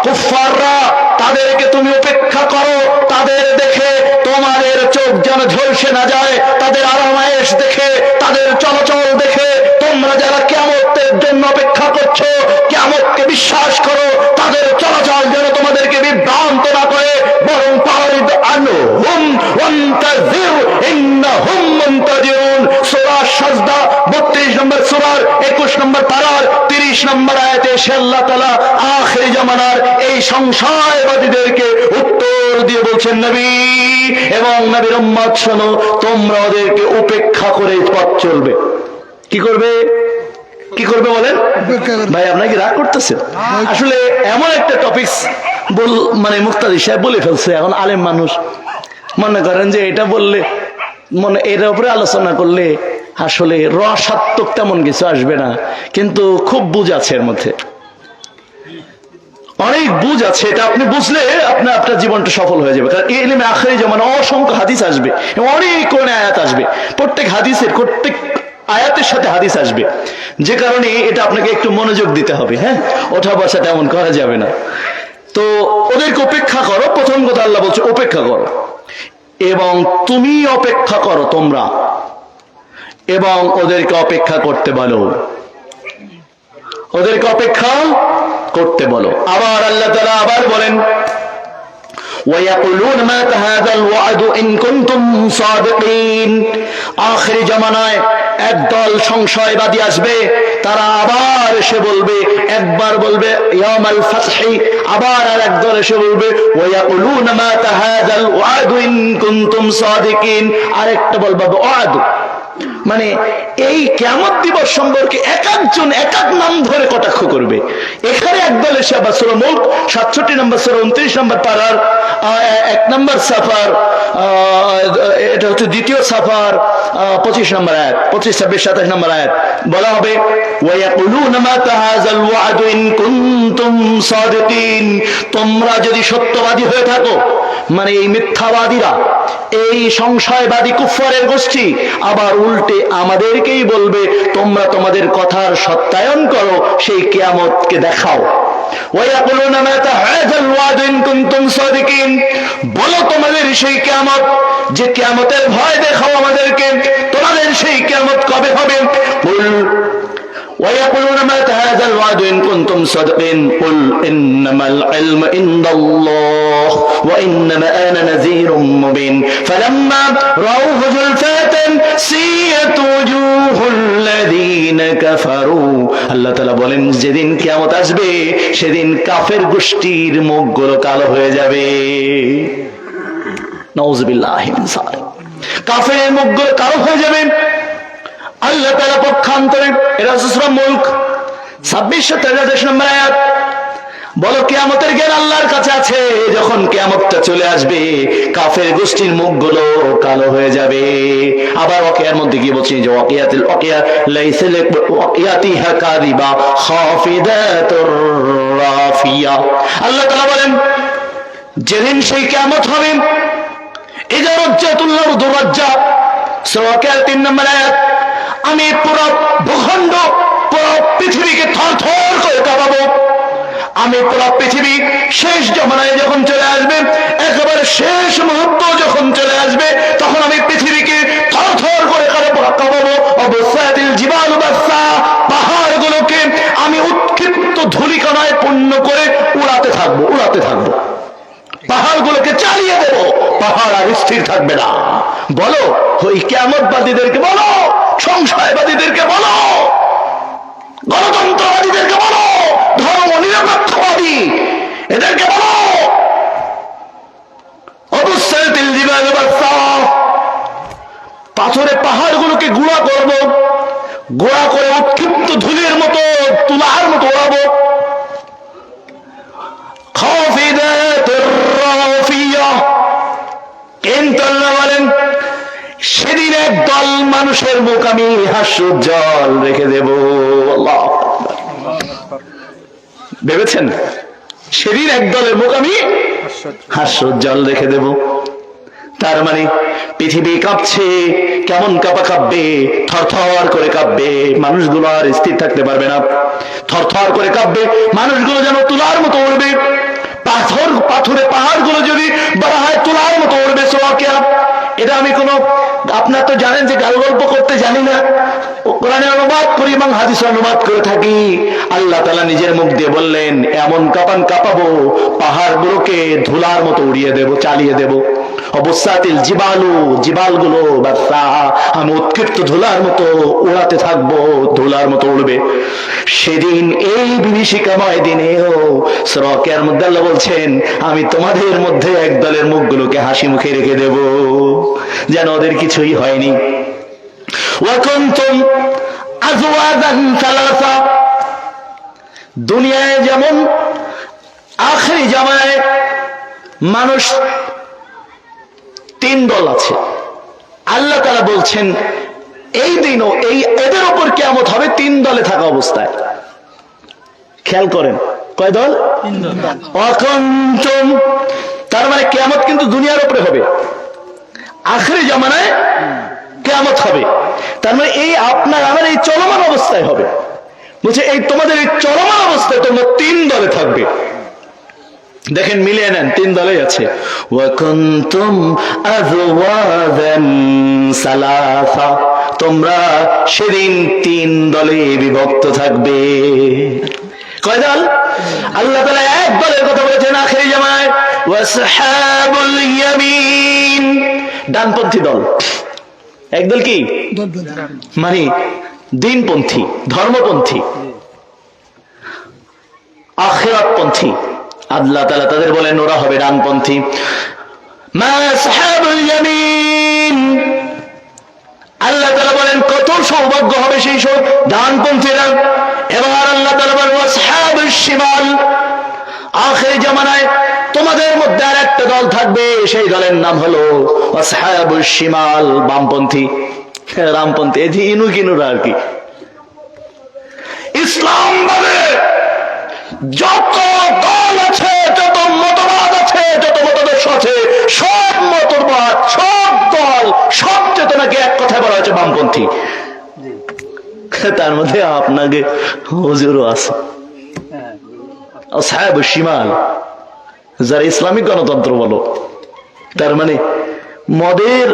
Speaker 4: কুফফাররা, তাদেরকে তুমি উপেক্ষা করো। তাদের দেখে তোমাদের চোখ যেন ঝলসে না যায়, তাদের আরামায়েশ দেখে, তাদের চলাচল দেখে তোমরা যারা কিয়ামতের জন্য অপেক্ষা করছো, কিয়ামতকে বিশ্বাস করো, তাদের চলাচল যেন তোমাদেরকে বিভ্রান্ত না করে, বরং ফারিদ আনহুম ওয়ান্তাযির ইন্নাহুম মুনতাযিরুন। সূরা সাজদা 32 নম্বর সূরার 21 নম্বর পারার 30 নম্বর আয়াতে আল্লাহ তাআলা আখির জামানার এই সংশয়বাদীদেরকে উত্তর দিয়ে বলছেন, নবী এবং নবীর উম্মত শোনো, তোমরা ওদেরকে উপেক্ষা করে পথ চলবে। কি করবে? কি করবে বলেন ভাই? আপনার কি রাগ করতেছেন? আসলে এমন একটা টপিকস মানে মুক্তাদি সাহেব বলে ফেলছে, এখন আলেম মানুষ মনে করেন যে এটা বললে, মনে এর উপরে আলোচনা করলে আসলে রসাত্মক তেমন কিছু আসবে না, কিন্তু খুব বুঝ আছে এর মধ্যে। অনেক বুঝ আছে, এটা আপনি বুঝলে আপনার জীবনটা সফল হয়ে যাবে। কারণ ইলমে আখিরি জামানা অসংখ্য হাদিস আসবে, অনেক কোরআনে আয়াত আসবে, প্রত্যেক আয়াতের সাথে হাদিস আসবে, যে কারণে এটা আপনাকে একটু মনোযোগ দিতে হবে। হ্যাঁ, ওঠা বসা তেমন করা যাবে না। তো ওদেরকে উপেক্ষা করো, প্রথম কথা আল্লাহ বলছে উপেক্ষা করো, এবং তুমি অপেক্ষা করো তোমরা, এবং ওদেরকে অপেক্ষা করতে বলো, ওদেরকে অপেক্ষা করতে বলো। আবার আল্লাহ তাআলা আবার বলেন وَيَقُولُونَ مَتَى هَذَا الْوَعْدُ إِن كُنتُمْ صَادِقِينَ। আখিরি জামানায় একদল সংশয়বাদী আসবে, তারা আবার এসে বলবে, একবার বলবে ইয়াউমাল ফাতহি, আবার আরেক দল এসে বলবে وَيَقُولُونَ مَتَى هَذَا الْوَعْدُ إِن كُنتُمْ صَادِقِينَ। আরেকটা বলবে ওয়াদ, মানে এই কিয়ামত দিবস সম্পর্কে এক একজন এক এক নাম ধরে কটাক্ষ করবে। এখানে একদল এসে আবার সূরা মুলক 67 নম্বর সূরা 29 নম্বর পারার 1 নম্বর সাফার, এটা হচ্ছে দ্বিতীয় সাফার 25 নম্বর আয়াত, 25, 26, 27 নম্বর আয়াত বলা হবে ওয়ায়াকুলুনা মাতা হাযাল ওয়া'দু ইন কুনতুম সাদিকিন। তোমরা যদি সত্যবাদী হয়ে থাকো, মানে এই মিথ্যাবাদীরা, এই সংশয়বাদী কুফফারের গোষ্ঠী আবার উল্টে আমাদেরকেই বলবে তোমরা তোমাদের কথার সত্যায়ন করো, সেই কিয়ামতকে দেখাও। ওয়ায়াকুলুনা মাতা হাযাল ওয়া'দু ইন কুনতুম সাদিকিন। বলো তোমাদের সেই কিয়ামত, যে কিয়ামতের ভয় দেখাও আমাদেরকে, তোমাদের সেই কিয়ামত কবে হবে? কুল ويقولون متى هذا الوعد إن كنتم صادقين قل إنما العلم عند الله وإنما أنا نذير مبين فلما رأوه زلفة سيئت وجوه الذين كفروا। আল্লাহ তাআলা বলেন যেদিন কিয়ামত আসবে সেদিন কাফের গোষ্ঠীর মুখগুলো কালো হয়ে যাবে। নাউযুবিল্লাহি মিন যালিক। কাফের মুখগুলো কালো হয়ে যাবে। আল্লাহ তাআলা পক্ষান্তরে, এটা সূরা মুলক 26-23 নম্বর আয়াত, বলো কিয়ামতের জ্ঞান আল্লাহর কাছে আছে। যখন কিয়ামতটা চলে আসবে কাফের গোষ্ঠীর মুখগুলো কালো হয়ে যাবে। আবার ওয়াকিয়ার মধ্যে কি বলছি, যে ওয়াকিয়াতুল ওয়াকিয়া লাইসা ওয়াকিয়াতিহা কাযিবা খাফিদাতুর রাফিয়া। আল্লাহ তাআলা বলেন যেদিন সেই কিয়ামত হবে, ইযা রাজ্জাতুল্লাহু দুরাজ্জা, সূরা ওয়াকিয়ার 3 নম্বর আয়াত, আমি পুরো ভূখণ্ড, পুরো পৃথিবীকে থরথর করে কাঁপাবো। আমি পুরো পৃথিবী শেষ জমানায় যখন চলে আসবে, একেবারে শেষ মুহূর্ত যখন চলে আসবে, তখন আমি পৃথিবীকে থরথর করে কাঁপাবো। অবসাতিল জিবালু বাসা, পাহাড়গুলোকে আমি উৎক্ষিপ্ত ধূলিকণায় পূর্ণ করে উড়াতে থাকবো, উড়াতে থাকবো। পাহাড়গুলোকে চালিয়ে দেবো, পাহাড় আর স্থির থাকবে না। বলো ওই কিয়ামতবাদীদেরকে বলো, সংশয়বাদীদেরকে বলো, গণতন্ত্রবাদীদেরকে বলো, ধর্ম নিরপেক্ষবাদী এদেরকে বলো অবসাতিল জিবালু বাসা, পাথরে পাহাড়গুলোকে গুঁড়া করব, গুঁড়া করে উৎক্ষিপ্ত ধুলির মতো, তুলার মতো ওড়াবো। খাফিদাতুর রাফিয়া। কিন্তু আল্লাহ বলেন সেদিন একদল মানুষের মুখ আমি হাস্যোজ্জ্বল রেখে দেব। আল্লাহু আকবার। ভেবেছেন সেদিন একদলের মুখ আমি হাস্যোজ্জ্বল রেখে দেব। তার মানে পৃথিবী কাঁপছে, কেমন কাঁপবে, থরথর করে কাঁপবে, মানুষগুলো আর স্থির থাকতে পারবে না, থরথর করে কাঁপবে, মানুষগুলো যেন তুলার মতো উড়বে। পাথরে পাহাড়গুলো যদি বলা হয় তুলার মতো উড়বে। সোয়াকিয়া, এটা আমি আপনার তো জানেন যে গাল গল্প করতে জানি না, কোরআনে অনুবাদ করি এবং হাদিসে অনুবাদ করে থাকি। আল্লাহ তাআলা নিজের মুখ দিয়ে বললেন এমন কাঁপাবো, পাহাড়গুলোকে ধুলার মতো উড়িয়ে দেব, চালিয়ে দেব। অবসাতিল জিবালু, জিবালগুলো বাসা, আমি উৎক্ষিপ্ত ধুলার মতো উড়াতে থাকবো, ধুলার মতো উড়বে। সেদিন এই বিভীষিকাময় দিনেও সূরা ওয়াকিয়ার মধ্যে আল্লাহ বলছেন আমি তোমাদের মধ্যে একদলের মুখগুলোকে হাসি মুখে রেখে দেব, যেন ওদের কিছুই হয়নি। ওয়া কুনতুম আজওয়াজান সালাসা। দুনিয়ায় যেমন আখিরি জামানায় মানুষ 3 দল আছে, আল্লাহ তাআলা বলছেন এই দিনও এদের উপর কিয়ামত হবে 3 দলে থাকা অবস্থায়। খেয়াল করেন কয় দল? অকুনতুম, তার মানে কিয়ামত কিন্তু দুনিয়ার উপরে হবে, আখিরি জামানায় কিয়ামত হবে। তার মানে এই আপনার আমার এই চলমান অবস্থায় হবে। বলছে এই তোমাদের এই চলমান অবস্থায় তোমরা 3 দলে থাকবে। দেখেন মিলিয়ে নেন, 3 দলেই আছে। ওয়া কুনতুম আযওয়াজান সালাসা, তোমরা সেদিন 3 দলে বিভক্ত থাকবে। কয় দল? আল্লাহ তাআলা এক দলের কথা বলেছেন আখিরি জামানায়, ওয়াসহাবুল ইয়ামিন, ডানপন্থী দল। একদল কি? মানে দিনপন্থী, ধর্মপন্থী, আখিরাতপন্থী। আল্লাহ তাআলা তাদের বলেন ওরা হবে ডানপন্থী। মা আসহাবুল ইয়ামিন, আল্লাহ তাআলা বলেন কত সৌভাগ্য হবে সেই সব ডানপন্থীরা। এবার আল্লাহ তাআলা বলেন আসহাবুশ শিমাল, আখির জামানায় তোমাদের মধ্যে আর একটা দল থাকবে, সেই দলের নাম হলো আসহাবুশ শিমাল, বামপন্থী, রামপন্থী, এই ইনু কিনুরা আর কি। ইসলাম ভাবে যত দল আছে, যত মতবাদ আছে, যত মতাদর্শ আছে, সব মতবাদ, সব দল, সব চেতনাকে এক কথায় বলা হয়েছে বামপন্থী। তার মধ্যে আপনাকে হুজুরও আছে আসহাবুশ শিমাল, যারা ইসলামিক গণতন্ত্র বলো। তার মানে মদের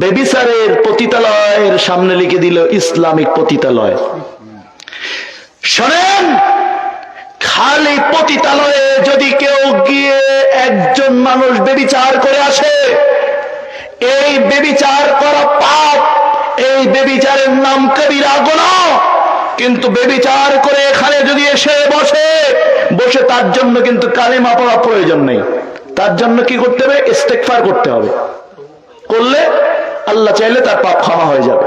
Speaker 4: বেবিচারের পতিতালয়ের সামনে লিখে দিল ইসলামিক পতিতালয়। শোনেন, খালি পতিতালয়ে যদি কেউ গিয়ে একজন মানুষ বেবিচার করে আসে, এই বেবিচার করা পাপ, এই বেবিচারের নাম কবিরা গুনাহ। কিন্তু বেবিচার করে এখানে যদি এসে বসে তার জন্য কিন্তু কালিমা পড়া প্রয়োজন নেই। তার জন্য কি করতে হবে? ইস্তেগফার করতে হবে। করলে আল্লাহ চাইলে তার পাপ ক্ষমা হয়ে যাবে।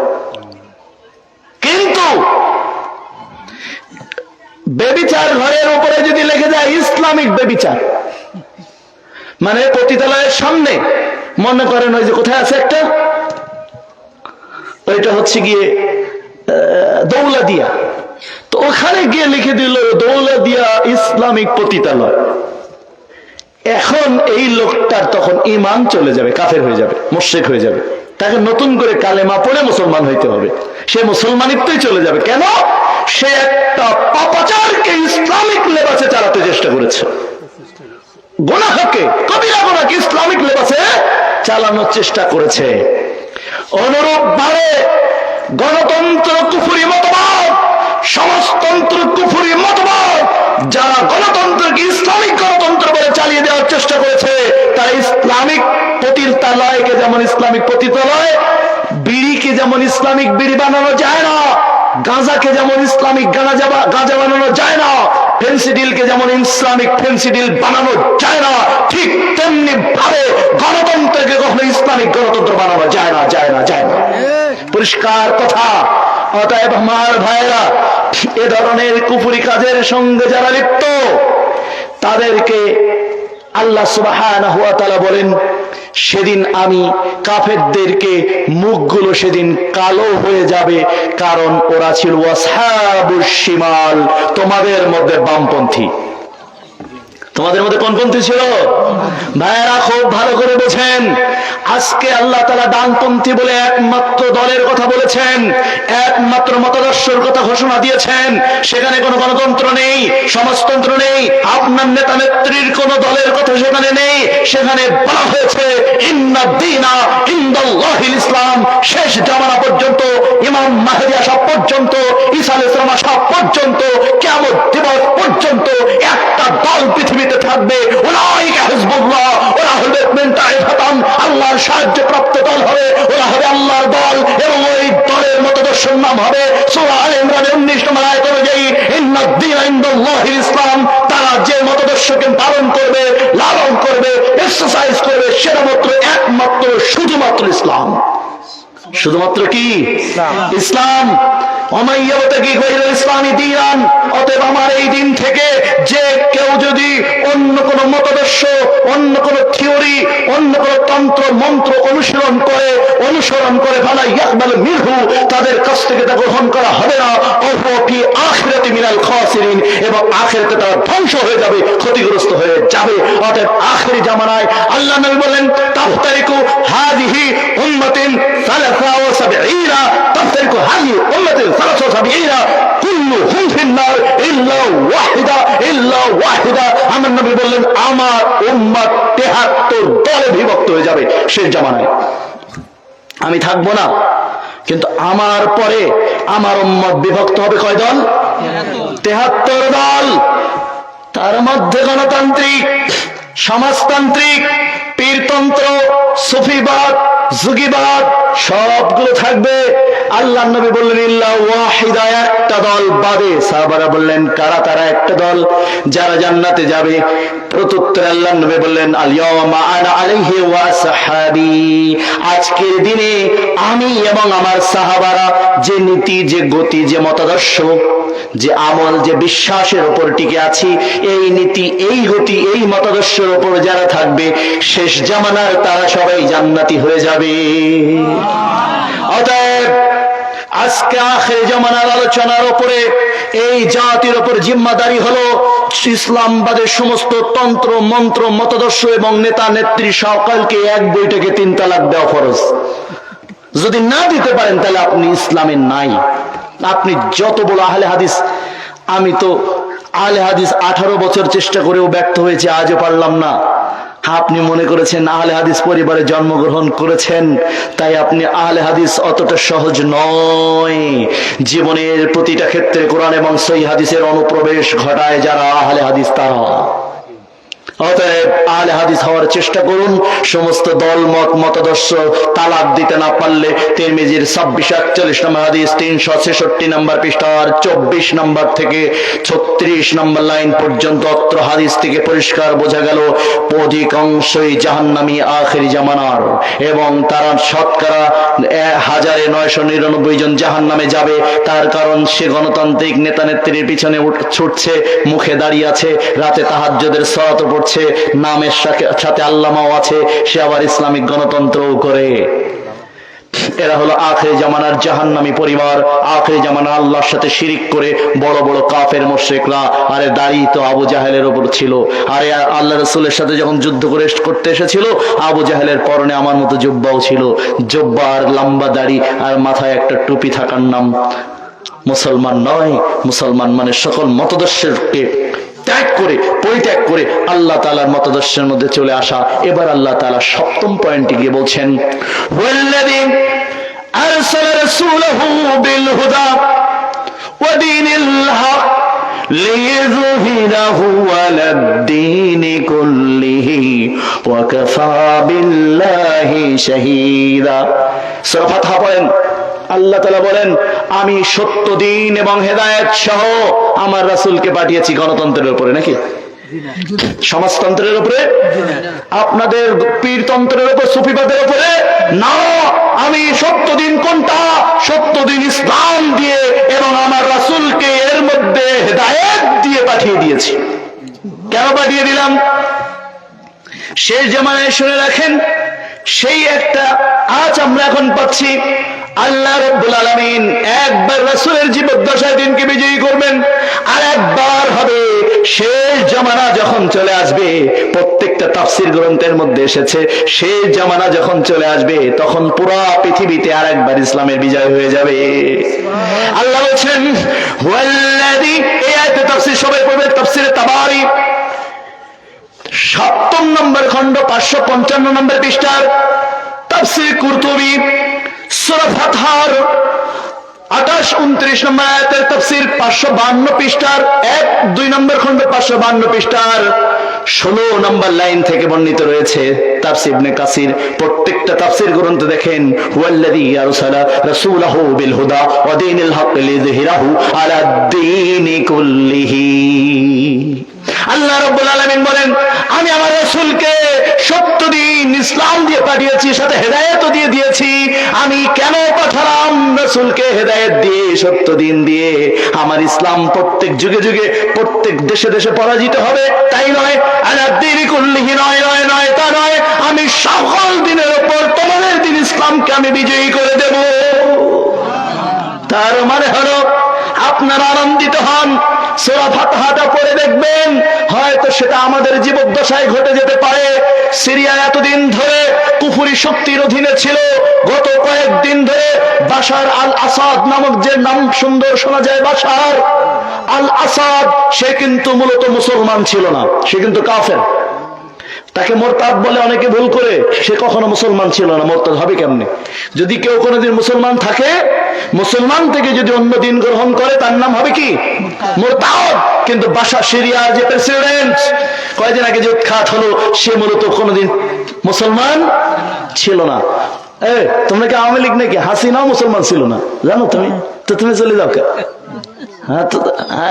Speaker 4: কিন্তু বেবিচার ঘরের উপরে যদি লিখে যায় ইসলামিক বেবিচার, মানে পতিতালয়ের সামনে, মনে করেন ওই যে কোথায় আছে একটা, ওইটা হচ্ছে গিয়ে দৌলতদিয়া, তো ওখানে গিয়ে লিখে দিল দৌলতদিয়া ইসলামিক পতিতালয়। এখন এই লোকটার তখন ঈমান চলে যাবে, কাফের হয়ে যাবে, মুশরিক হয়ে যাবে। তাকে নতুন করে কালেমা পড়ে মুসলমান হইতে হবে। সে মুসলমানিত্বই চলে যাবে। কেন? সে একটা পাপাচারকে ইসলামিক লেবাসে চালাতে চেষ্টা করেছে, গুনাহকে, কবিরা গুনাহকে ইসলামিক লেবাসে চালানোর চেষ্টা করেছে। অনুরূপ ভাবে গণতন্ত্র কুফরি মতবাদ, সমাজতন্ত্র কুফরি মতবাদ, যারা গণতন্ত্রকে ইসলামিক গণতন্ত্র বলে চালিয়ে দেওয়ার চেষ্টা করেছে, তারা ইসলামিক পতিতালয়কে যেমন ইসলামিক পতিতালয়, বিড়িকে যেমন ইসলামিক বিড়ি বানানো যায় না, গাঁজাকে যেমন ইসলামিক গাঁজা বানানো যায় না, ফেন্সিডিলকে যেমন ইসলামিক ফেন্সিডিল বানানো যায় না, ঠিক তেমনি ভাবে গণতন্ত্রকে কখনো ইসলামিক গণতন্ত্র বানানো যায় না, যায় না, যায় না। পরিষ্কার কথা। অতএব আমার ভাইরা, এ ধরনের কুফরি কাজের সঙ্গে যারা লিপ্ত, তাদেরকে আল্লাহ সুবহানাহু ওয়া তাআলা বলেন সেদিন আমি কাফেরদেরকে মুখগুলো সেদিন কালো হয়ে যাবে, কারণ ওরা ছিল আসহাবুশ শিমাল, তোমাদের মধ্যে বামপন্থী। তোমাদের মধ্যে কোন পন্থী ছিল? ভাইয়েরা খুব ভালো করে বোঝেন। আজকে আল্লাহ তাআলা ডানপন্থী বলে একমাত্র দলের কথা বলেছেন, একমাত্র মতাদর্শের কথা ঘোষণা দিয়েছেন। সেখানে কোনো গণতন্ত্র নেই, সমাজতন্ত্র নেই, আপনার নেতা নেত্রীর কোন দলের কথা সেখানে নেই। সেখানে বলা হয়েছে ইন্নাদ দীনা ইনদাল্লাহিল ইসলাম। শেষ জামানা পর্যন্ত, ইমাম মাহদী আসা পর্যন্ত, ঈসা আলাইহিস সালাম আসা পর্যন্ত, কিয়ামত দিবস পর্যন্ত একটা দল পৃথিবীতে থাকবে, উলাইকা হিজবুল্লাহ, ওরা হবে তাইফাতান, আল্লাহর সাহায্যপ্রাপ্ত দল হবে, ওরা হবে আল্লাহর দল। এবং ওই দলের মতাদর্শের নাম হবে সূরা আলে ইমরানের 19 নম্বর আয়াত অনুযায়ী ইন্নাদ দীনা ইনদাল্লাহিল ইসলাম। তারা যে মতাদর্শকে পালন করবে, লালন করবে, এক্সারসাইজ করবে, সেটা মাত্র একমাত্র শুধুমাত্র ইসলাম। শুধুমাত্র কি? ইসলাম। অতএব আমার এই দিন থেকে যে কেউ যদি অন্য কোন মতাদর্শ, অন্য কোন থিওরি, অন্য কোন তন্ত্র মন্ত্র অনুসরণ করে ফালা ইয়াকবালু মিনহু, তাদের কাছ থেকে তা গ্রহণ করা হবে না। ওয়া ফি আখিরাতি মিনাল খাসিরিন, এবং এবং আখিরাতে তারা ধ্বংস হয়ে যাবে, ক্ষতিগ্রস্ত হয়ে যাবে। অতএব আখিরি জামানায় আল্লাহ নবী বলেন তাফতারিকু হাযিহি উম্মাতিন 73 তাফতারিকু হাযিহি উম্মাতিন 73 কুল্লুহুম ফিন-নার ইল্লা ওয়াহিদা। আমার নবী বললেন আমার উম্মত 73 দলে বিভক্ত হয়ে যাবে শেষ জামানায়। আমি থাকবো না, কিন্তু আমার পরে আমার উম্মত বিভক্ত হবে কয় দল? 73 দল। তার মধ্যে গণতান্ত্রিক, সমাজতান্ত্রিক, পীরতন্ত্র, সুফিবাদ, যুগীবাদ সবগুলো থাকবে। আল্লাহ নবী বললেন ইল্লা ওয়াহিদা, একটা দল বাদে। সাহাবারা বললেন কারা তারা একটা দল যারা জান্নাতে যাবে? প্রত্যুত্তরে আল্লাহ নবী বললেন আল ইয়াওমা আনা আলাইহি ওয়া সাহাবী, আজকের দিনে আমি এবং আমার সাহাবারা যে নীতি, যে গতি, যে মতাদর্শ, যে আমল, যে বিশ্বাসের উপর টিকে আছি, এই নীতি, এই গতি, এই মতাদর্শের উপর যারা থাকবে শেষ জামানার তারা সবাই জান্নাতি হয়ে যাবে। অতএব আজকে আখির জামানার আলোচনার উপরে এই জাতির উপর জিম্মাদারি হলো ইসলামবাদের সমস্ত তন্ত্র মন্ত্র মতাদর্শ এবং নেতা নেত্রী সকলকে এক বৈঠকে 3 তালাক দেওয়া ফরজ। যদি না দিতে পারেন তাহলে আপনি ইসলামে নাই। আপনি যত বড় আহলে হাদিস, আমি তো আহলে হাদিস 18 বছর চেষ্টা করেও ব্যর্থ হয়েছে, আজও পারলাম না। আপনি মনে করেছেন আহলে হাদিস পরিবারে জন্মগ্রহণ করেছেন তাই আপনি আহলে হাদিস, অতটা সহজ নয়। জীবনের প্রতিটা ক্ষেত্রে কোরআন এবং সহিহ হাদিসের অনুপ্রবেশ ঘটায় যারা আহলে হাদিস তারা। অতএব আহলে হাদিস হওয়ার চেষ্টা করুন। সমস্ত দল মত মতাদর্শ তালাক দিতে না পারলে তিরমিজির 26-41 নম্বর হাদিস 366 নম্বর পৃষ্ঠার 24 নম্বর থেকে 36 নম্বর লাইন পর্যন্ত অত্র হাদিস থেকে পরিষ্কার বোঝা গেল অধিকাংশই জাহান্নামী আখিরি জামানার, এবং তারা শতকরা 1999 জন জাহান্নামে যাবে। তার কারণ সে গণতান্ত্রিক নেতা নেত্রীর পিছনে ছুটছে, মুখে দাঁড়িয়ে আছে, রাতে তাহাজ্জুদের সালাত পড়ছে, নামের সাথে আল্লামাও আছে, সে আবার ইসলামিক গণতন্ত্রও করে। এরা হলো আখিরি জামানার জাহান্নামী পরিবার। আখিরি জামানা আল্লাহর সাথে শিরিক করে বড় বড় কাফের মুশরিকরা। আরে দাড়ি তো আবু জাহেলের উপর ছিল। আরে আল্লাহ রাসূলের সাথে যখন যুদ্ধ করতে এসেছিল আবু জাহেলের পরনে আমার মতো জুব্বাও ছিল। জুব্বা আর লম্বা দাড়ি আর মাথায় একটা টুপি থাকার নাম মুসলমান নয়। মুসলমান মানে সকল মতাদর্শকে ত্যাগ করে, পরিত্যাগ করে আল্লাহ তাআলার মতাদর্শের মধ্যে চলে আসা। এবার আল্লাহ তাআলা 7ম পয়েন্টে গিয়ে বলছেন ওয়াল্লাযী আরসালা রাসূলাহু বিল হুদা ওয়া দীনিল হক লিইযহিরাহু আলাদ-দীনি কুল্লিহি ওয়া কাফা বিল্লাহি শাহীদা। সূরা ফাতিহা পড়েন। আল্লাহ তাআলা বলেন আমি সত্য দিন এবং হেদায়েত সহ আমার রাসূলকে পাঠিয়েছি। গণতন্ত্রের উপরে নাকি সমাজতন্ত্রের উপরে? আপনাদের পীরতন্ত্রের উপর, সুফিবাদের উপরে না। আমি সত্য দিন কোনটা? সত্য দিন ইসলাম দিয়ে এবং আমার রাসূলকে এর মধ্যে হেদায়েত দিয়ে পাঠিয়ে দিয়েছি। কেন পাঠিয়ে দিলাম? শেষ জামানায় শুনে রাখেন, সেই একটা আজ আমরা এখন পাচ্ছি। আল্লাহ রাব্বুল আলামিন একবার রাসূলের জীবদ্দশায় দিনকে বিজয়ী করবেন, আর একবার হবে শেষ জামানা যখন চলে আসবে। প্রত্যেকটা তাফসীর গ্রন্থের মধ্যে এসেছে শেষ জামানা যখন চলে আসবে তখন পুরো পৃথিবীতে আর একবার ইসলামের বিজয় হয়ে যাবে। আল্লাহ বলেন ওয়াল্লাযী, এই আয়াতে তাফসীর সবাই পড়বে, তাফসীরে তাবারি 7ম নম্বর খণ্ড 555 নম্বর পৃষ্ঠার, তাফসীর কুরতুবী সূরা ফাতহার 28-29 নম্বর আয়াতের তাফসীর 552 পৃষ্ঠার 1-2 নম্বর খণ্ড 552 পৃষ্ঠার 16 নম্বর লাইন থেকে বর্ণিত রয়েছে। তাফসীর ইবনে কাসির প্রত্যেকটা তাফসীর গ্রন্থ দেখেন ওয়াল্লাযী আরসালা রাসূলাহু বিল হুদা ওয়া দীনিল হক লিযহিরাহু আলাদ-দীনি কুল্লিহি। আল্লাহ রাব্বুল আলামিন বলেন আমি আমার রাসূলকে সত্য দিন ইসলাম দিয়ে পাঠিয়েছি, সাথে হেদায়েতও দিয়ে দিয়েছি। আমি কেন পাঠালাম রাসূলকে? হেদায়েত দিয়ে, সত্য দিন দিয়ে। আমার ইসলাম প্রত্যেক যুগে যুগে, প্রত্যেক দেশে দেশে পরাজিত হবে তাই নয়, আলাদ-দীনি কুল্লিহি নয়, নয় নয়, তা নয়। আমি সকল দিনের উপর তোমাদের দিন ইসলামকে আমি বিজয়ী করে দেব। তার মানে হলো আপনারা আনন্দিত হন, সূরা ফাতিহাটা পড়ে দেখবেন, হয়তো সেটা আমাদের জীবদ্দশায় ঘটে যেতে পারে। সিরিয়া এতদিন ধরে কুফরি শক্তির অধীনে ছিল, গত কয়েকদিন ধরে বাশার আল আসাদ নামক, যে নাম সুন্দর শোনা যায় বাশার আল আসাদ, সে কিন্তু মূলত মুসলমান ছিল না, সে কিন্তু কাফের। তাকে মোরতাদ বলে অনেকে ভুল করে, সে কখনো মুসলমান ছিল না। মোরতাদ হবে কেমনে? যদি কেউ কোনোদিন মুসলমান থাকে, মুসলমান থেকে যদি অন্য দিন গ্রহণ করে, তার নাম হবে কি? মোরতাদ। কিন্তু বাশার সিরিয়ার যে প্রেসিডেন্ট কয়েকদিন আগে যে উৎখাত হলো, সে মূলত কোনোদিন মুসলমান ছিল না। তোমরা কি আওয়ামী লীগ নাকি? হাসিনাও মুসলমান ছিল না, জানো তুমি? তো তুমি চলে যাও কে?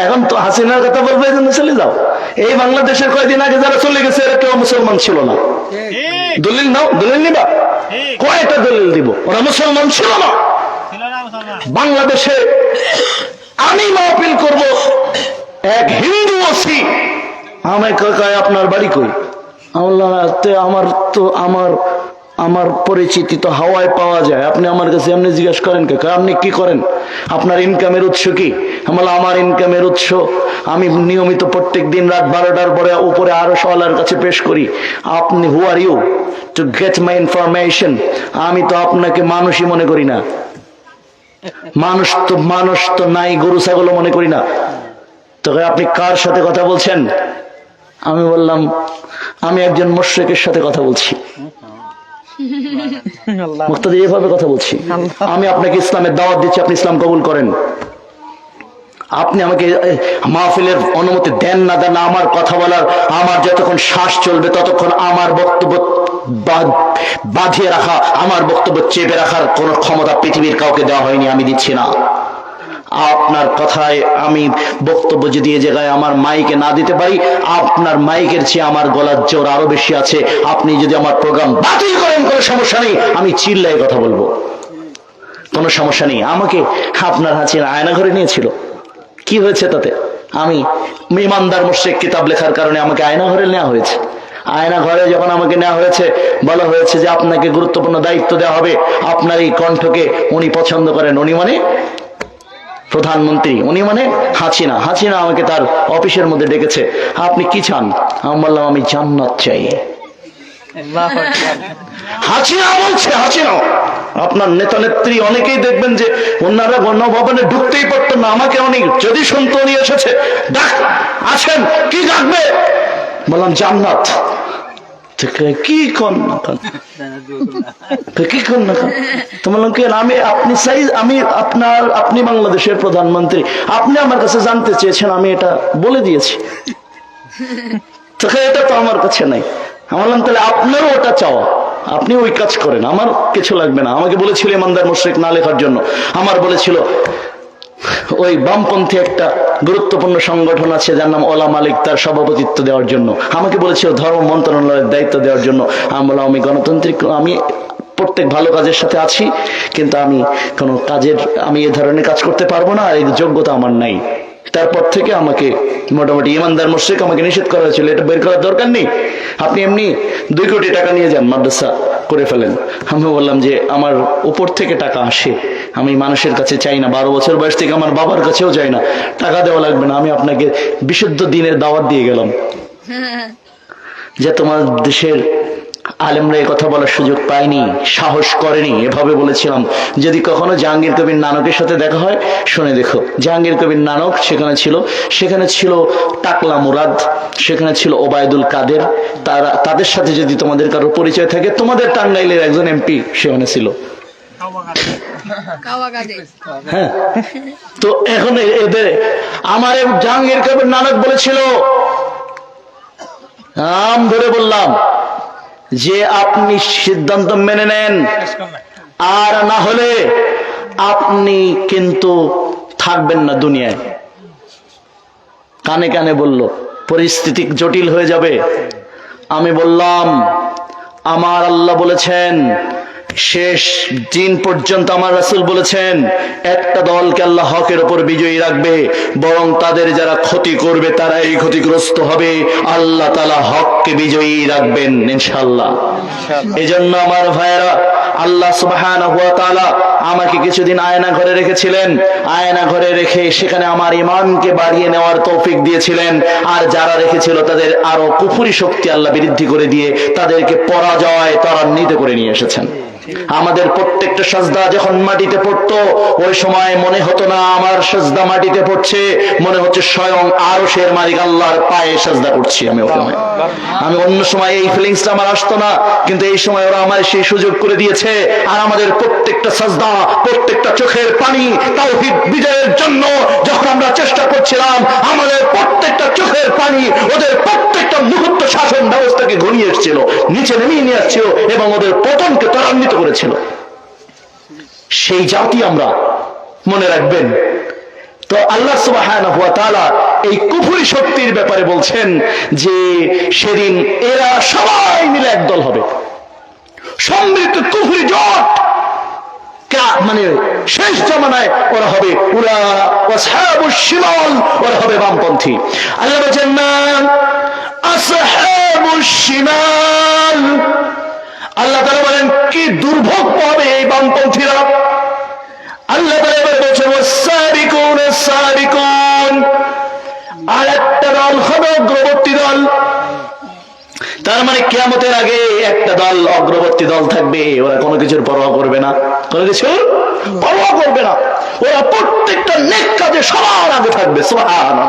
Speaker 4: এখন তো হাসিনার কথা বলবে, এই জন্য চলে যাও। এই বাংলাদেশের কয়েকদিন আগে যারা চলে গেছে, এরা কেউ মুসলমান ছিল না। দলিল নাও, দলিল নিবা? কয়টা দলিল দিব? ওরা মুসলমান ছিল না। বাংলাদেশে আমি মাহফিল করব, এক হিন্দু ওসি আমায় কয় আপনার বাড়ি কই? আমার তো আমার পরিচিতি তো হাওয়ায় পাওয়া যায়, আপনি আমার কাছে এমনি জিজ্ঞেস করেন কে? আপনি কি করেন? আপনার ইনকামের উৎস কি? আমার ইনকামের উৎস, আমি নিয়মিত প্রত্যেক দিন রাত 12টার পরে উপরে আরো সওয়ালার কাছে পেশ করি। আপনি who are you to get my information? আমি তো আপনাকে মানুষই মনে করি না, মানুষ তো নাই, গরু ছাগল মনে করি না। তবে আপনি কার সাথে কথা বলছেন? আমি বললাম আমি একজন মুশরিকের সাথে কথা বলছি। মুক্তাদি এভাবে কথা বলছি, আমি আপনাকে ইসলামের দাওয়াত দিচ্ছি, আপনি ইসলাম কবুল করেন। আপনি আমাকে মাহফিলের অনুমতি দেন না দেন, আমার কথা বলার, আমার যতক্ষণ শ্বাস চলবে ততক্ষণ আমার বক্তব্য বাঁধিয়ে রাখা, আমার বক্তব্য চেপে রাখার কোন ক্ষমতা পৃথিবীর কাউকে দেওয়া হয়নি, আমি দিচ্ছি না। আপনার কথায় আমি বক্তব্য যদি এ জায়গায় আমার মাইকে না দিতে পারি, আপনার মাইকের চেয়ে আমার গলার জোর আরো বেশি আছে। আপনি যদি আমার প্রোগ্রাম বাতিল করেন, কোনো সমস্যা নেই, আমি চিল্লায় কথা বলবো, কোনো সমস্যা নেই। আমাকে আপনার হাসিনা আয়না ঘরে নিয়েছিল, কি হয়েছে তাতে? আমি ইমানদার মুশরিক কিতাব লেখার কারণে আমাকে আয়না ঘরে নেওয়া হয়েছে। আয়না ঘরে যখন আমাকে নেওয়া হয়েছে, বলা হয়েছে যে আপনাকে গুরুত্বপূর্ণ দায়িত্ব দেওয়া হবে, আপনার এই কণ্ঠকে উনি পছন্দ করেন। উনি মানে প্রধানমন্ত্রী, উনি মানে হাসিনা। হাসিনা আমাকে তার অফিসের মধ্যে ডেকেছে, আপনি কি চান? আমি বললাম আমি জান্নাত চাই। হাসিনা বলছে, হাসিনা আপনার নেতা নেত্রী অনেকেই দেখবেন যে ওনারা গণভবনে ঢুকতেই পারতেন না, আমাকে অনেক যদি শুনতো উনি এসেছে, ডাক আছেন, কি ডাকবে? বললাম জান্নাত। কি কর না কি কর না তোমার আমি আপনি চাই, আমি আপনি বাংলাদেশের প্রধানমন্ত্রী, আপনি আমার কাছে জানতে চেয়েছেন, আমি এটা বলে দিয়েছি। এটা তো আমার কাছে নাই। আমার বললাম তাহলে আপনারও ওটা চাওয়া, আপনি ওই কাজ করেন, আমার কিছু লাগবে না। আমাকে বলেছিল ইমানদার মুশরিক না লেখার জন্য, আমার বলেছিল ওই বামপন্থী একটা গুরুত্বপূর্ণ সংগঠন আছে যার নাম ওলামা লীগ, তার সভাপতিত্ব দেওয়ার জন্য। আমাকে বলেছিল ধর্ম মন্ত্রণালয়ের দায়িত্ব দেওয়ার জন্য। আমি বললাম আমি গণতান্ত্রিক, আমি প্রত্যেক ভালো কাজের সাথে আছি, কিন্তু আমি কোনো কাজের, আমি এ ধরনের কাজ করতে পারবো না, আর এই যোগ্যতা আমার নাই। তারপর থেকে আমাকে মোটামুটি ইমানদার মুশরিক আমাকে নিষেধ করা হয়েছিল, এটা বের করার দরকার নেই, আপনি এমনি 2 কোটি টাকা নিয়ে যান, মাদ্রাসা করে ফেলেন। আমি বললাম যে আমার উপর থেকে টাকা আসে, আমি মানুষের কাছে চাই না, 12 বছর বয়স থেকে আমার বাবার কাছেও চাই না, টাকা দেওয়া লাগবে না, আমি আপনাকে বিশুদ্ধ দিনের দাওয়াত দিয়ে গেলাম যে তোমার দেশের আলেমরা এই কথা বলার সুযোগ পায়নি, সাহস করেনি, এভাবে বলেছিলাম। যদি কখনো জাহাঙ্গীর কবির নানকের সাথে দেখা হয়, শুনে দেখো, জাহাঙ্গীর কবির নানক সেখানে ছিল টাকলা মুরাদ, সেখানে ছিল ওবায়দুল কাদের, তাদের সাথে যদি তোমাদের কারো পরিচয় থাকে, তোমাদের টাঙ্গাইলের একজন এমপি সেখানে ছিল। হ্যাঁ, তো এখন এদের আমার জাহাঙ্গীর কবির নানক বলেছিল, নাম ধরে বললাম যে আপনি সিদ্ধান্ত মেনে নেন, আর না হলে আপনি কিন্তু থাকবেন না দুনিয়ায়। কানে কানে বলল, পরিস্থিতি জটিল হয়ে যাবে। আমি বললাম আমার আল্লাহ বলেছেন শেষ দিন পর্যন্ত আমার রাসূল বলেছেন, একটা দলকে আল্লাহ হকের উপর বিজয়ী রাখবে, বরং তাদের যারা ক্ষতি করবে তারাই ক্ষতিগ্রস্ত হবে। আল্লাহ তাআলা হককে বিজয়ী রাখবেন ইনশাআল্লাহ। এজন্য আমার ভাইয়েরা, আল্লাহ সুবহানাহু ওয়া তাআলা আমাকে কিছুদিন আয়না ঘরে রেখেছিলেন। আয়না ঘরে রেখে সেখানে আমার ঈমানকে বাড়িয়ে নেওয়ার তৌফিক দিয়েছিলেন। আর যারা রেখেছিল তাদের আরো কুফরি শক্তি আল্লাহ বৃদ্ধি করে দিয়ে তাদেরকে পরাজয় ত্বরান্বিত করে নিয়ে এসেছেন। আমাদের প্রত্যেকটা সাজদা যখন মাটিতে পড়তো, ওই সময় মনে হতো না আমার সাজদা মাটিতে পড়ছে, মনে হচ্ছে স্বয়ং আরশের মালিক আল্লাহর পায়ে সাজদা করছি আমি। আমি অন্য সময় এই ফিলিংসটা আমার আসতো না, কিন্তু এই সময় ওরা আমার সেই সুযোগ করে দিয়েছে। আর আমাদের প্রত্যেকটা সাজদা, প্রত্যেকটা চোখের পানি তাওহীদ বিজয়ের জন্য যখন আমরা চেষ্টা করছিলাম, আমাদের প্রত্যেকটা চোখের পানি ওদের প্রত্যেকটা মুহূর্ত শাসন ব্যবস্থাকে ঘনিয়ে এসেছিল, নিচে নেমে নিয়ে আসছিল এবং ওদের পতনকে ত্বরান্বিত করেছিল। সেই জাতি আমরা, মনে রাখবেন। তো আল্লাহ সুবহানাহু ওয়া তাআলা এই কুফরি শক্তির ব্যাপারে বলছেন যে সেদিন এরা সবাই মিলে একদল হবে, সম্মিলিত কুফরি জোট। মানে শেষ জামানায় ওরা হবে ওরা আসহাবুশ শিমাল, ওরা হবে বামপন্থী। আল্লাহ বলেন না আসহাবুশ শিমাল, আল্লাহ তাআলা বলেন কি দুর্ভোগ পাবে এই বামপন্থীরা। আল্লাহ তাআলা এবার বলেছেন ওয়াসাবিকুন সাবিকুন, আর একটা দল হবে অগ্রবর্তী দল। তার মানে কিয়ামতের আগে একটা দল অগ্রবর্তী দল থাকবে, ওরা কোনো কিছুর পরোয়া করবে না, কোনো কিছুর পরোয়া করবে না। ওরা প্রত্যেকটা নেক কাজে সবার আগে থাকবে। সুবহানাল্লাহ।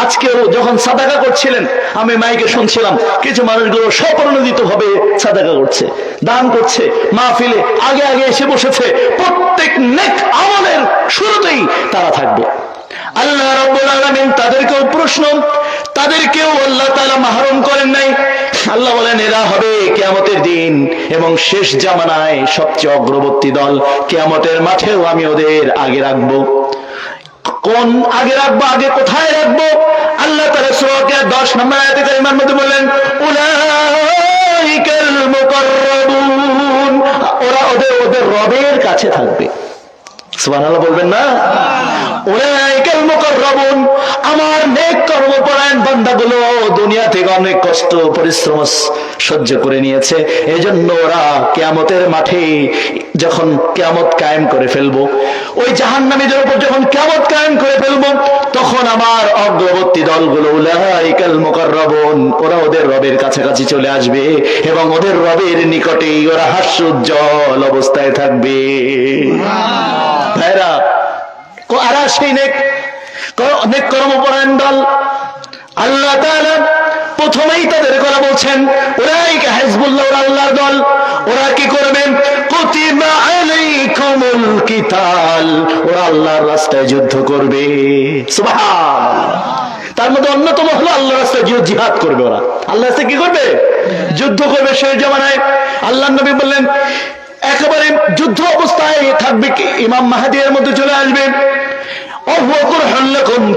Speaker 4: আজকে যখন সাদাকা করছিলেন আমি মাইকে শুনছিলাম, কিছু মানুষগুলো স্বপ্রণোদিত ভাবে সাদাকা করছে, দান করছে, মাহফিলে আগে আগে এসে বসেছে। প্রত্যেক নেক আমলের শুরুতেই তারা থাকবে। আল্লাহ রাব্বুল আলামিন তাদেরকেও প্রশ্ন, তাদেরকেও আল্লাহ তাআলা মাহরুম করেন নাই। আল্লাহ বলেন এরা হবে কিয়ামতের দিন এবং শেষ জামানায় সবচেয়ে অগ্রবর্তী দল। কিয়ামতের মাঠেও আমি ওদের আগে রাখবো। কোন আগে রাখবো, আগে কোথায় রাখবো? আল্লাহ তাআলা সূরা 10 নম্বর আয়াতে কারিমার মধ্যে বলেন উলাইকাল মুকাররাবুন, ওরা ওদের রবের কাছে থাকবে। সুবহানাল্লাহ বলবেন না? উলাইকাল মুকাররাবুন, আমার নেক কর্মপরায়ণ বান্দাগুলো দুনিয়া থেকে অনেক কষ্ট পরিশ্রম সহ্য করে নিয়েছে, এজন্য ওরা কিয়ামতের মাঠে যখন কিয়ামত কায়েম করে ফেলবো, ওই জাহান্নামীদের উপর যখন কিয়ামত কায়েম করে ফেলবো, তখন আমার অগ্রবর্তী দলগুলো উলাইকাল মুকাররাবুন, ওরা ওদের রবের কাছাকাছি চলে আসবে এবং ওদের রবের নিকটেই ওরা হাস্যোজ্জ্বল অবস্থায় থাকবে। ভাইরা, আর সেই নেক কর্মপরায়ণ দল আল্লাহ তাআলা প্রথমেই তাদের কথা বলছেন উলাইকা হিজবুল্লাহ, ওরা আল্লাহর দল। ওরা কি করবেন? কুতিবা আলাইকুমুল কিতাল, ওরা আল্লাহর রাস্তায় যুদ্ধ করবে। সুবহানাল্লাহ। তার মধ্যে অন্যতম হলো আল্লাহর রাস্তায় জিহাদ করবে। ওরা আল্লাহর রাস্তায় কি করবে? যুদ্ধ করবে। শেষ জামানায় আল্লাহর নবী বললেন একেবারে যুদ্ধ অবস্থায় থাকবে, ইমাম মাহদী এর মধ্যে চলে আসবে।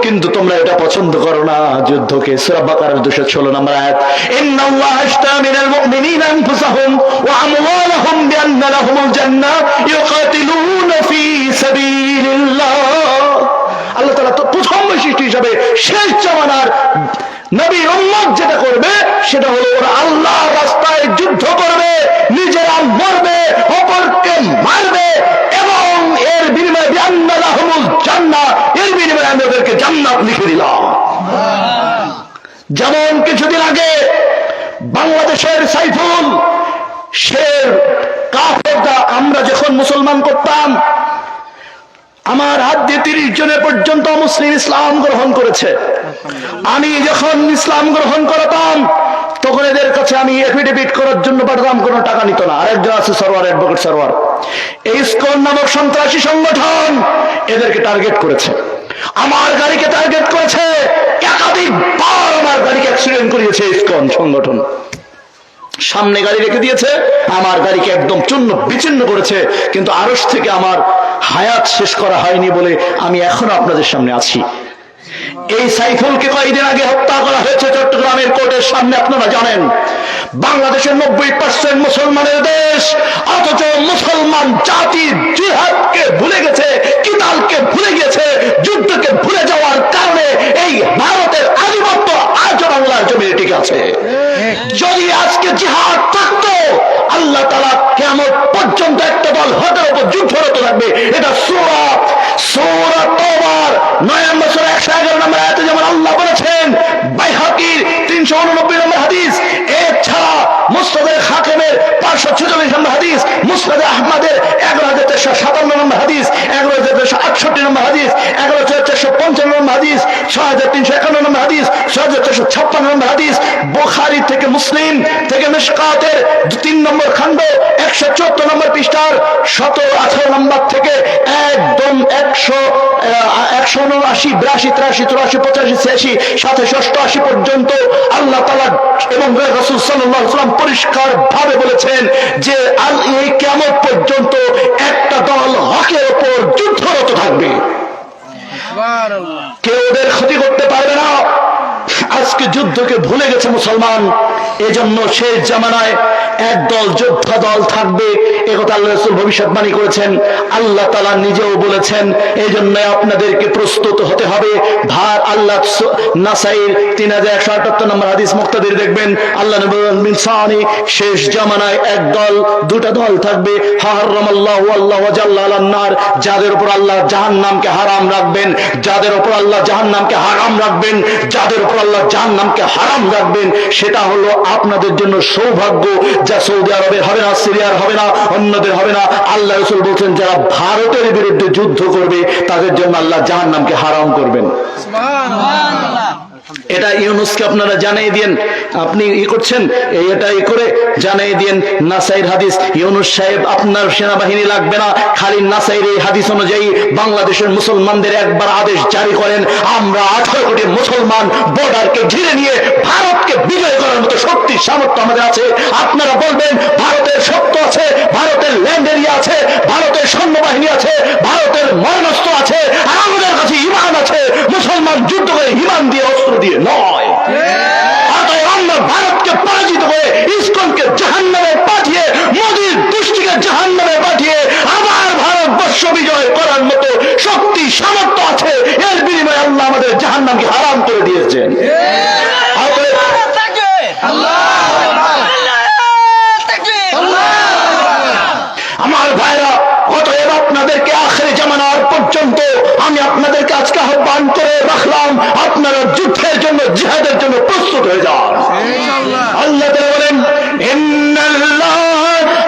Speaker 4: কিন্তু তোমরা এটা পছন্দ করো না যুদ্ধকে। সূরা বাকারার 216 নম্বর আয়াত, ইন্নাল্লাহা আশতারা মিনাল মুমিনিনা আনফুসাহুম ওয়া আমওয়ালাহুম বিআন্না লাহুমুল জান্নাহ ইউকাতিলুনা ফী সাবিলিল্লাহ। আল্লাহ তাআলা তো প্রথম বৈশিষ্ট্য হিসেবে শেষ জামানার নবীর উম্মত যেটা করবে সেটা হলো ওরা আল্লাহর রাস্তায় যুদ্ধ করবে, নিজেরা মরবে, অপরকে মারবে এবং এর বিনিময়ে বিআন্না লাহুমুল জান্নাহ, এর বিনিময়ে আমি ওদেরকে জান্নাত লিখে দিলাম। যেমন কিছুদিন আগে বাংলাদেশের সাইফুল শের কাফেররা, আমরা যখন মুসলমান করতাম, আমার হাত দিয়ে 30 জনের পর্যন্ত মুসলিম ইসলাম গ্রহণ করেছে। আমি যখন ইসলাম গ্রহণ করতাম তখন এদের কাছে আমি এফিডেভিট করার জন্য পাঠাতাম, কোনো টাকা নিত না। আরেকজন আছে সরওয়ার, অ্যাডভোকেট সরওয়ার, এই ইসকন নামক সন্ত্রাসী সংগঠন এদেরকে টার্গেট করেছে, আমার গাড়িকে টার্গেট করেছে, একাধিকবার আমার গাড়িকে অ্যাক্সিডেন্ট করিয়েছে ইসকন সংগঠন। সামনে গাড়ি রেখে দিয়েছে, আমার গাড়িকে একদম চূর্ণ বিচ্ছিন্ন করেছে, কিন্তু আরশ থেকে আমার হায়াত শেষ করা হয়নি বলে আমি এখনো আপনাদের সামনে আছি। এই সাইফুলকে কয়েকদিন আগে হত্যা করা হয়েছে চট্টগ্রামের কোর্টের সামনে, আপনারা জানেন। বাংলাদেশের 90% মুসলমানের দেশ, অথচ মুসলমান জাতি জিহাদকে ভুলে গেছে, কিতালকে ভুলে গেছে, যুদ্ধকে ভুলে যাওয়ার কারণে এই ভারতের আধিপত্য আজও বাংলার জমিনে টিকে আছে। যদি আজকে জিহাদ থাকতো, আল্লাহ তাআলা কিয়ামত পর্যন্ত একটা দল হকের উপর যুদ্ধরত থাকবে। এটা সূরা তাওবার 9 নম্বর সূরা 111 নম্বর আয়াতে যেমন আল্লাহ বলেছেন, বাইহাকির 389 নম্বর হাদিস, এছাড়া মুসনাদে হাকিমের 546 নম্বর হাদিস, মুসনাদে আহমদের 11357 নম্বর হাদিস, 11368 নম্বর হাদিস, 11455 নম্বর হাদিস, 6351 নম্বর হাদিস, 6456 নম্বর হাদিস, বুখারী থেকে মুসলিম থেকে মিশকাতের 3 নম্বর খণ্ড 174 নম্বর পৃষ্ঠার 17 18 নম্বর থেকে একদম 179 82 83 84 85 86 87 88 পর্যন্ত আল্লাহ তাআলা এবং রাসূল সাল্লাল্লাহু আলাইহি ওয়াসাল্লাম পরিষ্কার ভাবে বলেছেন যে এই কিয়ামত পর্যন্ত একটা দল হকের উপর যুদ্ধরত থাকবে, কেউ ওদের ক্ষতি করতে পারবে না। আজকে যুদ্ধকে ভুলে গেছে মুসলমান, এজন্য শেষ জামানায় একদল যোদ্ধা দল থাকবে, একথা আল্লাহ রাসূল ভবিষ্যৎবাণী করেছেন, আল্লাহ তাআলা নিজেও বলেছেন। এজন্য আপনাদেরকে প্রস্তুত হতে হবে। ভার আল্লাহ নাসাইর 3178 নম্বর হাদিস মুক্তাদির দেখবেন, আল্লাহ নবী ইনসানি শেষ জামানায় একদল দুটা দল থাকবে, হারামাল্লাহু আল্লাহু জাল্লা আলান নার, যাদের উপর আল্লাহ জাহান্নামকে হারাম রাখবেন, যাদের উপর আল্লাহ জাহান্নামকে হারাম রাখবেন, যাদের উপর আল্লাহ জাহান্নামকে হারাম রাখবেন। সেটা হলো আপনাদের জন্য সৌভাগ্য, যা সৌদি আরবের হবে না, সিরিয়ার হবে না, অন্যদের হবে না। আল্লাহ রাসূল বলছেন, যারা ভারতের বিরুদ্ধে যুদ্ধ করবে তাদের জন্য আল্লাহ জাহান্নামকে হারাম করবেন। সুবহানাল্লাহ। এটা ইউনুসকে আপনারা জানিয়ে দিন, আপনি ই করছেন, এটা ই করে জানিয়ে দিন। নাসাইর হাদিস, ইউনুস সাহেব আপনার সেনাবাহিনী লাগবে না, খালি নাসাইর এই হাদিস অনুযায়ী বাংলাদেশের মুসলমানদের একবার আদেশ জারি করেন, আমরা 18 কোটি মুসলমান বর্ডারকে ঘিরে নিয়ে ভারতকে বিজয় করার মতো শক্তি সামর্থ্য আমাদের আছে। আপনারা বলবেন ভারতের শক্তি আছে, ভারতের ল্যান্ড এরিয়া আছে, ভারতের সৈন্যবাহিনী আছে, ভারতের মরণাস্ত্র আছে, আর আমাদের কাছে ঈমান আছে। মুসলমান যুদ্ধ করে ঈমান দিয়ে অস্ত্র দিয়ে নয়। অতএব আমরা ভারতকে পরাজিত করে ইসকনকে জাহান্নামে পাঠিয়ে, মোদীর দুষ্টিকে জাহান্নামে পাঠিয়ে আবার ভারতবর্ষ বিজয় করার মতো শক্তি সামর্থ্য আছে। এর বিনিময়ে আল্লাহ আমাদের জাহান্নামকে হারাম করে দিয়েছেন। অতএব আমার ভাইরা, অতএব আপনাদেরকে আখিরি জামানার পর্যন্ত আমি আপনাদেরকে আজকে আহ্বান করে রাখলাম, আপনারা যুদ্ধের জন্য, জিহাদের জন্য প্রস্তুত হয়ে যান। আল্লাহ তাআলা বলেন, ইন্নাল্লাহ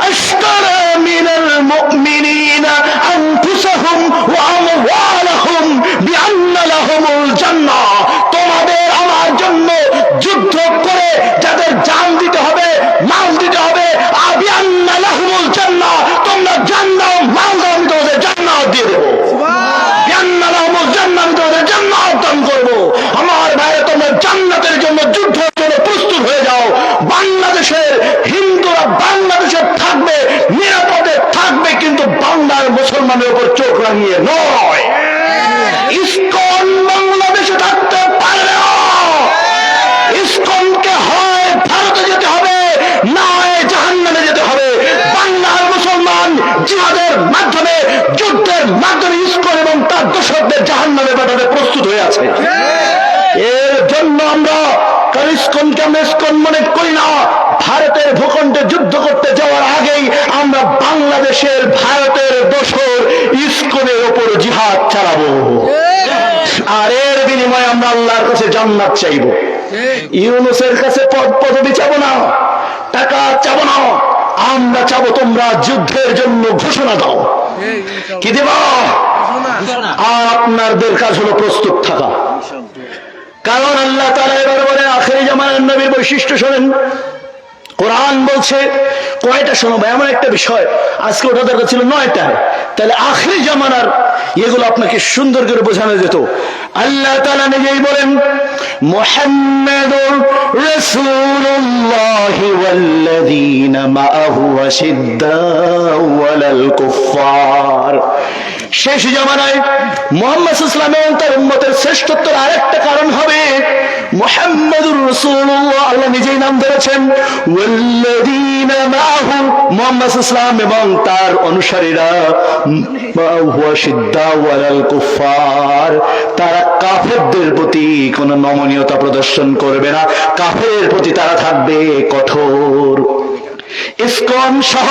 Speaker 4: আশতারা মিনাল মুমিনিনা আনফুসাহুম ওয়া আমওয়ালাহুম বিআন্না লাহুমুল জান্নাহ। তোমাদের আমার জন্য যুদ্ধ করে যাদের জান দিতে হবে, মাল দিতে হবে, বিআন্না লাহুমুল জান্নাহ, তোমরা জান্নাত মাল দাও, আমি তোমাদের জান্নাত দিয়ে দেব। বিআন্না লাহুমুল জান্নাহ, আমি তোমাদের জান্নাত দান করব। আমার ভাইরা, তোমরা জান্নাতের জন্য, যুদ্ধের জন্য প্রস্তুত হয়ে যাও। বাংলাদেশের হিন্দুরা বাংলাদেশে থাকবে, নিরাপদে থাকবে, কিন্তু বাংলার মুসলমানের উপর চোখ রাঙিয়ে নয়। ইসকন বাংলাদেশে থাকতে পারে না। ইসকনকে হয় ভারতে যেতে হবে, না হয় জাহান্নামে যেতে হবে। বাংলার মুসলমান জিহাদের মাধ্যমে, যুদ্ধের মাধ্যমে ইসকন এবং তার দোসরদের জাহান্নামে পাঠাতে প্রস্তুত হয়ে আছে। এর জন্য আমরা ইসকনকে আমরা ইসকন মনে করি না। ভারতের ভূখণ্ডে যুদ্ধ করতে যাওয়ার আগেই আমরা বাংলাদেশের ভারতের দোসর ইসকনের ওপর জিহাদ চালাবো, আর এর বিনিময়ে আমরা আল্লাহর কাছে জান্নাত চাইবো। ইউনুসের কাছে পদ পদবি চাবো না, টাকা চাবো না, আমরা চাবো তোমরা যুদ্ধের জন্য ঘোষণা দাও। কি দেব? আর আপনাদের কাজ হলো প্রস্তুত থাকা। কারণ আল্লাহ তাআলা এবার বলেন, আখিরি জামানার নবীর বৈশিষ্ট্য শোনেন। কোরআন বলছে কয়টা শোনাবো, এমন একটা বিষয় আজকে ওটা দরকার ছিল 9টায়, তাহলে আখিরি জামানার এগুলো আপনাকে সুন্দর করে বোঝানো যেত। আল্লাহ তাআলা নিজেই বলেন, মুহাম্মাদুর রাসূলুল্লাহি ওয়াল্লাযীনা মাআহু আশিদ্দাউ আলাল কুফফার। শেষ জামানায় মুহাম্মদ সাল্লাল্লাহু আলাইহি ওয়াসাল্লাম এবং তার উম্মতের শ্রেষ্ঠত্বের আরেকটা কারণ হবে মুহাম্মাদুর রাসূলুল্লাহ। আল্লাহ নিজেই নাম ধরেছেন ওয়াল্লাযীনা মাআহু, মুহাম্মদ ইসলাম এবং তার অনুসারীরা, হুয়া শিদ্দাউ আলাল কুফার, তারা কাফেরদের প্রতি কোনো নমনীয়তা প্রদর্শন করবে না, কাফেরের প্রতি তারা থাকবে কঠোর। ইসকন সহ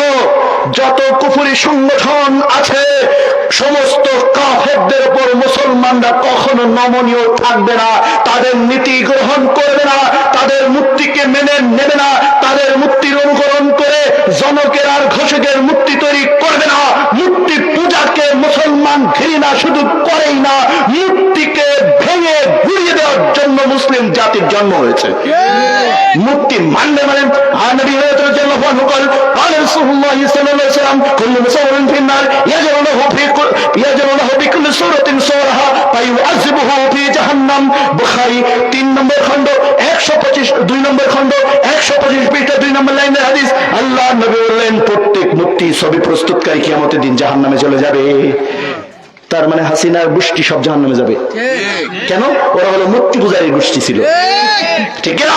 Speaker 4: যত কুফরি সংগঠন আছে সমস্ত কাফেরদের উপর মুসলমানরা কখনো নমনীয় থাকবে না, তাদের নীতি গ্রহণ করবে না, তাদের মূর্তিকে মেনে নেবে না, তাদের মূর্তির অনুকরণ করে জনকের আর ঘোষকের মূর্তি তৈরি করবে না। মূর্তি পূজাকে মুসলমান ঘৃণা শুধু করেই না, মূর্তিকে ভেঙে গুড়িয়ে দেওয়ার জন্য মুসলিম জাতির জন্ম হয়েছে। মূর্তি মানবে মানে নবী রাদিয়াল্লাহু আনহু قال قال رسول الله صلى الله عليه وسلم كل مصور في النار يجعل له بكل سورة صورها فيعذبه في جهنم। বুখারী 3 নম্বর খণ্ড 125, 2 নম্বর খণ্ড 125 পৃষ্ঠা 2 নম্বর লাইনের হাদিস। আল্লাহ নবী বললেন প্রত্যেক মূর্তি ছবি প্রস্তুতকারী কিয়ামতের দিন জাহান্নামে চলে যাবে। তার মানে হাসিনার গোষ্ঠী সব জাহান্নামে যাবে। কেন? ওরা হলো মূর্তি পূজারীর গোষ্ঠী ছিল, ঠিক না?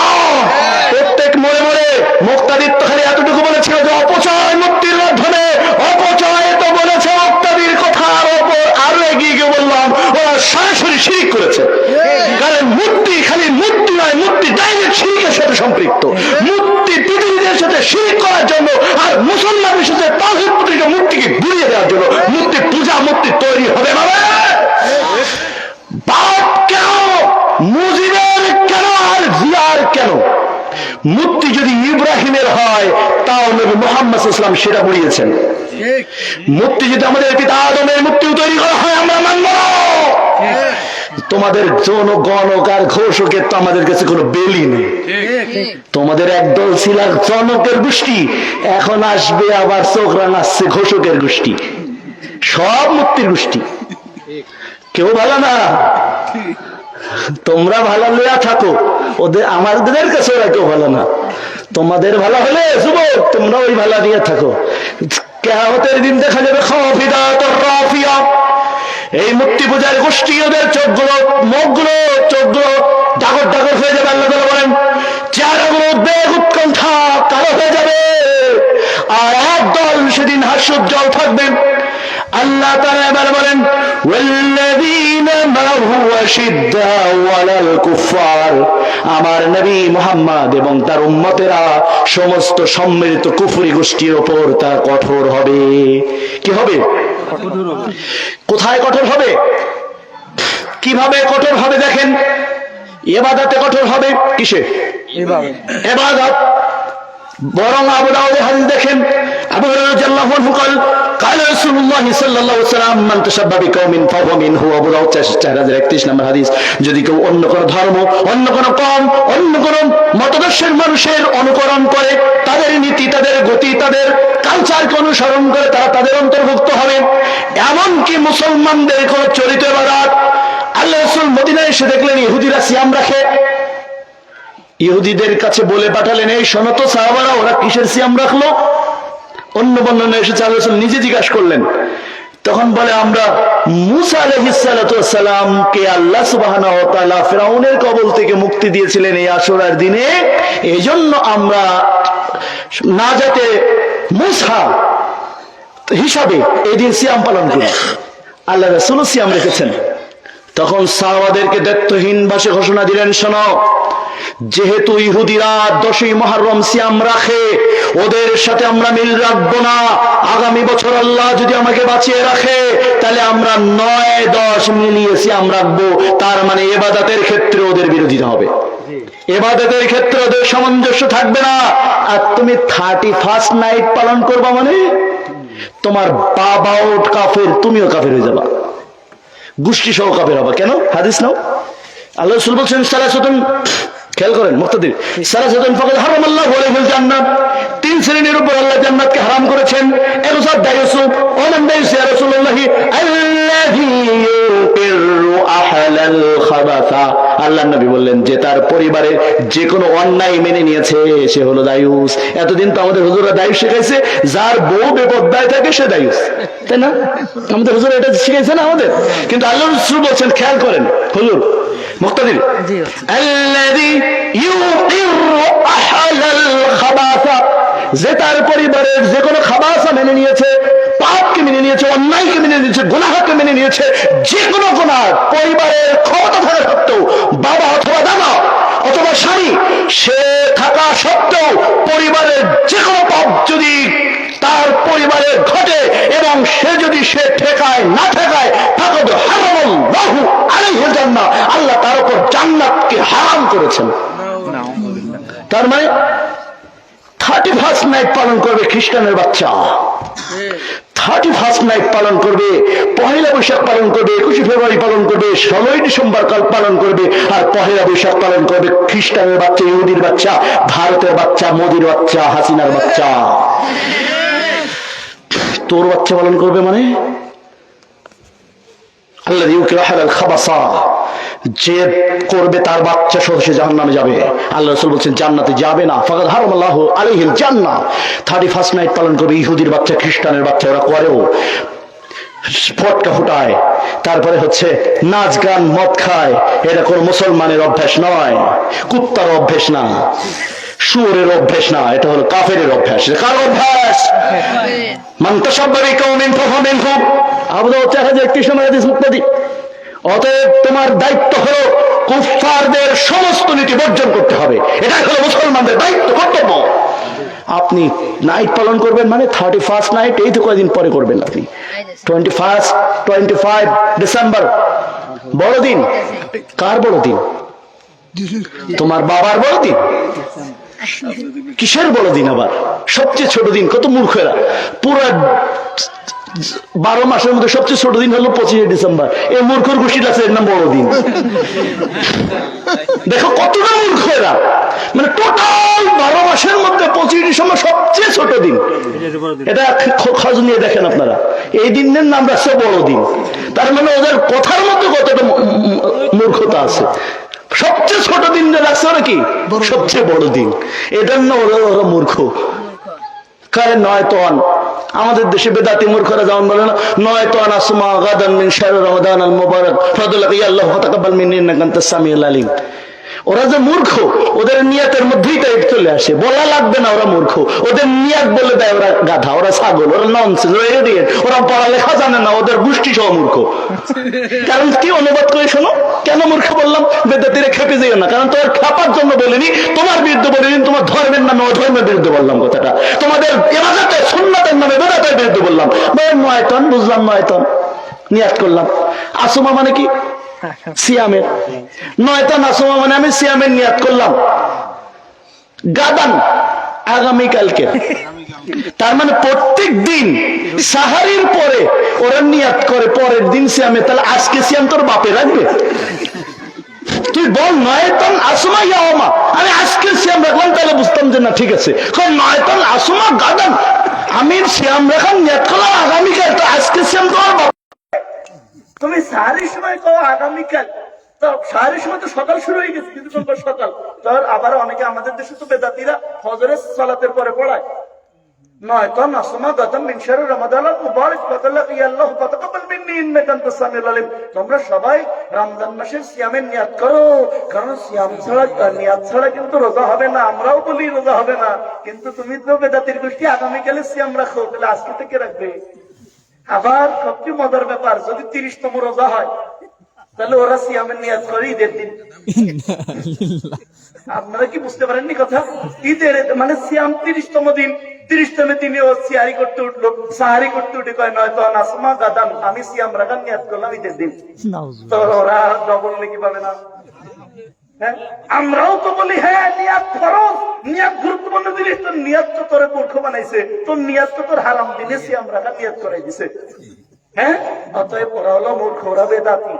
Speaker 4: প্রত্যেক মোড়ে মোড়ে মুক্তাদির তো খালি এতটুকু বলেছিল যে অপচয় মুক্তির মাধ্যমে, অপচয় তো বলেছে মুক্তাদির কথা, আরো এগিয়ে গিয়ে বললাম ওরা সরাসরি শিরক করেছে। কারণ মূর্তি খালি মূর্তি নয়, মূর্তি ডাইরেক্ট শিরকের সাথে সম্পৃক্ত। মূর্তি পৃথিবীদের সাথে শিরক করার জন্য আর মুসলমানের সাথে তাওহীদ প্রতিষ্ঠা মূর্তিকে গুলিয়ে দেওয়ার জন্য মূর্তি পূজা, মূর্তি তৈরি হবে না। বাপ কেন, মুজিবের কেন, আর জিয়ার কেন? মূর্তি যদি ইব্রাহিমের হয় তাও নবী মুহাম্মদ সাল্লাল্লাহু আলাইহি ওয়াসাল্লাম সেটা বলিয়েছেন। মূর্তি যদি আমাদের পিতা আদমের মূর্তিও তৈরি করা হয় আমরা মানব না। তোমাদের জনগণক আর ঘোষকের তো আমাদের কাছে কোনো বেলি নেই। তোমাদের একদল ছিল জনকের গোষ্ঠী, এখন আসবে আবার চোখরা নাচছে ঘোষকের গোষ্ঠী, সব মূর্তির গোষ্ঠী। কেউ ভালো না, তোমরা ভালো লইয়া থাকো, ওদের আমাদের কাছে ওরা কেউ ভালো না। তোমাদের ভালো হলে যুবক তোমরা ওই ভালো নিয়ে থাকো, কিয়ামতের দিন দেখা যাবে খাফিদাতুর রাফিয়া। এই মূর্তি পূজার গোষ্ঠী ওদের চোখগুলো, মুখগুলো, চোখগুলো ডাগর ডাগর হয়ে যাবে। আল্লাহ তাআলা বলেন চেহারাগুলো উদ্বেগ উৎকণ্ঠা কালো হয়ে যাবে, আর একদল সেদিন হাস্যোজ্জ্বল থাকবেন। আল্লাহ তাআলা এবার বলেন ওয়াল্লাযীনা মা'হু আশিদ্দাউ আলাল কুফার, আমার নবী মুহাম্মদ এবং তার উম্মতেরা সমস্ত সম্মিলিত কুফরি গোষ্ঠীর উপর তা কঠোর হবে। কি হবে? কোথায় কঠোর হবে? কিভাবে কঠোর হবে? দেখেন, ইবাদতে কঠোর হবে। কিসে? ইবাদত। বরং আবু দাউদের হাদিস দেখেন, আবু হুরায়রা রাদিয়াল্লাহু আনহু قال قال رسول الله صلى الله عليه وسلم من تشبه بقوم فهو منهم। আবু দাউদ 4031 নম্বর হাদিস। যদি কেউ অন্য কোন ধর্ম, অন্য কোন কওম, অন্য কোন মতাদর্শের মানুষের অনুকরণ করে, তাদের নীতি, তাদের গতি, তাদের কালচারকে অনুসরণ করে, তারা তাদের অন্তর্ভুক্ত হবে। এমনকি মুসলমানদের কোন চরিত্র ইবাদত, আল্লাহ রাসূল মদিনায় এসে দেখলেন ইহুদিরা সিয়াম রাখে। ইহুদিদের কাছে বলে পাঠালেন, এই শোনো তো সাহাবারা, ওরা কিসের সিয়াম রাখলো? অন্য বর্ণনা এসেছে আল্লাহ রাসূল নিজে জিজ্ঞাসা করলেন। তখন বলে, আমরা মুসা আলাইহিস সালাতু ওয়াস সালামকে আল্লাহ সুবহানাহু ওয়া তাআলা ফিরাউনের কবল থেকে মুক্তি দিয়েছিলেন এই আশুরার দিনে, এইজন্য আমরা নাজাতে মুসা হিসাবে এই দিন সিয়াম পালন করি। আল্লাহ রাসূল সিয়াম রেখেছেন। তখন সাহাবাদেরকে দায়িত্বহীন ভাষায় ঘোষণা দিলেন, শোনো, যেহেতু ইহুদিরা 10ই মুহররম সিয়াম রাখে, ওদের সাথে আমরা মিল রাখবো না। আগামী বছর আল্লাহ যদি আমাকে বাঁচিয়ে রাখে, তাহলে আমরা 9-10 মিলিয়ে সিয়াম রাখবো। তার মানে ইবাদতের ক্ষেত্রে ওদের বিরোধিতা হবে, ইবাদতের ক্ষেত্রে ওদের সামঞ্জস্য থাকবে না। আর তুমি 31st নাইট পালন করবা মানে তোমার বাবাও কাফের, তুমিও কাফের হয়ে যাবা, গোষ্ঠী সহ কাফের হবা। কেন? হাদিস নাও। আল্লাহ রাসূল বলেন সালাসাতুন, খেয়াল করেন মুক্তাদির, সালাসাতুন ফাকাদ হারামাল্লাহু আলাইহিল জান্নাহ, 3 শ্রেণীর উপর আল্লাহ জান্নাতকে হারাম করেছেন। এরসাদ দায়ুসু ওমান দায়ুস ইয়া রাসূলুল্লাহ আল্লাযী ইউকিরু আহলাল খাবাসা। আল্লাহর নবী বললেন যে তার পরিবারে যে কোনো অন্যায় মেনে নিয়েছে সে হলো দায়ুস। এতদিন তো আমাদের হুজুররা দায়ুস শিখাইছে, যার বউ বেপরদায় থাকে সে দায়ুস, তাই না? আমাদের হুজুর এটা শিখাইছে না আমাদের। কিন্তু আল্লাহর রাসূল বলেন, খেয়াল করেন হুজুর মুক্তাদির, আল্লাযী ইউকিরু আহলাল খাবাসা, যে তার পরিবারের যে কোনো খাবাসা মেনে নিয়েছে, পাপকে মেনে নিয়েছে, অন্যায়কে মেনে নিয়েছে, গুনাহকে মেনে নিয়েছে, যে কোনো গুনাহ পরিবারের ক্ষমতা থাকা সত্ত্বেও, বাবা অথবা দাদা অথবা স্বামী সে থাকা সত্ত্বেও পরিবারের যে কোনো পাপ যদি তার পরিবারে ঘটে এবং সে যদি সে ঠেকায় না ঠেকায়, ফাকাদ হারামাল্লাহু আলাইহিল জান্নাহ, আল্লাহ তার উপর জান্নাতকে হারাম করেছেন। তার মানে 31st নাইট পালন করবে খ্রিস্টানের বাচ্চা, 31st নাইট পালন করবে, পহেলা বৈশাখ পালন করবে, 21শে ফেব্রুয়ারি পালন করবে, 16ই ডিসেম্বর কাল পালন করবে, আর পহেলা বৈশাখ পালন করবে খ্রিস্টানের বাচ্চা, ইহুদির বাচ্চা, ভারতের বাচ্চা, মোদির বাচ্চা, হাসিনার বাচ্চা। তোর বাচ্চা পালন করবে মানে আল্লাহ ইউকরাহুল খাবাসা, যে করবে তার বাচ্চা সহ সে জাহান্নামে যাবে। আল্লাহ রাসূল বলেন জান্নাতে যাবে না, ফাকাদ হারামাল্লাহু আলাইহিল জান্নাহ। 31st নাইট পালন করবে ইহুদির বাচ্চা, খ্রিস্টানের বাচ্চা, ওরা করেও ফটকা ফুটায়, তারপরে হচ্ছে নাচ গান মদ খায়। এটা কোন মুসলমানের অভ্যাস নয়, কুত্তার অভ্যাস না, শুয়োরের অভ্যাস না, এটা হলো কাফেরের অভ্যাস। কার অভ্যাস? মান তাশাব্বাহা বিকাওমিন ফাহুয়া মিনহুম। আবু দাউদ 4031 হাদিস মুক্তাদি। অতএব তোমার দায়িত্ব হলো কুফফারদের সমস্ত নীতি বর্জন করতে হবে, এটাই হলো মুসলমানদের দায়িত্ব, কর্তব্য। আপনি নাইট পালন করবেন মানে 31st নাইট, এই তো কয়েকদিন পরে করবেন আপনি। 25 ডিসেম্বর বড়দিন। কার বড়দিন? তোমার বাবার বড়দিন? কিসের বড়দিন আবার? সবচেয়ে ছোট দিন। কত মূর্খেরা! পুরো 12 মাসের মধ্যে সবচেয়ে ছোট দিন হলো 25শে ডিসেম্বর। এই মূর্খর গোষ্ঠী আছে, এর নাম বড়দিন। দেখো কতটা মূর্খ এরা! মানে টোটাল 12 মাসের মধ্যে 25শে ডিসেম্বর সবচেয়ে ছোট দিন। এটা খোঁজ নিয়ে দেখেন আপনারা, এই দিনের নাম রাখছে বড়দিন। তার মানে ওদের কথার মধ্যে কতটা মূর্খতা আছে। সবচেয়ে ছোট দিন রাখছে ওরা কি সবচেয়ে বড় দিন, এটার না ওরা মূর্খ। কারণ নয়তন আমাদের দেশে বেদাতি মূর্খরা যেমন বলে না, নয়তন আসমা গাদান মিন শাহরি রমাদান আল মুবারক ফাদলাকা ইয়া আল্লাহ ফাতাকাব্বাল মিন্নি ইন্নাকা আনতাস সামিউল আলিম। ওরা যে মূর্খ, ওদের নিয়তের মধ্যেই তাই চলে আসে, বলা লাগবে না ওরা মূর্খ। ওদের নিয়ত বলে দেয় ওরা গাধা, ওরা ছাগল, ওরা ননসেন্স, ওরা ইডিয়েট, ওরা পড়ালেখা জানে না, ওদের গোষ্ঠী সহ মূর্খ। কারণ কি অনুবাদ করে শোনো, কেন মূর্খ বললাম? বেদাতিরা খেপে যেও না, কারণ তোমার খেপার জন্য বলিনি, তোমার বিরুদ্ধে বলিনি, তোমার ধর্মের নামে অধর্মের বিরুদ্ধে বললাম কথাটা, তোমাদের ইবাদতের সুন্নাতের নামে বেদাতের বিরুদ্ধে বললাম। নয়তন বুঝলাম, নয়তন নিয়াত করলাম। আসুমা মানে কি? সিয়ামের। নয়তন আসুমা মানে আমি সিয়ামের নিয়াত করলাম। গাদান আগামীকালকে, তার মানে প্রত্যেক দিন সাহারির পরে ওরা নিয়াত করে পরের দিন সিয়ামে। তাহলে আজকে সিয়াম তোর বাপে রাখবে? তুই বল নয়তন আসুমা ইয়াওমা, আমি আজকে সিয়াম রাখলাম, তাহলে বুঝতাম যে না ঠিক আছে। নয়তন আসুমা গাদান, আমি সিয়াম রাখার নিয়াত করলাম আগামীকাল, তো আজকে সিয়াম তোমার বাপ। তুমি সাহারির সময় কো আগামীকাল, তো সাহারির সময় তো সকাল শুরু হয়ে গেছে, কিন্তু সকাল তোর আবার অনেকে আমাদের দেশে তো বেদাতিরা ফজরের সালাতের পরে পড়ায় নয়তন আসমা গাদান মিন শাহরি রমাদান আল মুবারক ফাদলাকা ইয়া আল্লাহ ফাতাকাব্বাল মিন্নি ইন্নাকা আনতাস সামিউল আলিম। তোমরা সবাই রমজান মাসের সিয়ামের নিয়াত করো, কারণ সিয়াম ছাড়া নিয়াত ছাড়া কিন্তু রোজা হবে না। আমরাও বলি রোজা হবে না, কিন্তু তুমি তো বেদাতির গোষ্ঠী আগামীকালে সিয়াম রাখো, তাহলে আজকে থেকে রাখবে। আবার সবচেয়ে মজার ব্যাপার, যদি 30তম রোজা হয় তাহলে ওরা সিয়ামের নিয়াত করে ঈদের দিন। আপনারা কি বুঝতে পারেননি কথা? ঈদের মানে সিয়াম 30তম দিন, 30তম দিনে ও সিয়ারি করতে উঠলো, সাহারি করতে উঠে কয় নয়তন আসমা গাদান, আমি সিয়াম রাখার নিয়াত করলাম ঈদের দিন। তো ওরা ডবল নাকি পাবে না? আমরাও তো বলি হ্যাঁ নিয়াত ফরজ, নিয়াত গুরুত্বপূর্ণ জিনিস। তোর নিয়াত তো তোর মূর্খ বানাইছে, তোর নিয়াত তো তোর হারাম দিনে সিয়াম রাখার নিয়াত করাই দিছে। হ্যাঁ, অতএব ওরা হলো মূর্খ, ওরা বেদাতি,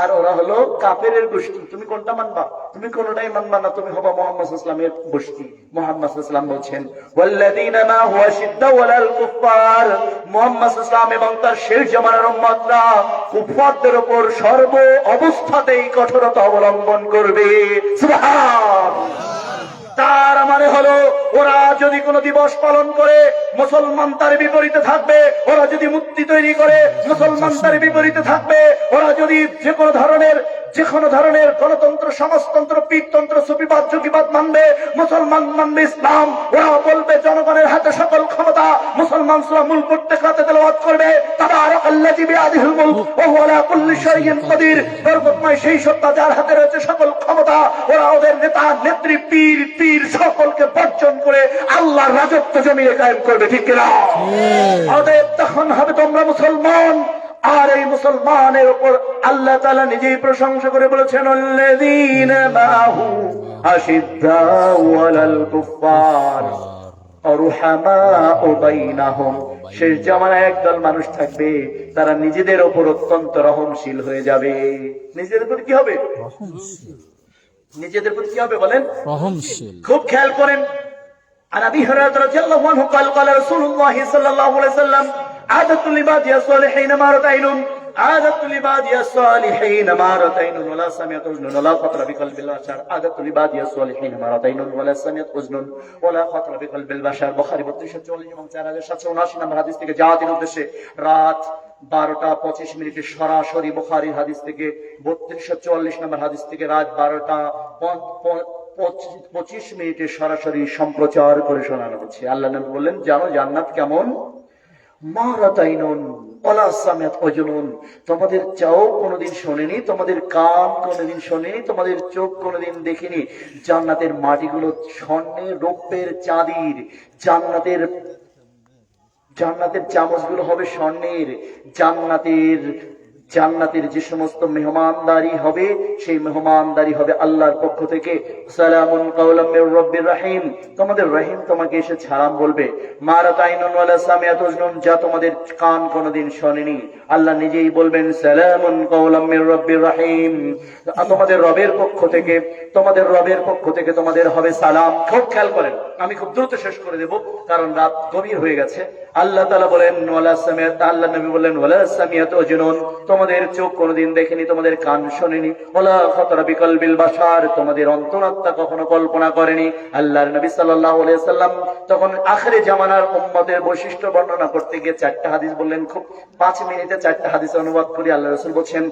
Speaker 4: আর ওরা হলো কাফেরের গোষ্ঠী। তুমি কোনটা মানবা? তুমি কোনটাই মানবা না, তুমি হবা মুহাম্মদ সাল্লাল্লাহু আলাইহি ওয়াসাল্লামের গোষ্ঠী। মুহাম্মদ সাল্লাল্লাহু আলাইহি ওয়াসাল্লাম বলছেন ওয়াল্লাযীনা মা হুয়া শিদ্দা ওয়ালাল কুফার, মুহাম্মদ সাল্লাল্লাহু আলাইহি ওয়াসাল্লাম এবং তার শেষ জামানার উম্মতরা কুফারদের উপর সর্ব অবস্থাতেই কঠোরতা অবলম্বন করবে। সুবহানাল্লাহ। তার মানে হলো ওরা যদি কোনো দিবস পালন করে মুসলমান তার বিপরীতে থাকবে, ওরা যদি মূর্তি তৈরি করে মুসলমান তার বিপরীতে থাকবে, ওরা যদি যে কোনো ধরনের যে কোনো ধরনের গণতন্ত্র, সমাজতন্ত্র, পীরতন্ত্র, সুফিবাদ, যোগীবাদ মানবে, মুসলমান মানবে ইসলাম। ওরা বলবে জনগণের হাতে সকল ক্ষমতা। মুসলমান সূরা মুলক প্রত্যেক রাতে তেলাওয়াত করবে, তাবারাকাল্লাযী বিয়াদিহিল মুলক ওয়া হুয়া আলা কুল্লি শাইইন কাদির। বরকতময় সেই সত্তা যার হাতে রয়েছে সকল ক্ষমতা। ওরা ওদের নেতা, নেত্রী, পীর সকলকে বর্জন করে আল্লাহর রাজত্ব জমিয়ে কায়েম করবে, ঠিক কিনা? অতএব তখন হবে তোমরা মুসলমান। আর এই মুসলমানের উপর আল্লাহ তাআলা নিজেই প্রশংসা করে বলেছেন, আল্লাযীনা মাহু আশিদ্দাউ আলাল কুফফার রুহামাউ বাইনাহুম। শেষ জামানায় একদল মানুষ থাকবে, তারা নিজেদের উপর অত্যন্ত রহমশীল হয়ে যাবে। নিজেদের প্রতি কি হবে? নিজেদের প্রতি কি হবে বলেন? রহমশীল। খুব খেয়াল করেন। আর আবি হুরায়রা রাদিয়াল্লাহু আনহু قال قال رسول الله صلى الله عليه وسلم عادة لعبادي الصالحين ما رأيتم عادة لعبادي الصالحين ما رأيتم ولا سمعت أذن ولا خطر بقلب البشر عادة لعبادي الصالحين ما رأيتم ولا سمعت أذن ولا خطر بقلب البشر বুখারী 3244 এবং 4779 নম্বর হাদিস থেকে জাতির উদ্দেশ্যে রাত 12:25 সরাসরি বুখারীর হাদিস থেকে 3244 নম্বর হাদিস থেকে রাত 12:25 সরাসরি সম্প্রচার করে শোনানো হচ্ছে। আল্লাহ নবী বললেন, জানো জান্নাত কেমন? মারাতাইনুন ওয়ালা সামিয়াত উজুনুন। তোমাদের চাও কোনোদিন শোনেনি, তোমাদের কান কোনোদিন শোনেনি, তোমাদের চোখ কোনোদিন দেখেনি। জান্নাতের মাটিগুলো স্বর্ণের, রৌপ্যের, চাঁদির। জান্নাতের চামচগুলো হবে স্বর্ণের। জান্নাতের যে সমস্ত মেহমানদারি হবে, সেই মেহমানদারি হবে আল্লাহর পক্ষ থেকে। সালামুন কাওলাম মির রাব্বির রহিম। তোমাদের রহিম তোমাকে এসে সালাম বলবে। মারাতাইনুন ওয়ালা সামিয়াত উজনুন, যা তোমাদের কান কোনোদিন শোনেনি। আল্লাহ নিজেই বলবেন, সালামুন কাওলাম মির রাব্বির রহিম। তোমাদের রবের পক্ষ থেকে তোমাদের হবে সালাম। খুব খেয়াল করেন, আমি খুব দ্রুত শেষ করে দেব কারণ রাত গভীর হয়ে গেছে। আল্লাহ তাআলা বলেন ওয়ালা সামিয়াত, আল্লাহ নবী বললেন ওয়ালা সামিয়াত উজনুন, তোমাদের চোখ কোনোদিন দেখেনি, তোমাদের কান শোনেনি। ওয়ালা খাতারা বিকলবিল বাশার, তোমাদের অন্তরাত্মা কখনো কল্পনা করেনি। আল্লাহর নবী সাল্লাল্লাহু আলাইহি ওয়াসাল্লাম তখন আখিরে জামানার উম্মতের বৈশিষ্ট্য বর্ণনা করতে গিয়ে 4টা হাদিস বললেন। খুব 5 মিনিটে 4টা হাদিস অনুবাদ করি। আল্লাহ রাসূল বলেন,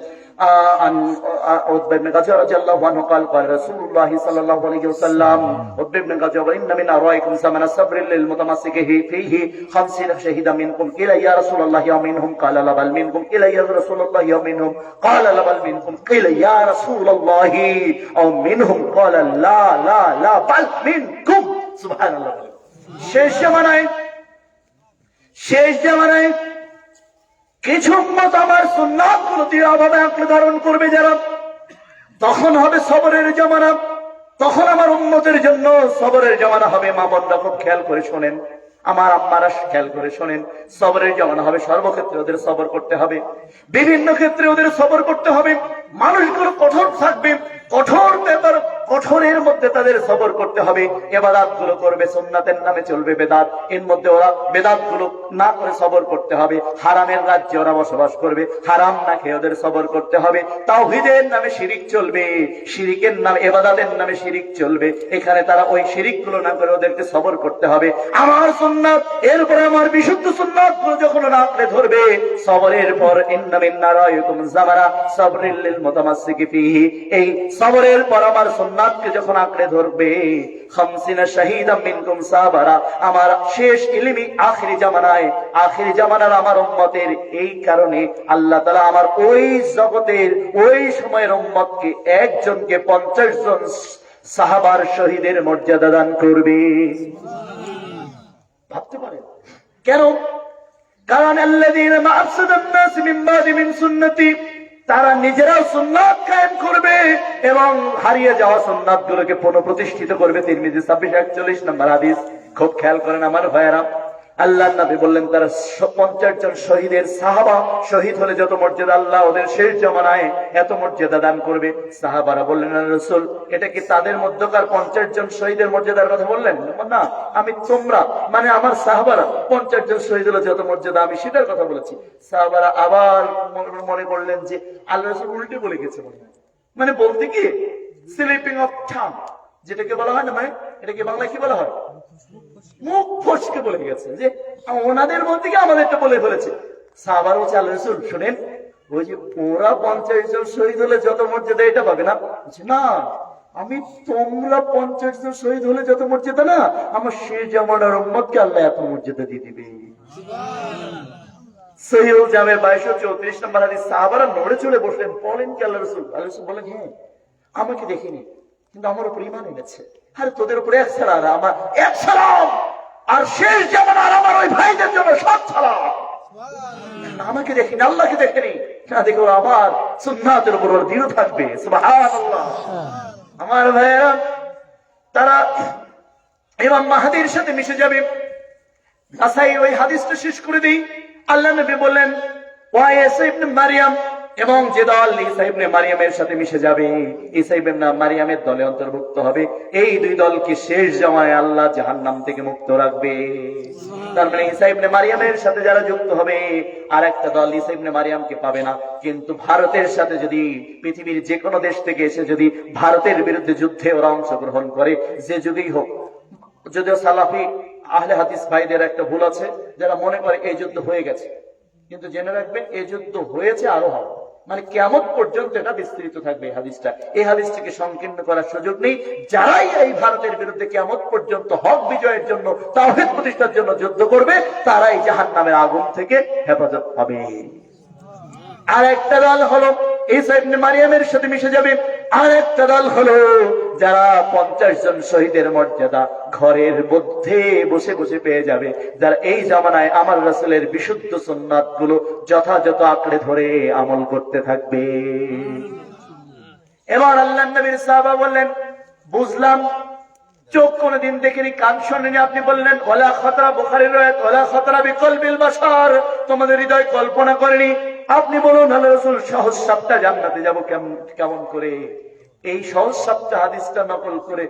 Speaker 4: عتبة بن غزوة رضي الله عنه قال قال رسول الله صلى الله عليه وسلم عتبة بن غزوة إن من أرائكم زمن الصبر للمتمسك فيه 50 شهيدا منكم قيل يا رسول الله ومنهم قال لا بل منكم قيل يا رسول الله ومنهم قال لا بل منكم قيل يا رسول الله أو منهم قال لا لا لا بل منكم سبحان الله। শেষ জামানায় কিছু উম্মত আমার সুন্নাতগুলো দৃঢ়ভাবে আঁকড়ে ধারণ করবে যারা, তখন হবে সবরের জামানা। তখন আমার উম্মতের জন্য সবরের জামানা হবে। মা বোনরা খুব খেয়াল করে শোনেন, আমার আম্মারা খেয়াল করে শোনেন। সবরের জামানা হবে, সর্বক্ষেত্রে ওদের সবর করতে হবে, বিভিন্ন ক্ষেত্রে ওদের সবর করতে হবে। মানুষগুলো কঠোর থাকবে, কঠোর ব্যাপার, কঠোরের মধ্যে তাদের সবর করতে হবে। ইবাদত গুলো করবে, সুন্নাতের নামে চলবে বেদাত, এর মধ্যে ওরা বেদাত গুলো না করে সবর করতে হবে। হারামের রাজ্যে ওরা বসবাস করবে, হারাম না খেয়ে ওদের সবর করতে হবে। তাওহীদের নামে শিরিক চলবে, শিরিকের নামে, ইবাদতের নামে শিরিক চলবে, এখানে তারা ওই শিরিক গুলো না করে ওদেরকে সবর করতে হবে। আমার সুন্নাত, এরপরে আমার বিশুদ্ধ সুন্নাত গুলো যখন আঁকড়ে ধরবে, সবরের পর ইন্না মিন নারাইকুম জামানা সাবরিল লিল মুতামাসসিকি ফিহি, এই সবরের পর আমার সুন্নাতকে যখন আঁকড়ে ধরবে, 50 শাহীদা মিনকুম সাবারা, আমার শেষ ইলমি আখিরি জামানার আমার উম্মতের। এই কারণে আল্লাহ তাআলা আমার ওই জগতের ওই সময়ের উম্মতকে একজনকে 50 জন সাহাবার শহীদের মর্যাদা দান করবে। ভাবতে পারেন কেন? কারণ আল্লাযীনা মা'আসাদান নাস মিন বাদি মিন সুন্নতি, তারা নিজেরাও সুন্নাত কায়েম করবে এবং হারিয়ে যাওয়া সুন্নাত গুলোকে পুনঃপ্রতিষ্ঠিত করবে। তিরমিজি 2641 নম্বর হাদিস। খুব খেয়াল করেন আমার ভাইয়েরা, আল্লাহ নবী বললেন তারা 50 জন শহীদের সাহাবা, শহীদ হলে যত মর্যাদা আল্লাহ ওদের শেষ জামানায় এত মর্যাদা দান করবে। সাহাবারা বললেন, রাসূল এটা কি তাদের মধ্যকার 50 জন শহীদের মর্যাদার কথা বললেন? না, আমি তোমরা মানে আমার সাহাবারা 50 জন শহীদ হলে যত মর্যাদা আমি সেটার কথা বলেছি। সাহাবারা আবার মনে করলেন যে আল্লাহ রাসূল উল্টে বলে গেছে, মানে বলতে কি স্লিপিং অফ টাং যেটাকে বলা হয় না, মানে এটাকে বাংলায় কি বলা হয়, মুখ ফসকে বলে গেছে যে ওনাদের বলতে কি আমাদেরটা বলে ফেলেছে। সাহাবারা বলছে, আল্লাহ রাসূল শুনেন,
Speaker 5: ওই যে ওরা 50 জন শহীদ হলে যত মর্যাদা এটা পাবে না? না, আমি তোমরা 50 জন শহীদ হলে যত মর্যাদা না, আমার শেষ জামানার উম্মতকে আল্লাহ এত মর্যাদা দিয়ে দিবে। সহিহ জামে 2234 নম্বর হাদিস। সাহাবারা নড়ে চড়ে বসলেন, বলেন কি আল্লাহ রাসূল? আল্লাহ রাসূল বলেন, হ্যাঁ, আমাকে দেখিনি কিন্তু আমার উপর ঈমান এনেছে। আরে তোদের উপরে এক সালাম, আমার এক সালাম, আর শেষ জামানার আমার ওই ভাইদের জন্য 7 সালাম। আমাকে দেখিনি, আল্লাহকে দেখেনি, না দেখো আমার সুন্নাতের উপর দৃঢ় থাকবে। সুবহানাল্লাহ। আমার ভাইয়েরা, তারা ইমাম মাহদীর সাথে মিশে যাবে। আসাই ওই হাদিসটা শেষ করে দিই। আল্লাহ নবী বললেন, ওয়া ঈসা ইবনে মারইয়াম, এবং যে দল ঈসা ইবনে মারইয়ামের সাথে মিশে যাবে, ঈসা ইবনে মারইয়ামের দলে অন্তর্ভুক্ত হবে, এই দুই দলকে শেষ জামানায় আল্লাহ জাহান্নাম থেকে মুক্ত রাখবে। তার মানে ঈসা ইবনে মারইয়ামের সাথে যারা যুক্ত হবে, আর একটা দল ঈসা ইবনে মারইয়ামকে পাবে না। কিন্তু ভারতের সাথে যদি পৃথিবীর যে কোনো দেশ থেকে এসে যদি ভারতের বিরুদ্ধে যুদ্ধে ওরা অংশগ্রহণ করে, যে যুগেই হোক, যদিও সালাফি আহলে হাদিস ভাইদের একটা ভুল আছে, যারা মনে করে এই যুদ্ধ হয়ে গেছে, কিন্তু জেনে রাখবেন এই যুদ্ধ হয়েছে, আরো হবে, মানে কিয়ামত পর্যন্ত এটা বিস্তৃত থাকবে। এই হাদিসটা, এই হাদিসটিকে সংকীর্ণ করার সুযোগ নেই। যারাই এই ভারতের বিরুদ্ধে কিয়ামত পর্যন্ত হক বিজয়ের জন্য, তাওহীদ প্রতিষ্ঠার জন্য যুদ্ধ করবে, তারাই জাহান্নামের আগুন থেকে হেফাজত পাবে। আর একটা দল হলো ঈসা ইবনে মারইয়ামের সাথে মিশে যাবে। আর একটা দল হলো যারা 50 জন শহীদের মর্যাদা ঘরের মধ্যে বসে বসে পেয়ে যাবে, যারা এই জামানায় আমার রাসূলের বিশুদ্ধ সুন্নাত গুলো যথাযথ আঁকড়ে ধরে আমল করতে থাকবে। এবার আল্লাহর নবীর সাহাবা বললেন, বুঝলাম, চোখ কোনদিন দেখেনি, কান শোনেনি, আপনি বললেন ওয়ালা খাতরা, বুখারীর রায়াত, ওয়ালা খাতরা বিকলবিল বাশার, তোমাদের হৃদয় কল্পনা করেনি। আপনি বলুন আল্লাহ রাসূল, সহজ সাপটা জান্নাতে যাব কেমন করে? এই সহজ সাপটা হাদিসটা নকল করে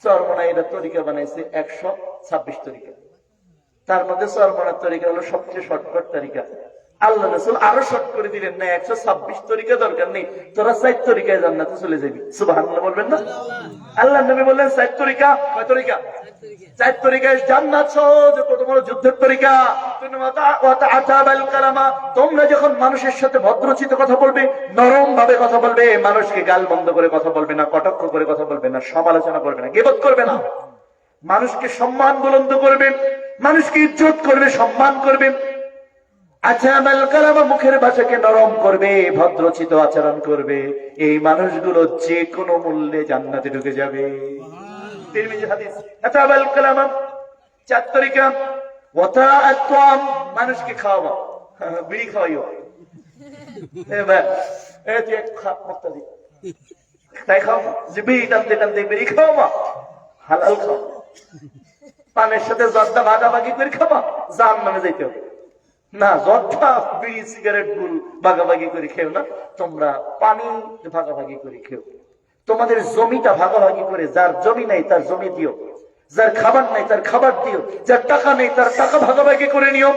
Speaker 5: চরমনাইরা তরিকা বানাইছে 126 তরিকা। তার মধ্যে চরমনার তরিকা হলো সবচেয়ে শর্টকাট তরিকা। আল্লাহ রাসূল আরো শর্ট করে দিলেন, না 126 তরিকা দরকার নেই, তোরা 4 তরিকায় জান্নাতে চলে যাবি। সুবহানাল্লাহ বলবেন না? আল্লাহ নবী বললেন 4 তরিকা। কয় তরিকা? 4 তরিকায় জান্নাত সহজ। কত বড় যুদ্ধের তরিকা! তোমরা যখন মানুষের সাথে ভদ্রচিত কথা বলবে, নরম ভাবে কথা বলবে, মানুষকে গাল বন্ধ করে কথা বলবে না, কটাক্ষ করে কথা বলবে না, সমালোচনা করবে না, গীবত করবে না, মানুষকে সম্মান বুলন্দ করবে, মানুষকে ইজ্জত করবে, সম্মান করবে। আচ্ছা, মুখের ভাষাকে নরম করবে, ভদ্রচিত আচরণ করবে, এই মানুষগুলো যে কোনো মূল্যে জান্নাতে ঢুকে যাবে। তিরমিজি হাদিস। আতাবাল কালামা 4 তরিকা। ওয়াতা আতওয়াম, মানুষকে খাওয়াবো, বিড়ি খাওয়াইও, তাই খাও, যে বিড়ি টানতে টানতে বিড়ি খাওয়াবো, হালাল খাও। পানের সাথে জর্দা ভাগাভাগি করে খাবা, জাহান্নামে যাইতে হবে না। জর্দা, বিড়ি, সিগারেট গুল ভাগাভাগি করে খেও না, তোমরা পানি ভাগাভাগি করে খেও। তোমাদের জমিটা ভাগাভাগি করে, যার জমি নাই তার জমি দিও, যার খাবার নাই তার খাবার দিও, যার টাকা নেই তার টাকা ভাগাভাগি করে নিও।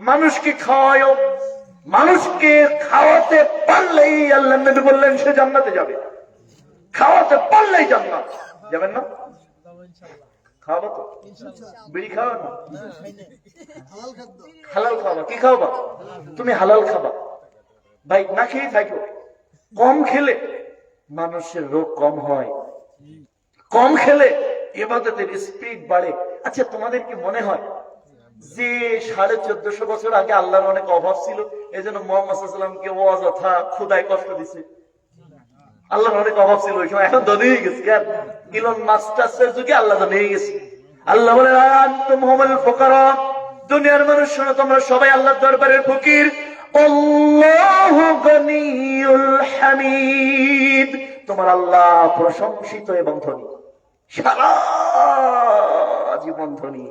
Speaker 5: মানুষকে খাওয়াও, মানুষকে খাওয়াতে পারলেই আল্লাহ নবী বললেন সে জান্নাতে যাবে। খাওয়াতে পারলেই জান্নাত। যাবেন না? খাওয়াবো তো, বিড়ি খাওয়া না, হালাল খাওয়া। কি খাওয়াবা? তুমি হালাল খাবা ভাই, না খেয়ে থাকো। কম খেলে মানুষের রোগ কম হয়, কম খেলে ইবাদতের স্পিড বাড়ে। আচ্ছা, তোমাদের কি মনে হয় যে 1450 বছর আগে আল্লাহর অনেক অভাব ছিল, এই জন্য মুহাম্মদ সাল্লাল্লাহু আলাইহি ওয়াসাল্লামকে অযথা খোদায় কষ্ট দিছে? আল্লাহর অনেক অভাব ছিল ওই সময়, এখন ধনী হয়ে গেছে। আর ইলন মাস্টার্সের যুগে আল্লাহ ধনী হয়ে গেছে। আল্লাহ বলে, আনতুম হুমুল ফুকারা, দুনিয়ার মানুষ শোনো, তোমরা সবাই আল্লাহর দরবারের ফকির। আল্লাহু গনিয়ুল হামিদ, তোমার আল্লাহ প্রশংসিত এবং ধনী, সারা জীবন ধনী।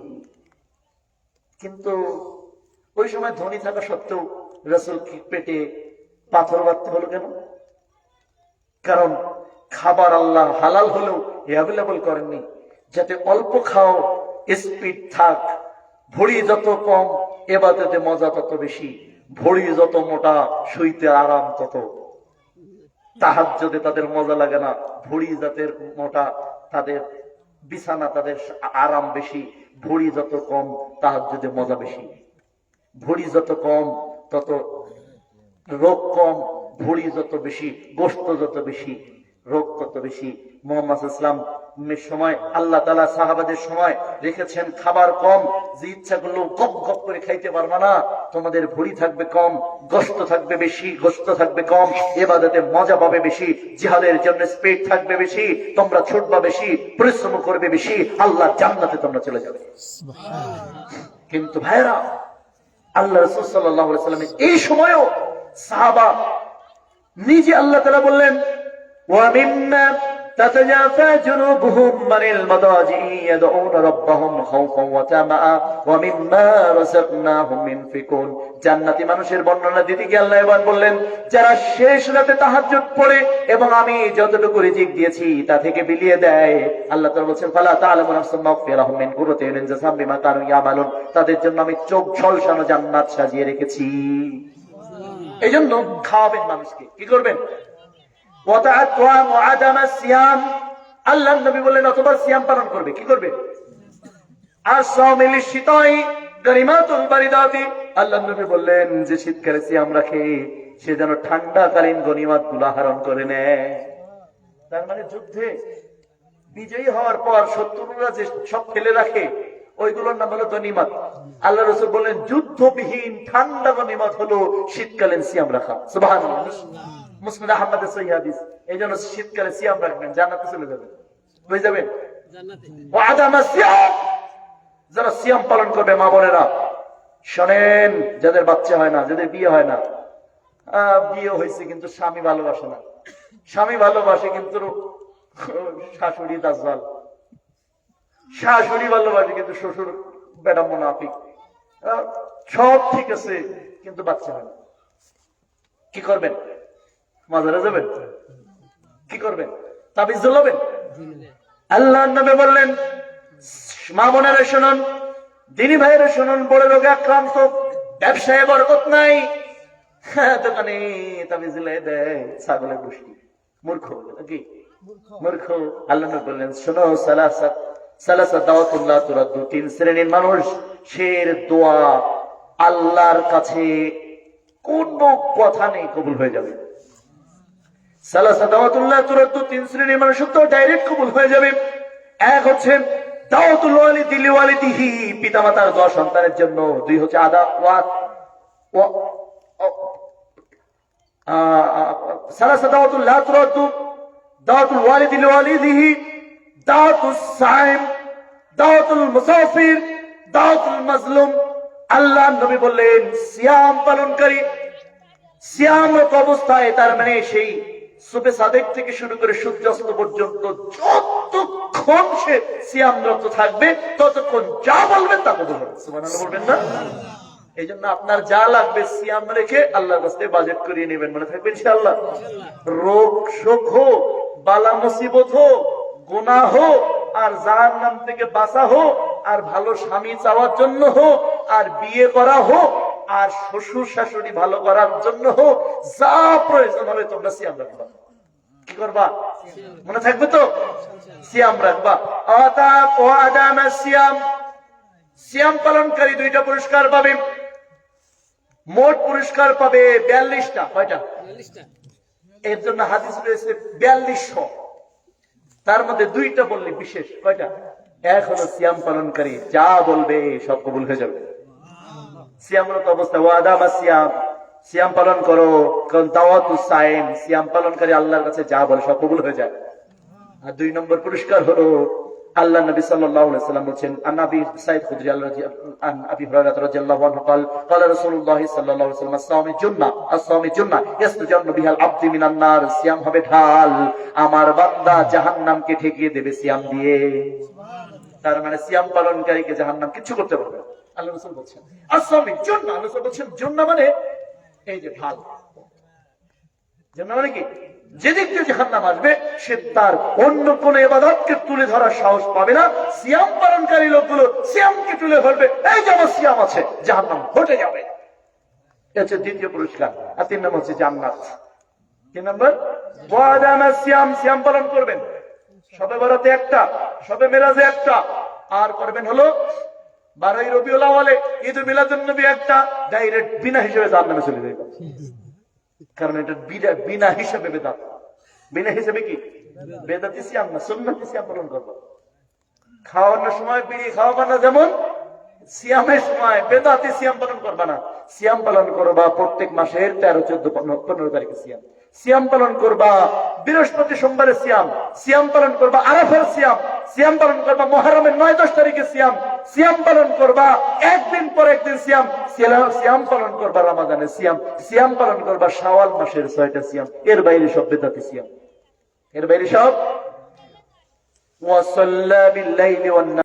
Speaker 5: কিন্তু ওই সময় ধনী থাকা সত্ত্বেও রাসূল পেটে পাথর বাঁধতে হলো কেন? কারণ খাবার আল্লাহ হালাল হলেও অ্যাভেলেবল করেননি, যাতে অল্প খাও, স্পিড থাক। ভড়ি যত কম, ইবাদতে মজা তত বেশি। ভড়ি যত মোটা, শুইতে আরাম তত। তাহাজ্জুদে তাদের মজা লাগে না, ভড়ি যাদের মোটা তাদের বিছানা, তাদের আরাম বেশি। ভড়ি যত কম, তাহাজ্জুদে মজা বেশি। ভড়ি যত কম, তত রোগ কম, ভুঁড়ি যত বেশি, গোশত যত বেশি, রোগ তত বেশি। মুহাম্মদ ইসলামের সময় আল্লাহ তাআলা সাহাবাদের সময় রেখেছেন খাবার কম, যে ইচ্ছা করলো গপ গপ করে খাইতে পারবা না, তোমাদের ভুঁড়ি থাকবে কম, গোশত থাকবে বেশি, গোশত থাকবে কম, ইবাদতে মজা পাবে বেশি, জিহাদের জন্য স্পিড থাকবে বেশি, তোমরা ছুটবা বেশি, পরিশ্রম করবে বেশি, আল্লাহ জান্নাতে তোমরা চলে যাবে। কিন্তু ভাইরা, আল্লাহ রাসূল সাল্লাল্লাহু আলাইহি ওয়াসাল্লাম এই সময়ও সাহাবা নিজে আল্লাহ তাআলা বললেন, ওয়া মিম্মা তাতাজাফা জুনুবুহুম আনিল মাদাজি'i ইয়াদউনা রাব্বাহুম খাওফান ওয়া তামাআ ওয়া মিম্মা রাযাকনাহুম ইউনফিকুন। জান্নাতি মানুষের বর্ণনা দিতে গিয়ে আল্লাহ এবার বললেন, যারা শেষ রাতে তাহাজ্জুদ পড়ে এবং আমি যতটুকু রিজিক দিয়েছি তা থেকে বিলিয়ে দেয়, আল্লাহ তাআলা বলেন, ফালা তা'লামু নাফসুম মা উখফিয়া লাহুম মিন কুররাতি আ'ইউনিন জাযাআম বিমা কানু ইয়ামালুন। তাদের জন্য আমি চোখ ঝলসানো জান্নাত সাজিয়ে রেখেছি। এইজন্য খাওয়াবেন মানুষকে, কি করবেন? আল্লাহ নবী বললেন অথবা সিয়াম পালন করবে, কি করবে? আল্লাহ নবী বললেন যে শীতকালে সিয়াম রাখে সে যেন ঠান্ডাকালীন গনিমত গুলো আহরণ করে নেয়। তার মানে যুদ্ধে বিজয়ী হওয়ার পর শত্রুরা যে সব ফেলে রাখে ওইগুলোর নাম হলো গনিমত। আল্লাহ রাসূল বললেন যুদ্ধবিহীন ঠান্ডা গনিমত হলো শীতকালীন সিয়াম রাখা। সুবহানাল্লাহ। মুসনাদ আহমদের সহিহ হাদিস। এই জন্য শীতকালে সিয়াম রাখবেন, জান্নাতে চলে যাবেন, বুঝে যাবেন জান্নাতে। ওয়া আদামা সিয়াম, যারা সিয়াম পালন করবে মা বোনেরা শোনেন, যাদের বাচ্চা হয় না, যাদের বিয়ে হয় না, বিয়ে হয়েছে কিন্তু স্বামী ভালোবাসে না, স্বামী ভালোবাসে কিন্তু শাশুড়ি দাজ্জাল, শাশুড়ি ভালোবাসে কিন্তু শ্বশুর বেটা মুনাফিক, সব ঠিক আছে কিন্তু বাচ্চা হয় না, কি করবেন? মাজারে যাবেন? কি করবেন? তাবিজ জ্বলাবেন? আল্লাহ নবী বললেন, মা বোনেরা শুনুন, দিনী ভাইয়েরা শুনুন, বড় রোগে আক্রান্ত, ব্যবসায় বরকত নাই, দোকানে তাবিজ ঝুলাই দেয় ছাগলের গোষ্ঠী, মূর্খ নাকি? মূর্খ। আল্লাহ নবী বললেন, শোনো, সালাসা দাওয়াতুল্লাহ তুরাদ্দু, তিন শ্রেণীর মানুষ শের দোয়া আল্লাহর কাছে কোনো কথা নেই কবুল হয়ে যাবে। সালাসা দাওয়াতুল্লাহ তুরাদ্দু, তিন শ্রেণীর মানুষ তো ডাইরেক্ট কবুল হয়ে যাবে। এক হচ্ছে দাওয়াতুল ওয়ালিদি লিওয়ালিদিহি, পিতামাতার দোয়া সন্তানের জন্য। দুই হচ্ছে সালাসা দাওয়াতুল্লাহ তুরাদ্দু, দাওয়াতুল ওয়ালিদি লিওয়ালিদিহি, দাওয়াতুস সাইম, দাওয়াতুল মুসাফির, দাওয়াতুল মাজলুম। আল্লাহ নবী বললেন, সিয়াম পালনকারী সিয়ামরত অবস্থায়, তার মানে সেই সুবে সাদেক থেকে শুরু করে সূর্যাস্ত পর্যন্ত যতক্ষণ সে সিয়ামরত থাকবে ততক্ষণ যা বলবেন তা কবুল হবে। সুবহানাল্লাহ বলবেন না? এই জন্য আপনার যা লাগবে সিয়াম রেখে আল্লাহর কাছে বাজেট করিয়ে নেবেন, মনে থাকবে ইনশাআল্লাহ। রোগ শোক হোক, বালা মুসিবত হোক, গুনাহ হোক, আর জাহান্নাম থেকে বাঁচা হোক, আর ভালো স্বামী চাওয়ার জন্য হোক, আর বিয়ে করা হোক, আর শ্বশুর শাশুড়ি ভালো করার জন্য হোক, যা প্রয়োজন হবে তোমরা সিয়াম রাখবা। কি করবা? মনে থাকবে তো? সিয়াম রাখবা। সিয়াম, সিয়াম পালনকারী দুইটা পুরস্কার পাবে, মোট পুরস্কার পাবে 42টা। কয়টা? এর জন্য হাদিস রয়েছে 4200, তার মধ্যে দুইটা বললে বিশেষ। কয়টা? এক হলো সিয়াম পালনকারী যা বলবে সব কবুল হয়ে যাবে। সিয়ামরত অবস্থা, ওয়াদামা সিয়াম, সিয়াম পালন করো, কারণ দাওয়াতুস সাইম, সিয়াম পালনকারী আল্লাহর কাছে যা বলে সব কবুল হয়ে যায়। আর দুই নম্বর পুরস্কার হলো, আল্লাহ নবী সাল্লাল্লাহু আলাইহি ওয়াসাল্লাম বলেন, আন নবী সাইদ খুদরি আন আবি হুরায়রা রাদিয়াল্লাহু আনহু قال قال রাসূলুল্লাহ সাল্লাল্লাহু আলাইহি ওয়াসাল্লাম, as-সাওমু জান্নাহ, as-সাওমু জান্নাহ ইয়াসতাজান্নু বিহাল আবদি মিনান নার, সিয়াম হবে ঢাল, আমার বান্দা জাহান্নামকে ঠেকিয়ে দেবে সিয়াম দিয়ে। তার মানে সিয়াম পালনকারীকে জাহান্নাম কিছু করতে পারবে না, আল্লাহ রাসূল বলেন। as-সাওমু জান্নাহ, আল্লাহ রাসূল বলেন জান্নাহ মানে এই যে ঢাল। জান্নাহ মানে কি? যেদিক দিয়ে জাহান্নাম আসবে সে তার অন্য কোন ইবাদতকে তুলে ধরার সাহস পাবে না। সিয়াম পালনকারী লোকগুলো সিয়ামকে তুলে ধরবে, এই যে আমার সিয়াম আছে, জাহান্নাম হটে যাবে। এটা হচ্ছে দ্বিতীয় পুরস্কার। আর তিন নম্বর হচ্ছে জান্নাত। তিন নম্বর ওয়াদামা সিয়াম, সিয়াম পালন করবেন। শবে বরাতে একটা, শবে মেরাজে একটা, আর করবেন হলো 12ই রবিউল আউয়ালে ঈদ মিলাদুন নবী একটা ডাইরেক্ট বিনা হিসেবে জাহান্নামে চলে যাবে, কারণ এটা বিনা হিসেবে বেদাত। বিনা হিসেবে কি বেদাতি সিয়াম না, সুন্নতি সিয়াম পালন করবা। খাওয়ানোর সময় বিড়ি খাওয়াবা না, যেমন সিয়ামের সময় বেদাতি সিয়াম পালন করবা না। সিয়াম পালন করবা প্রত্যেক মাসের 13, 14, 15 তারিখে সিয়াম। সিয়াম পালন করবা বৃহস্পতি সোমবারের সিয়াম। সিয়াম পালন করবা আরাফার সিয়াম। সিয়াম পালন করবা মুহররমের 9, 10 তারিখে সিয়াম। সিয়াম পালন করবা একদিন পর একদিন সিয়াম। সিয়াম পালন করবা রমাদানের সিয়াম। সিয়াম পালন করবা শাওয়াল মাসের 6টা সিয়াম। এর বাইরে সব বেদাতি সিয়াম, এর বাইরে সব। ওয়াসাল্লা বিল লাইলি ওয়ান